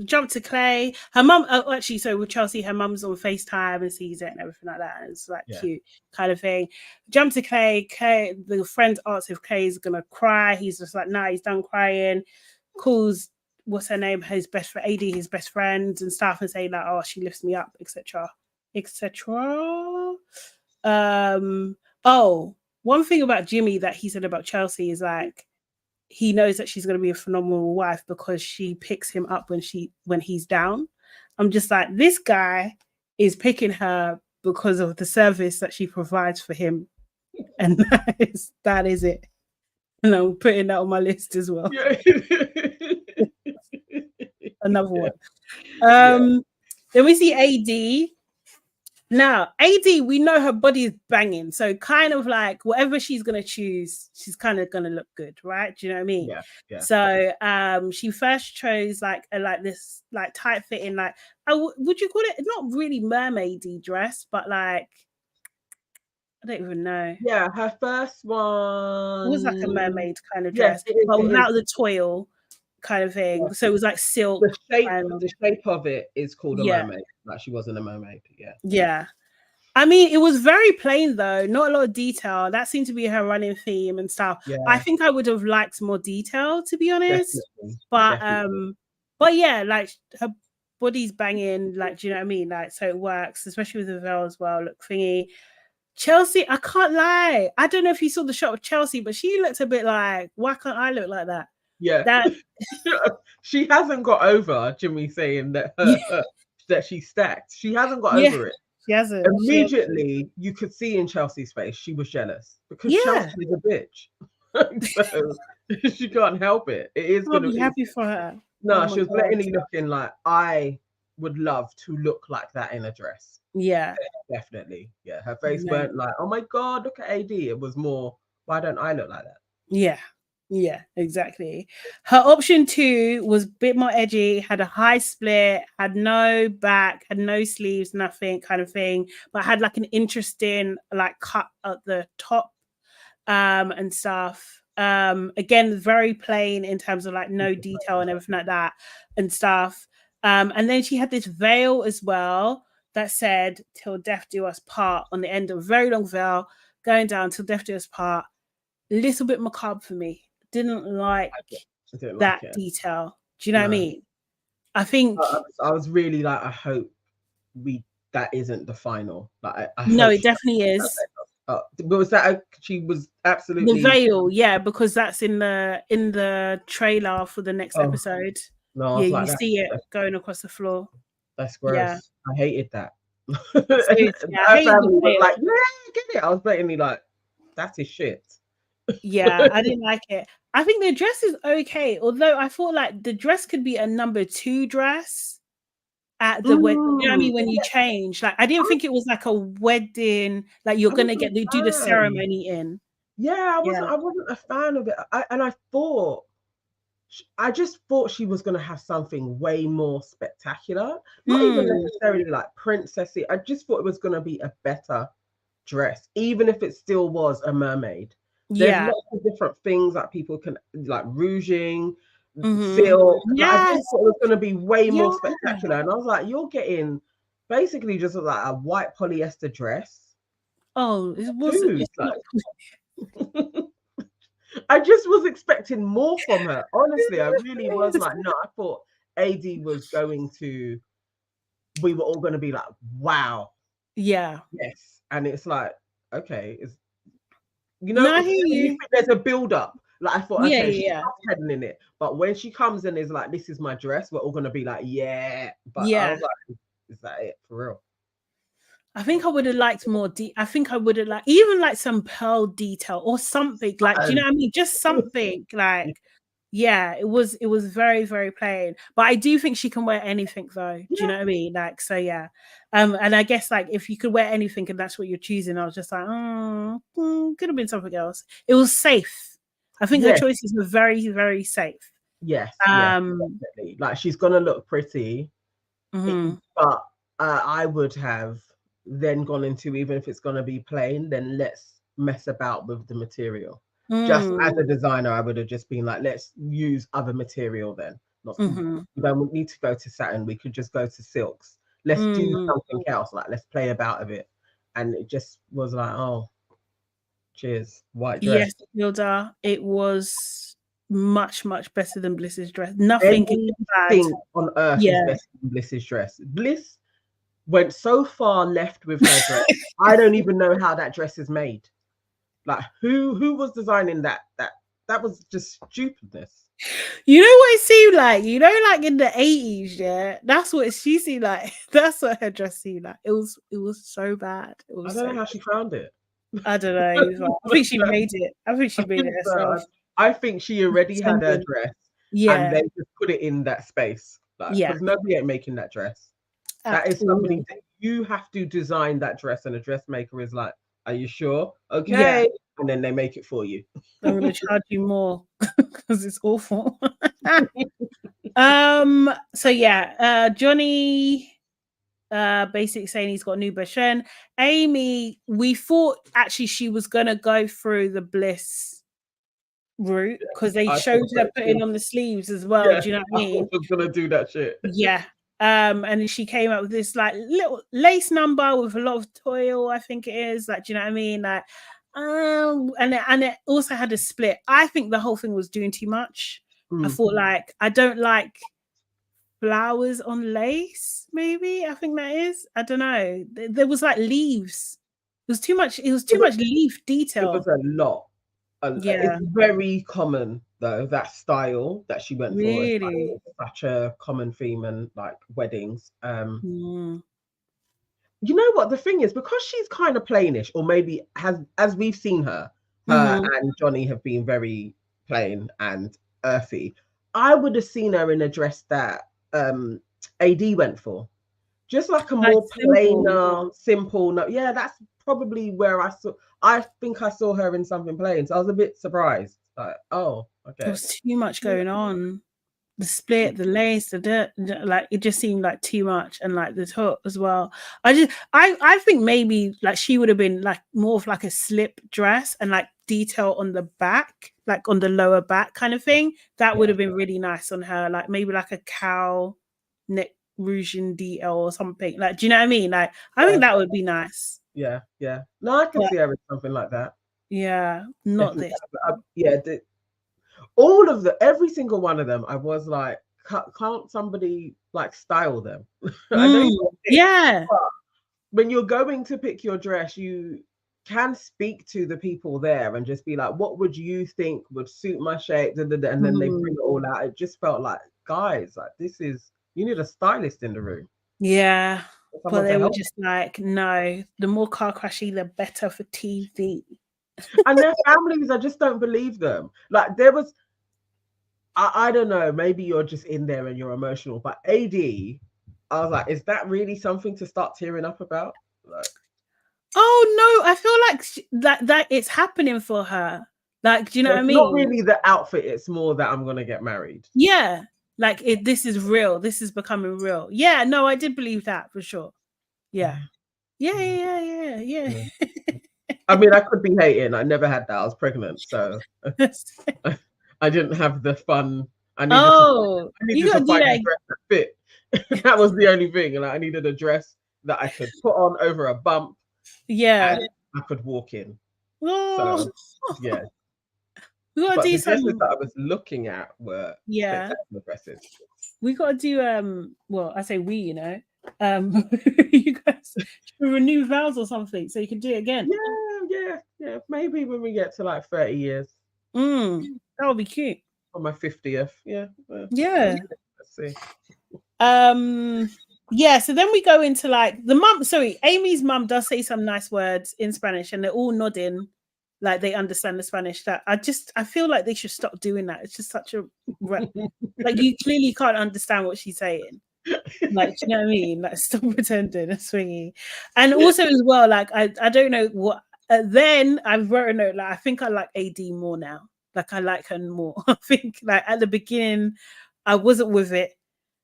Jump to Clay. Her mum, actually, so with Chelsea, her mum's on FaceTime and sees it and everything like that. And it's like cute kind of thing. Jump to Clay. Clay, the friend asks if Clay's gonna cry. He's just like, nah, he's done crying. Calls what's her name, his best friend, AD, his best friend and stuff, and say like, oh, she lifts me up, etc. etc. Oh, one thing about Jimmy that he said about Chelsea is like, he knows that she's going to be a phenomenal wife because she picks him up when he's down. I'm just like, this guy is picking her because of the service that she provides for him, and that is it. And I'm putting that on my list as well. Another one. Then we see AD. Now, AD, we know her body is banging. So kind of like whatever she's going to choose, she's kind of going to look good, right? Do you know what I mean? Yeah. So she first chose like this like tight fitting, like, would you call it? Not really mermaidy dress, but like, I don't even know. Yeah, her first one. It was like a mermaid kind of dress, but without the toil kind of thing. Yeah. So it was like silk. The shape of it is called a mermaid. Like she wasn't a mermaid. Yeah. I mean, it was very plain though, not a lot of detail. That seemed to be her running theme and stuff. Yeah. I think I would have liked more detail, to be honest. Definitely. But yeah, like her body's banging, like, do you know what I mean? Like, so it works, especially with the veil as well. Look thingy. Chelsea, I can't lie. I don't know if you saw the shot of Chelsea, but she looked a bit like, why can't I look like that? Yeah. She hasn't got over Jimmy saying that that she's stacked. She hasn't got over it. She hasn't. Immediately, you could see in Chelsea's face she was jealous because Chelsea's a bitch. So she can't help it. It is going to be happy for her. No, she was blatantly looking like, I would love to look like that in a dress. Yeah. Definitely. Yeah. Her face weren't like, oh my God, look at AD. It was more, why don't I look like that? Yeah. Yeah, exactly. Her option 2 was a bit more edgy, had a high split, had no back, had no sleeves, nothing kind of thing, but had like an interesting like cut at the top and stuff. Again, very plain in terms of like no detail and everything like that and stuff. And then she had this veil as well that said "Till death do us part" on the end, of a very long veil going down "Till death do us part." A little bit macabre for me. Didn't like that detail. Do you know what I mean? I think I was really like, I hope that isn't the final. Like, no, it definitely is. But was that she was absolutely the veil? Yeah, because that's in the trailer for the next episode. No, yeah, like, you see it going across the floor. That's gross. Yeah. I hated that. I hated like, yeah, get it. I was blatantly like, that is shit. Yeah, I didn't like it. I think the dress is okay, although I thought like the dress could be a number 2 dress at the wedding. You know what I mean? When you change, like I didn't think it was like a wedding, like you're gonna do the ceremony in. Yeah, I wasn't a fan of it. I just thought she was gonna have something way more spectacular, not even necessarily like princessy. I just thought it was gonna be a better dress, even if it still was a mermaid. There's lots of different things that people can like rouging, silk. Yeah, I just thought it was going to be way more spectacular, and I was like, "You're getting basically just like a white polyester dress. Oh, it was. Dude, like, I just was expecting more from her. Honestly, I really was like, no, I thought AD was going to, we were all going to be like, wow. Yeah. Yes. And it's like, okay, it's, you No, know, I hear you you. think there's a build up. Like I thought, Yeah, okay, she's yeah, heading in it. But when she comes and is like, this is my dress, we're all going to be like, yeah. But I yeah. was like, is that it for real? I think I would have liked more. I think I would have liked even like some pearl detail or something. Like, do you know what I mean? Just something like, yeah. It was very very plain. But I do think she can wear anything though. Do you know what I mean? Like, so yeah. And I guess like if you could wear anything and that's what you're choosing, I was just like, could have been something else. It was safe. I think her choices were very very safe. Yes, definitely. Like she's gonna look pretty, but I would have then gone into, even if it's gonna be plain, then let's mess about with the material. Just as a designer, I would have just been like, let's use other material then. Not, we don't need to go to satin. We could just go to silks. Let's do something else. Like let's play about with it. And it just was like, oh, cheers, white dress. Yes, Hilda, it was much better than Bliss's dress. Nothing on earth is better than Bliss's dress. Bliss went so far left with her dress. I don't even know how that dress is made. Like who was designing that? That was just stupidness. You know what it seemed like? You know, like in the 80s, yeah. That's what she seemed like. That's what her dress seemed like. It was so bad. It was I don't know how she found it. I don't know. I think she made it. I think she made it herself. I think she already had her dress. Yeah. And they just put it in that space. Like, because nobody ain't making that dress. That is somebody that you have to design that dress, and a dressmaker is like, are you sure? Okay. And then they make it for you. I'm gonna charge you more because it's awful. So yeah, Johnny basically saying he's got new best friend. Amy, we thought actually she was gonna go through the Bliss route because they showed her putting on the sleeves as well. Do you know what I mean? I was gonna do that shit. Yeah. And she came up with this like little lace number with a lot of toil, I think it is. Like, do you know what I mean? Like, and it also had a split. I think the whole thing was doing too much. I thought like I don't like flowers on lace, maybe. I think that is. I don't know. There was like leaves. It was too much, much leaf detail. It was a lot. It's very common though, that style that she went for. It's such a common theme in like weddings. You know what the thing is, because she's kind of plainish, or maybe as we've seen her and Johnny have been very plain and earthy. I would have seen her in a dress that AD went for, just like a more plainer, simple. No, yeah, that's probably where I think I saw her in something plain, so I was a bit surprised. Like, oh, okay. There was too much going on. The split, the lace, the dirt, like it just seemed like too much, and like the top as well. I think maybe like she would have been like more of like a slip dress and like detail on the back, like on the lower back kind of thing. That would have been really nice on her. Like maybe like a cow neck ruching DL or something. Like, do you know what I mean? Like, I think that would be nice. Yeah. No, I can see her in something like that. Yeah, not this. Every single one of them, I was like, can't somebody like style them? I know when you're going to pick your dress, you can speak to the people there and just be like, what would you think would suit my shape? And then they bring it all out. It just felt like, guys, like you need a stylist in the room. Yeah. But they were just like, no, the more car crashy, the better for TV. And their families, I just don't believe them. Like there was, I don't know, maybe you're just in there and you're emotional, but AD, I was like, is that really something to start tearing up about? Like, oh no, I feel like that it's happening for her. Like, do you know what I mean? Not really the outfit, it's more that I'm gonna get married. Yeah. Like this is real. This is becoming real. Yeah, no, I did believe that for sure. Yeah. I mean, I could be hating. I never had that. I was pregnant, so I didn't have the fun. I needed to find a dress that fit. That was the only thing, and I needed a dress that I could put on over a bump. Yeah. And I could walk in. Oh. So yeah. We gotta But do the dresses some. that I was looking at were spectacular dresses. We gotta do well, I say we, you know. You guys should renew vows or something so you can do it again. Yeah. Maybe when we get to like 30 years. That would be cute. On my 50th. Yeah. Yeah. Let's see. Yeah, so then we go into like the mum. Sorry, Amy's mum does say some nice words in Spanish, and they're all nodding, like they understand the Spanish. That I feel like they should stop doing that. It's just such a like you clearly can't understand what she's saying. Like, do you know what I mean? Like, stop pretending and swinging. And also as well, like I don't know what. Then I've wrote a note. Like I think I like AD more now. Like I like her more. I think like at the beginning, I wasn't with it.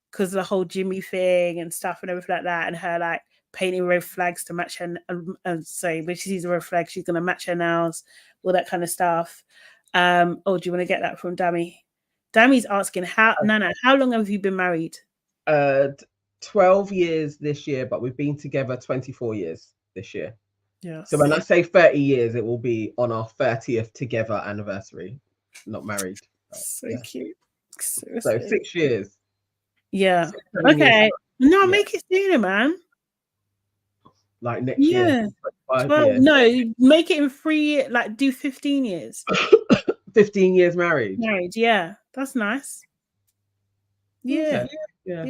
Because the whole Jimmy thing and stuff and everything like that, and her like painting red flags to match her. Sorry, when she sees a red flag, she's gonna match her nails, all that kind of stuff. Do you want to get that from Dammy? Dammy's asking, Nana, how long have you been married? 12 years this year, but we've been together 24 years this year. Yeah. So when I say 30 years, it will be on our 30th together anniversary, not married. So cute. So 6 years. Yeah. Okay. No, make it sooner, man. Like next year. 12, no, make it in 3, like do 15 years. 15 years married. Yeah. That's nice. Yeah. Yeah.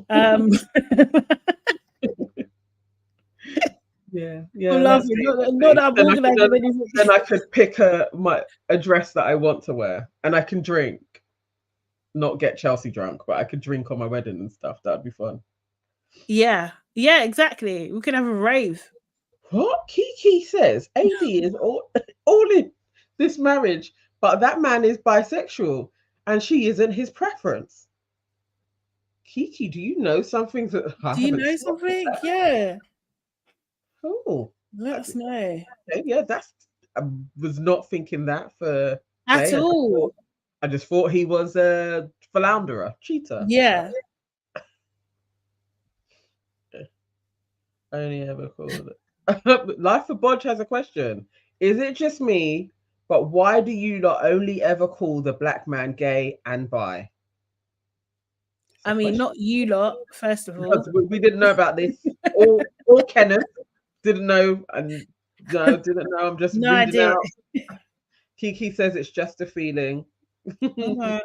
I'm laughing. Not that I'm organizing. Then I could pick a dress that I want to wear, and I can drink. Not get Chelsea drunk, but I could drink on my wedding and stuff. That'd be fun. Yeah, exactly. We could have a rave. What Kiki says, AD is all in this marriage, but that man is bisexual, and she isn't his preference. Kiki, do you know something that I do you know something? Yeah. Oh, let us know. Okay, yeah, I was not thinking that for at all. I just thought he was a philanderer, cheater. Yeah. I only ever called it. Life for Bodge has a question. Is it just me, but why do you not only ever call the black man gay and bi? I mean, not you lot, first of all. We didn't know about this. Or Kenneth didn't know, and no, didn't know. I'm just reading out. Kiki says it's just a feeling. So now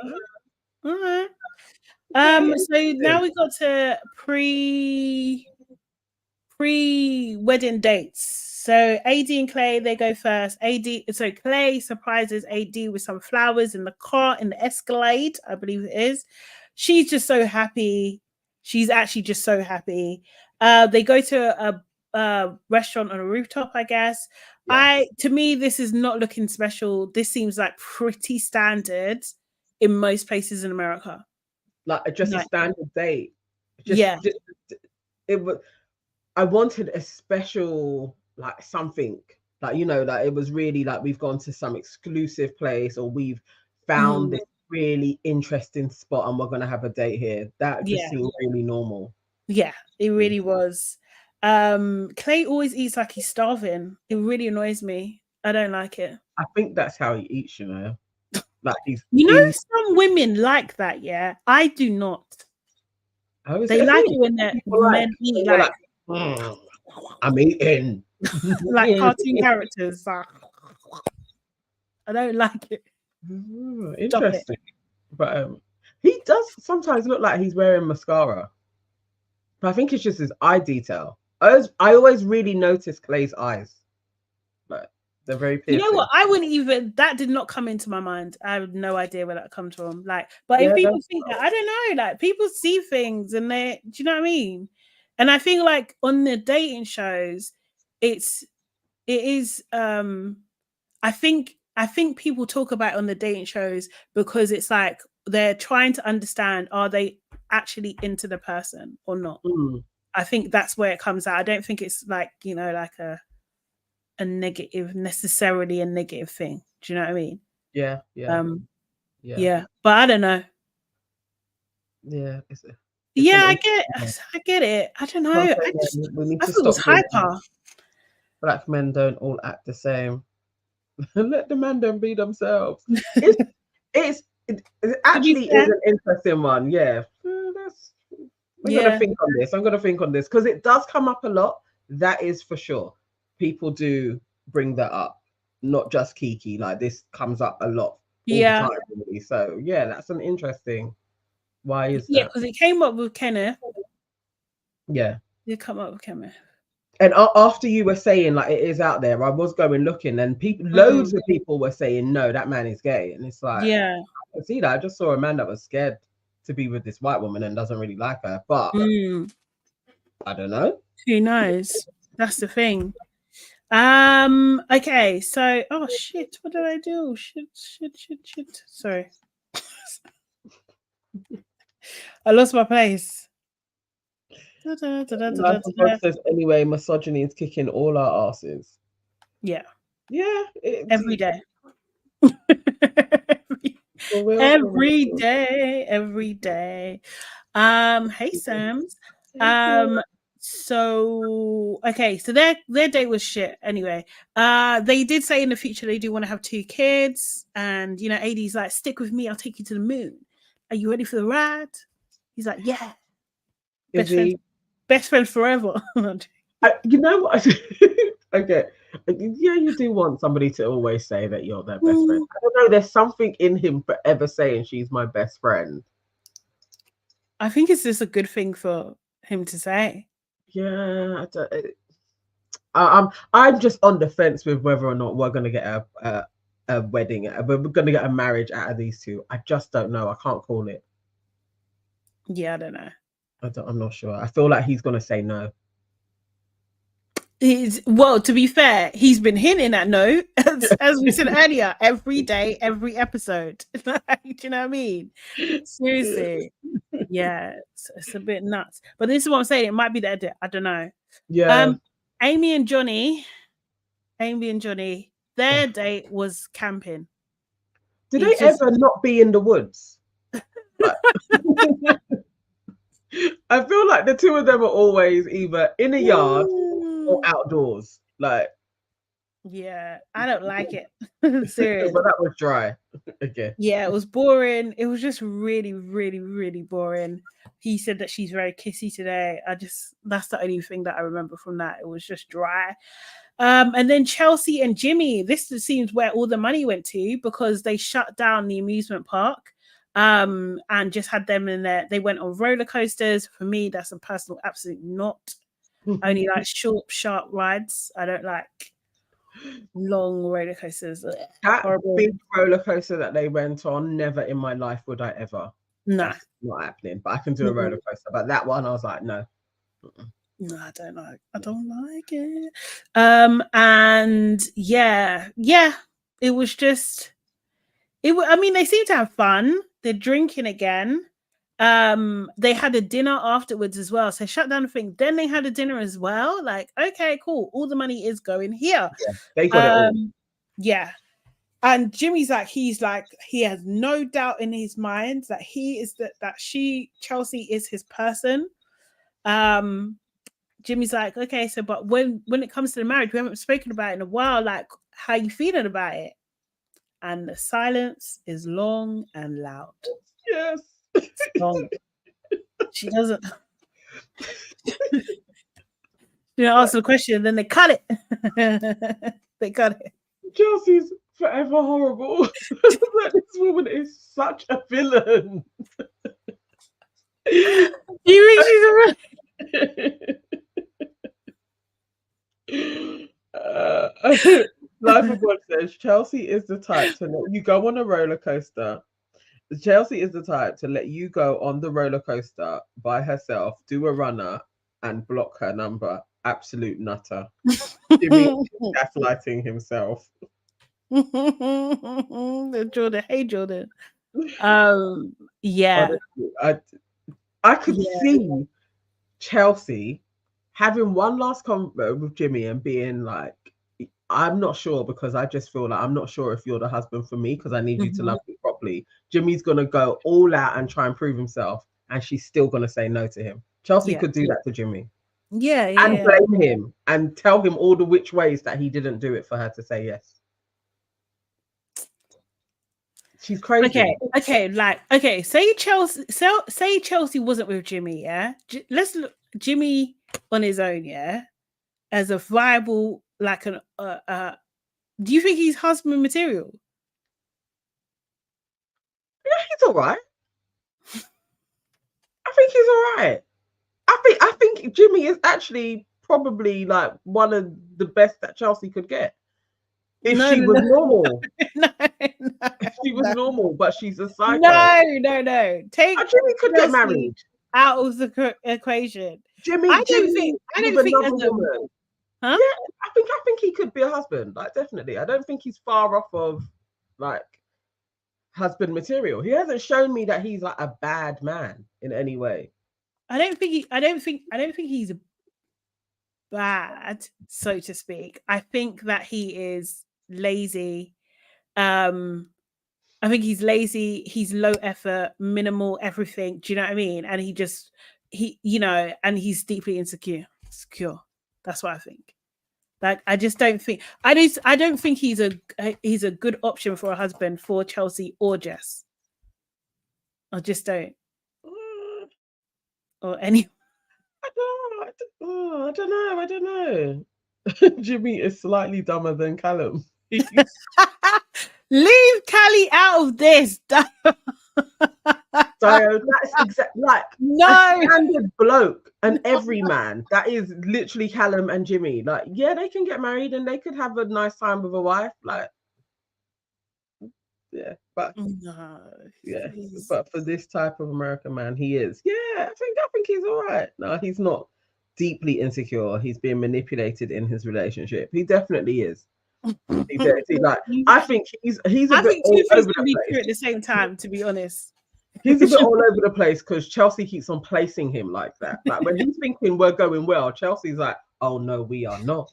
we got to pre-wedding dates. So AD and Clay, they go first. So Clay surprises AD with some flowers in the car, in the Escalade, I believe it is. She's just so happy. She's actually just so happy. They go to a restaurant on a rooftop, I guess. Yes. To me, this is not looking special. This seems like pretty standard in most places in America. Like just a standard date. It was. I wanted a special, like something, like, you know, like it was really like we've gone to some exclusive place, or we've found this really interesting spot and we're going to have a date here. That just seemed really normal. Yeah, it really was. Clay always eats like he's starving. It really annoys me. I don't like it. I think that's how he eats, you know. Like some women like that, yeah. I do not. They like it when the men eat like I'm eating. Like cartoon characters. I don't like it. Interesting. But he does sometimes look like he's wearing mascara. But I think it's just his eye detail. I always really notice Clay's eyes. But they're very piercing. You know what? I wouldn't even, that did not come into my mind. I have no idea where that comes from. Like, but if people think that, I don't know, like people see things and do you know what I mean? And I feel like on the dating shows, it is I think people talk about it on the dating shows because it's like they're trying to understand, are they actually into the person or not? I think that's where it comes out. I don't think it's like, you know, like a necessarily a negative thing. Do you know what I mean? Yeah. But I don't know. Yeah. Yeah, I get it. I don't know. We need I to thought it was stop doing hyper. Black men don't all act the same. Let the man them be themselves. It's it To be actually is fair, an interesting one. Yeah. I'm gonna yeah, think on this. I'm gonna think on this because it does come up a lot. That is for sure. People do bring that up, not just Kiki. Like this comes up a lot all the yeah, time, really. So yeah, that's an interesting. Why is yeah, that? because it came up with Kenneth. Yeah. It come up with Kenneth. And after you were saying like it is out there, I was going looking, and people, Mm, loads of people were saying no, that man is gay, and it's like yeah. I can see that. I just saw a man that was scared to be with this white woman and doesn't really like her, but Mm, I don't know. who knows? That's the thing. Okay, so oh shit, what did I do? Shit. Sorry. I lost my place. Life of God says anyway, misogyny is kicking all our asses. Yeah, Yeah, every day. for real, for every real. day, every day. Hey Sams. Thank you. So okay, so their day was shit anyway. They did say in the future they do want to have 2 kids, and you know, AD's like, stick with me, I'll take you to the moon. Are you ready for the ride? He's like, yeah, Is best he? friends forever. You know what? Okay. Yeah, you do want somebody to always say that you're their best friend. I don't know. There's something in him forever saying she's my best friend. I think it's just a good thing for him to say. Yeah, I'm just on the fence with whether or not we're gonna get a wedding. We're gonna get a marriage out of these two. I just don't know. I can't call it. Yeah, I don't know. I'm not sure. I feel like he's gonna say no. Well, to be fair, he's been hinting at no, as we said earlier, every day, every episode. Do you know what I mean? Seriously. Yeah, it's a bit nuts. But this is what I'm saying. It might be the edit. I don't know. Yeah. Amy and Johnny, their date was camping. Do It they just ever not be in the woods? Like, I feel like the two of them are always either in a yard or outdoors. Like, yeah, I don't like it. but Serious. that was dry. Okay. Yeah, it was boring. It was just really, really, really boring. He said that she's very kissy today. That's the only thing that I remember from that. It was just dry. And then Chelsea and Jimmy, this seems where all the money went to because they shut down the amusement park and just had them in there. They went on roller coasters. For me, that's a personal absolute not. I only like short, sharp rides. I don't like long roller coasters. That Horrible. big roller coaster that they went on, never in my life would I ever. No. That's not happening. But I can do a roller coaster. But that one, I was like, no. No, I don't like. I don't like it. And yeah, it was just. I mean, they seem to have fun. They're drinking again. They had a dinner afterwards as well. So shut down the thing. Then they had a dinner as well. Like, okay, cool. All the money is going here. Yeah, they got it all. Yeah. And Jimmy's like, he has no doubt in his mind that Chelsea is his person. Jimmy's like, okay, so but when it comes to the marriage, we haven't spoken about it in a while. Like, how you feeling about it? And the silence is long and loud. Yes. It's long. She doesn't. Ask the question, then they cut it. They cut it. Chelsea's forever horrible. This woman is such a villain. You mean she's a Life of God says Chelsea is the type to let you go on a roller coaster. Chelsea is the type to let you go on the roller coaster by herself, do a runner, and block her number. Absolute nutter. Jimmy gaslighting himself. Jordan. Hey, Jordan. Yeah. Honestly, I could see Chelsea having one last convo with Jimmy and being like, I'm not sure because I just feel like I'm not sure if you're the husband for me because I need you to love me properly. Jimmy's gonna go all out and try and prove himself, and she's still going to say no to him. Chelsea Yeah. could do that to Jimmy. Yeah. And blame him and tell him all the which ways that he didn't do it for her to say yes. She's crazy. Okay. Say Chelsea wasn't with Jimmy. Yeah. Let's look Jimmy on his own. Yeah, as a viable do you think he's husband material? Yeah, he's all right. I think he's all right. I think Jimmy is actually probably like one of the best that Chelsea could get. If she was normal. If she was normal, but she's a psycho. No. Take Jimmy could get married out of the equation. Jimmy, I don't think another woman. Huh? Yeah, I think he could be a husband. Like, definitely. I don't think he's far off of like husband material. He hasn't shown me that he's like a bad man in any way. I don't think he's bad, so to speak. I think that he is lazy. I think he's lazy, he's low effort, minimal everything. Do you know what I mean? And and he's deeply insecure. That's what I think. Like, I just don't think I don't think he's a good option for a husband for Chelsea or Jess. I just don't. Or any. I don't know. Jimmy is slightly dumber than Callum. Leave Callie out of this. So that's exactly like a standard bloke, an everyman. That is literally Callum and Jimmy. Like, yeah, they can get married and they could have a nice time with a wife. Like, yeah, but but for this type of American man, he is. Yeah, I think he's all right. No, he's not deeply insecure. He's being manipulated in his relationship. He definitely is. I think he's a bit all over the place at the same time, to be honest. He's a bit all over the place because Chelsea keeps on placing him like that. Like, when he's thinking we're going well, Chelsea's like, "Oh no, we are not.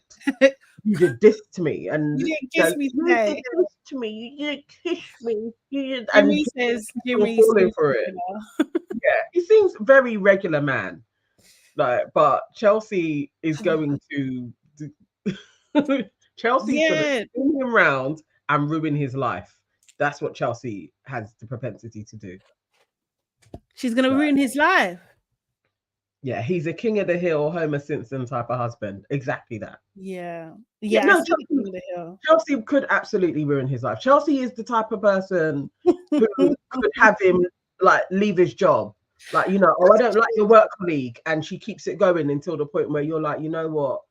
You did this to me, and you didn't kiss me today. You did this to me. You didn't kiss me. Jimmy says Jimmy's falling for it. Yeah, he seems very regular man. Like, but Chelsea is going to. Chelsea's going to spin him round and ruin his life. That's what Chelsea has the propensity to do. She's going to ruin his life. Yeah, he's a king of the hill, Homer Simpson type of husband. Exactly that. Yeah. No, Chelsea could absolutely ruin his life. Chelsea is the type of person who could have him like leave his job. Like, I don't like your work colleague, and she keeps it going until the point where you're like, you know what?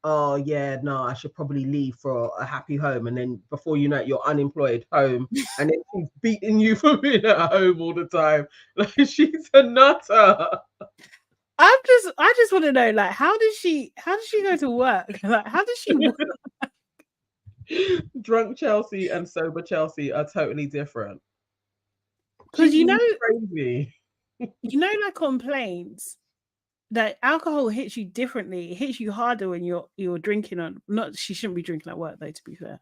Oh yeah, no, I should probably leave for a happy home. And then before you know it, you're unemployed home, and then she's beating you for being at home all the time. Like, she's a nutter. I just want to know, like, how does she go to work? Like, how does she work? Drunk Chelsea and sober Chelsea are totally different. Because crazy. Like on planes, that alcohol hits you differently. It hits you harder when you're drinking on. Not, she shouldn't be drinking at work though, to be fair.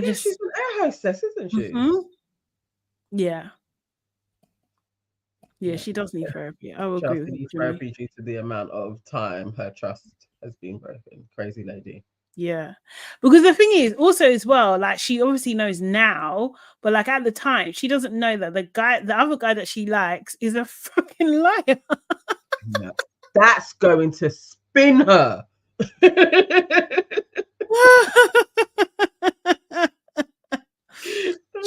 She's an air hostess, isn't she? Mm-hmm. Yeah. Yeah, she does need therapy. I will agree with you. Therapy due to the amount of time her trust has been broken. Crazy lady. Yeah, because the thing is also as well, like, she obviously knows now, but like at the time she doesn't know that the other guy that she likes is a fucking liar. Yeah. That's going to spin her.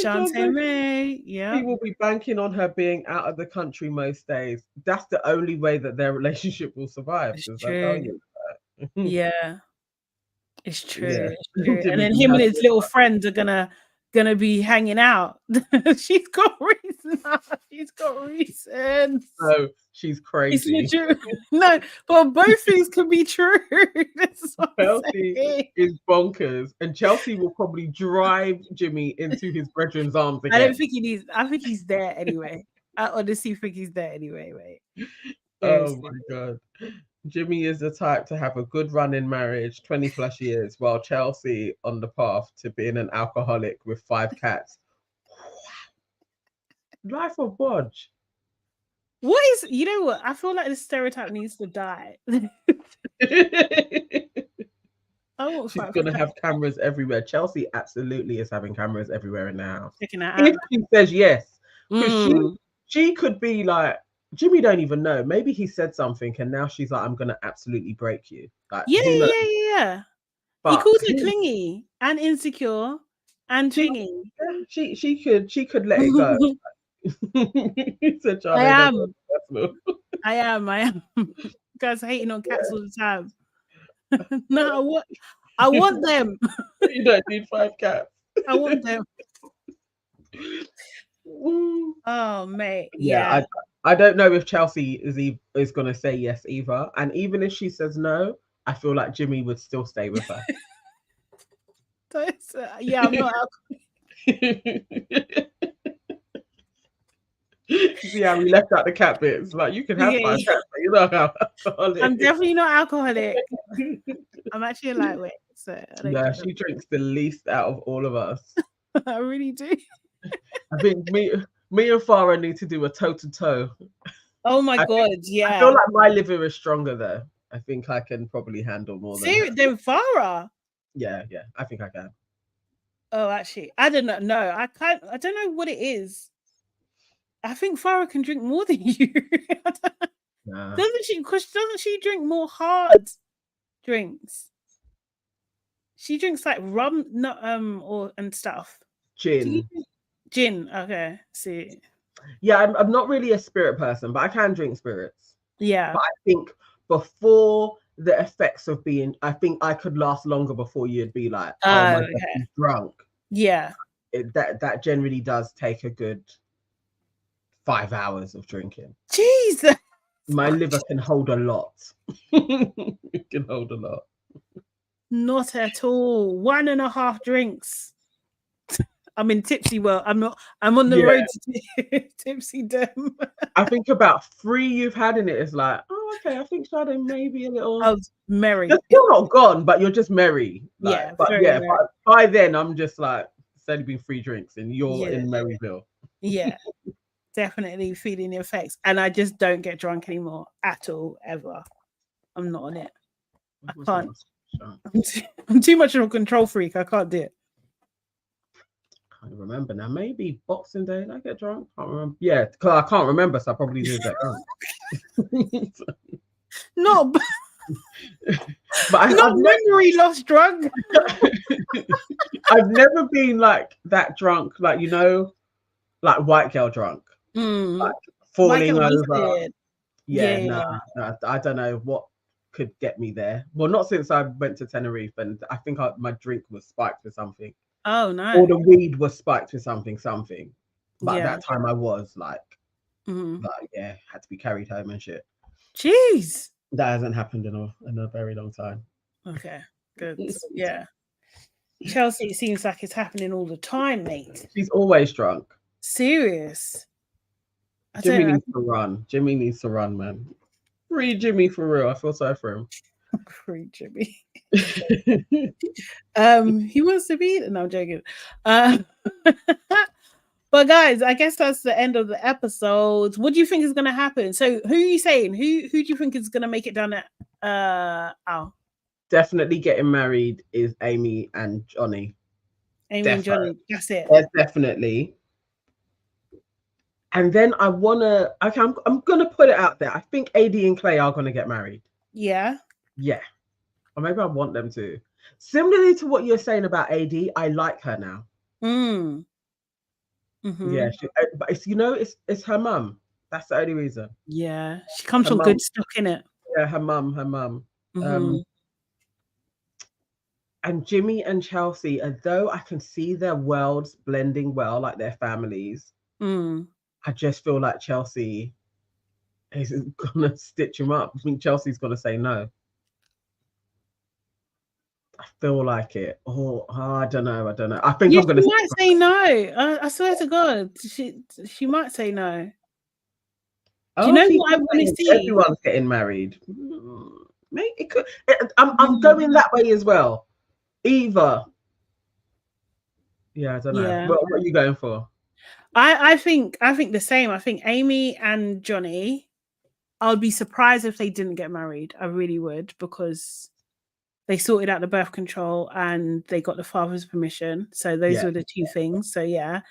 Shantae May, yeah. He will be banking on her being out of the country most days. That's the only way that their relationship will survive. It's true. Yeah. It's true. Yeah. It's true. And then him and his little friends are gonna be hanging out. She's got reason. She's got reasons. No, she's crazy. It's true. No, but both things can be true. Chelsea is bonkers, and Chelsea will probably drive Jimmy into his brethren's arms again. I don't think he needs. I think he's there anyway. I honestly think he's there anyway, mate. Oh my god. Jimmy is the type to have a good run in marriage, 20 plus years, while Chelsea on the path to being an alcoholic with 5 cats. Life of Bodge. What is, you know what? I feel like this stereotype needs to die. I won't She's fight for gonna that. have cameras everywhere. Chelsea absolutely is having cameras everywhere in the house. Checking that If out. she says yes, because Mm. she could be like, Jimmy don't even know. Maybe he said something and now she's like, I'm gonna absolutely break you. Like, Yeah, who knows? yeah. He But calls her clingy and insecure and she, clingy. she could let it go. He said, I Charlie, am. I am. Guys hating on cats all the time. No, I want them. You don't need 5 cats. I want them. Oh, mate. Yeah, Yeah. I don't know if Chelsea is going to say yes either. And even if she says no, I feel like Jimmy would still stay with her. Yeah, I'm not See how we left out the cat bits? Like, you can have 5 cats, but you know how alcoholic. I'm definitely not alcoholic. I'm actually a lightweight. So Yeah, she drinks the least out of all of us. I really do. I think me and Farah need to do a toe-to-toe. Oh my God, yeah. I feel like my liver is stronger though. I think I can probably handle more than Farah. Yeah, I think I can. Oh, actually, I don't know. No, I can't. I don't know what it is. I think Farah can drink more than you. Nah. Doesn't she? Because doesn't she drink more hard drinks? She drinks like rum, and stuff. Gin. Gin. Okay. See. Yeah, I'm not really a spirit person, but I can drink spirits. Yeah. But I think before the effects of being, I think I could last longer before you'd be like, oh my God, he's drunk. Yeah. That generally does take a good 5 hours of drinking. Jesus. My liver can hold a lot. It can hold a lot. Not at all. 1.5 drinks. I'm in tipsy world. I'm not. I'm on the road to tipsy dem. I think about 3 you've had in it is like, oh, okay. I think Sade may be a little. I was merry. You're still not gone, but you're just merry. Like, Yeah, but merry. by then I'm just like, it's only been 3 drinks and you're in Maryville. Yeah, definitely feeling the effects, and I just don't get drunk anymore at all, ever. I'm not on it. I can't. I'm too much of a control freak. I can't do it. I can't remember now. Maybe Boxing Day. Did I get drunk? Can't remember. Yeah, because I can't remember, so I probably did get drunk. No, but I've memory loss drunk. I've never been like that drunk, like, you know, like white girl drunk, like falling over. Yeah. I don't know what could get me there. Well, not since I went to Tenerife, and I think my drink was spiked with something. Oh no! Or the weed was spiked with something. But at that time I was like, had to be carried home and shit. Jeez, that hasn't happened in a very long time. Okay, good. Yeah, Chelsea, it seems like it's happening all the time, mate. She's always drunk. Serious. Jimmy needs to run. Jimmy needs to run, man. Free Jimmy for real. I feel sorry for him. Free Jimmy. He wants to be. No, I'm joking. But guys, I guess that's the end of the episode. What do you think is going to happen? So, who are you saying? Who do you think is going to make it down at? Definitely getting married is Amy and Johnny. And Johnny. That's it. Definitely. And then I'm gonna put it out there. I think AD and Clay are gonna get married. Yeah. Yeah. Or maybe I want them to. Similarly to what you're saying about AD, I like her now. Yeah, but it's her mum. That's the only reason. Yeah, she comes from good stock, innit? Yeah, her mum. And Jimmy and Chelsea, although I can see their worlds blending well, like their families, I just feel like Chelsea is gonna stitch him up. I think Chelsea's gonna say no. I feel like it. I don't know. I think I'm gonna. She might say no. I swear to God, she might say no. Do you know what I want to see? Everyone's getting married. Maybe it could. I'm going that way as well. Either. Yeah, I don't know. What are you going for? I think the same. I think Amy and Johnny, I would be surprised if they didn't get married. I really would, because they sorted out the birth control and they got the father's permission. So those were the two things. So yeah.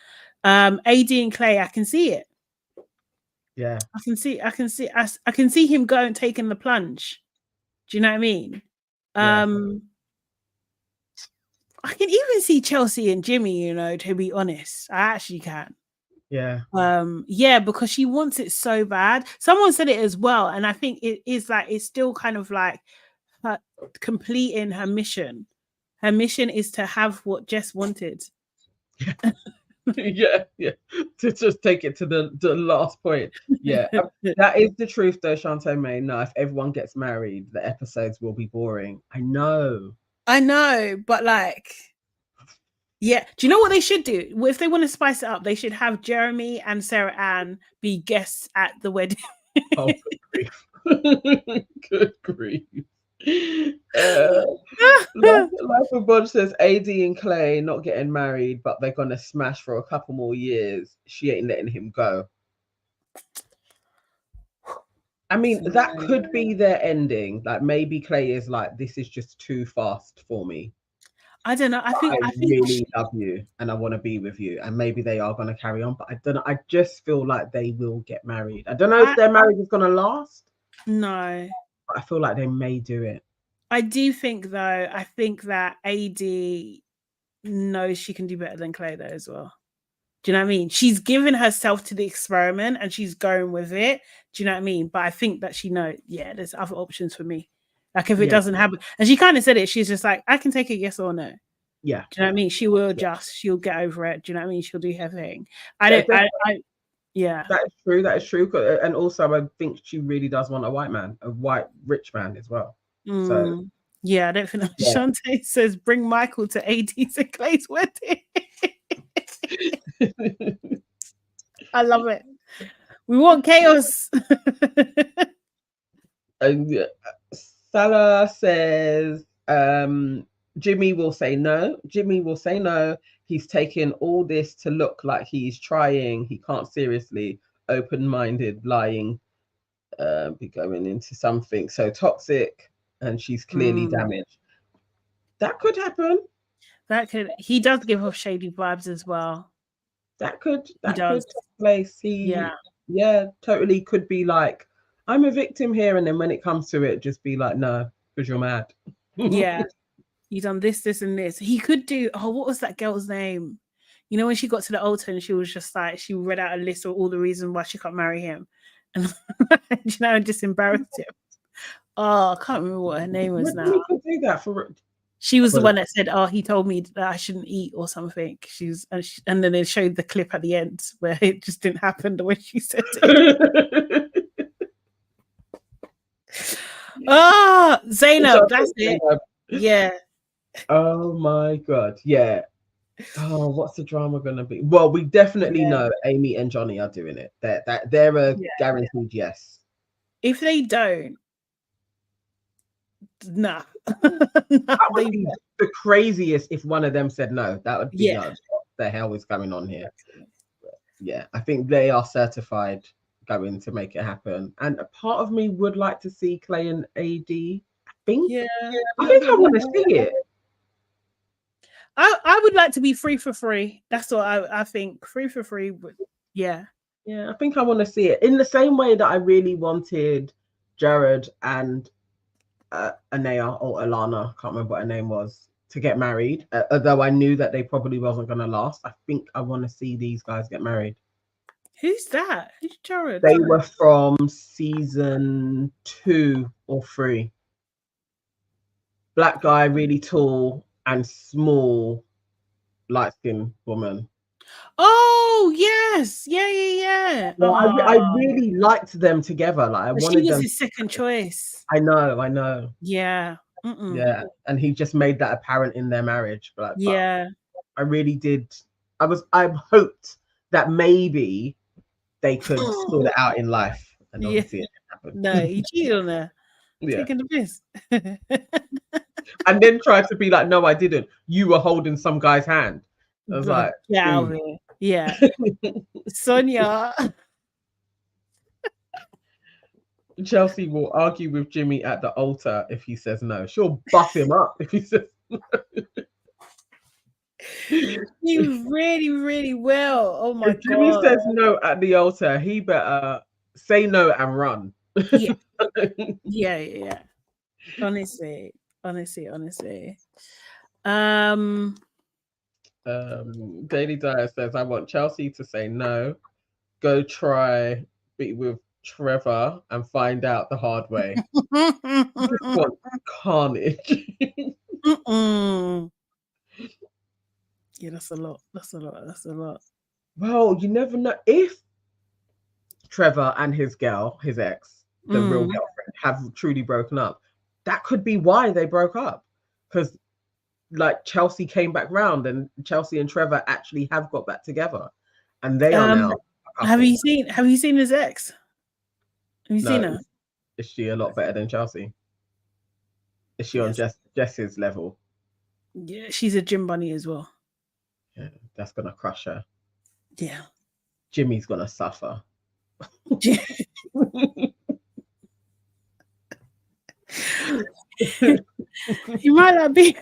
AD and Clay, I can see it. Yeah. I can see him going taking the plunge. Do you know what I mean? Yeah. I can even see Chelsea and Jimmy, to be honest. I actually can. Yeah. Yeah, because she wants it so bad. Someone said it as well, and I think it is like, it's still kind of like her completing her mission. Her mission is to have what Jess wanted. Yeah. To just take it to the last point. Yeah. That is the truth though, Shantae May. No, if everyone gets married, the episodes will be boring. I know, but like, yeah. Do you know what they should do? If they want to spice it up, they should have Jeremy and Sarah Ann be guests at the wedding. Oh, good grief. Good grief. Life of Bodge says AD and Clay not getting married, but they're gonna smash for a couple more years. She ain't letting him go. I mean, that could be their ending. Like maybe Clay is like, this is just too fast for me. I don't know. I think really love you and I want to be with you. And maybe they are going to carry on, but I don't know. I just feel like they will get married. I don't know if their marriage is going to last. No. But I feel like they may do it. I do think, though, I think that AD knows she can do better than Clay, though, as well. Do you know what I mean? She's given herself to the experiment and she's going with it. Do you know what I mean? But I think that she knows, there's other options for me. Like if it doesn't happen, and she kind of said it, she's just like, I can take a yes or no. Yeah. Do you know what I mean? She will she'll get over it. Do you know what I mean? She'll do her thing. Yeah. That is true. That is true. And also, I think she really does want a white man, a white rich man as well. So yeah, I don't think Shantae says bring Michael to AD's and Clay's wedding. I love it. We want chaos. Salah says Jimmy will say no. Jimmy will say no. He's taking all this to look like he's trying. He can't seriously, open-minded, lying, be going into something so toxic, and she's clearly damaged. That could happen. He does give off shady vibes as well. That could take place. Totally could be like, I'm a victim here, and then when it comes to it, just be like, no, because you're mad. Yeah. You done this, and this. He could do, what was that girl's name? You know, when she got to the altar and she was just like, she read out a list of all the reasons why she can't marry him. And just embarrassed him. Oh, I can't remember what her name was now. You could do that for. She was the one that said, he told me that I shouldn't eat or something. And then they showed the clip at the end where it just didn't happen the way she said it. Zainab, that's it. Yeah. Oh my God. Yeah. Oh, what's the drama gonna be? Well, we definitely know Amy and Johnny are doing it. They're a guaranteed yes. If they don't, nah. That would be the craziest if one of them said no. That would be what the hell is going on here? Yeah, I think they are certified going to make it happen. And a part of me would like to see Clay and AD. I think I want to see it. I would like to be free for free. That's what I think. Free for free. Yeah, I think I want to see it in the same way that I really wanted Jared and Anaya or Alana, can't remember what her name was, to get married. Although I knew that they probably wasn't going to last. I think I want to see these guys get married. Who's that? Who's Jared? They were from season 2 or 3. Black guy, really tall and small, light-skinned woman. Oh yes, yeah. Well, I really liked them together. Like I wanted she was them. His second choice. I know. Yeah. Yeah, and he just made that apparent in their marriage. But I really did. I hoped that maybe they could sort it out in life, and obviously it didn't happen. No, he cheated on her. Taking the piss. And then tried to be like, no, I didn't. You were holding some guy's hand. I was like, yeah, Yeah. Sonia. Chelsea will argue with Jimmy at the altar if he says no. She'll buff him up if he says no. He really, really will. Oh my If Jimmy God. says no at the altar, he better say no and run. Yeah. Yeah. Honestly. Daily Dyer says, I want Chelsea to say no, go try be with Trevor and find out the hard way. Just want carnage. Yeah, that's a lot. Well, you never know if Trevor and his girl, his ex, the real girlfriend, have truly broken up. That could be why they broke up. Because like Chelsea came back round and Chelsea and Trevor actually have got back together. And they are now. Have you seen his ex? Have you seen her? Is she a lot better than Chelsea? Is she on Jess's level? Yeah, she's a gym bunny as well. Yeah, that's gonna crush her. Yeah. Jimmy's gonna suffer. He might be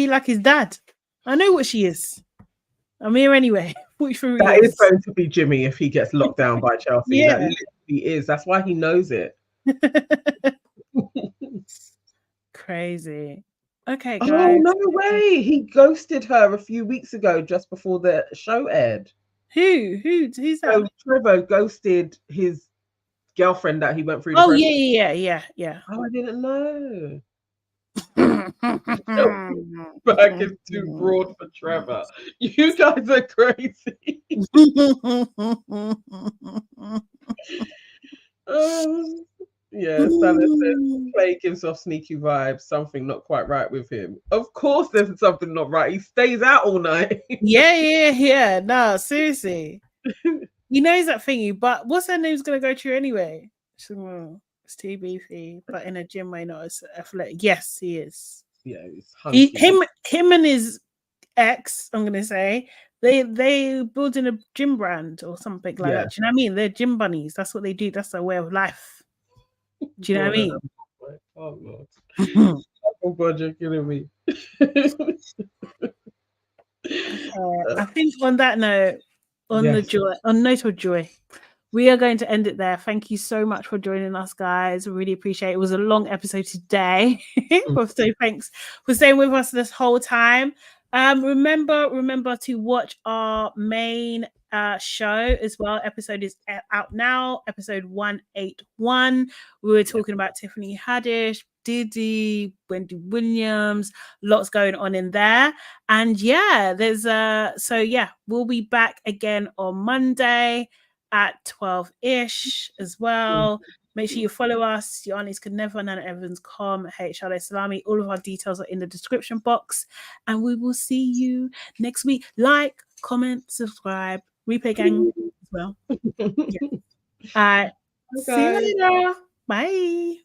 like his dad. I know what she is. I'm here anyway. That is going to be Jimmy if he gets locked down by Chelsea. Yeah. That literally is. That's why he knows it. Crazy. Okay, guys. Oh, no way. He ghosted her a few weeks ago just before the show aired. Who's that? So Trevor ghosted his girlfriend that he went through the process. Yeah. Oh, I didn't know. Back is too broad for Trevor. You guys are crazy. Yeah, Sade says Clay gives off sneaky vibes, something not quite right with him. Of course there's something not right. He stays out all night. Yeah. No, seriously. He knows that thingy, but what's her name's gonna go to anyway? It's too beefy, but in a gym way, not as athletic. Yes, he is. Yeah, he's hunky. Him and his ex, I'm gonna say, they building a gym brand or something like that. Do you know what I mean? They're gym bunnies. That's what they do. That's their way of life. Do you know what I mean? Oh Lord. Oh God, you're killing me. I think on that note, on note of joy, we are going to end it there. Thank you so much for joining us, guys. I really appreciate it. It was a long episode today. So thanks for staying with us this whole time. Remember to watch our main show as well. Episode is out now, episode 181. We were talking about Tiffany Haddish, Diddy, Wendy Williams, lots going on in there. And there's we'll be back again on Monday at 12-ish as well. Make sure you follow us. Your aunties could never, NanaEvans.com, Sade Salami. All of our details are in the description box. And we will see you next week. Like, comment, subscribe, replay gang as well. All right. See you later. Bye.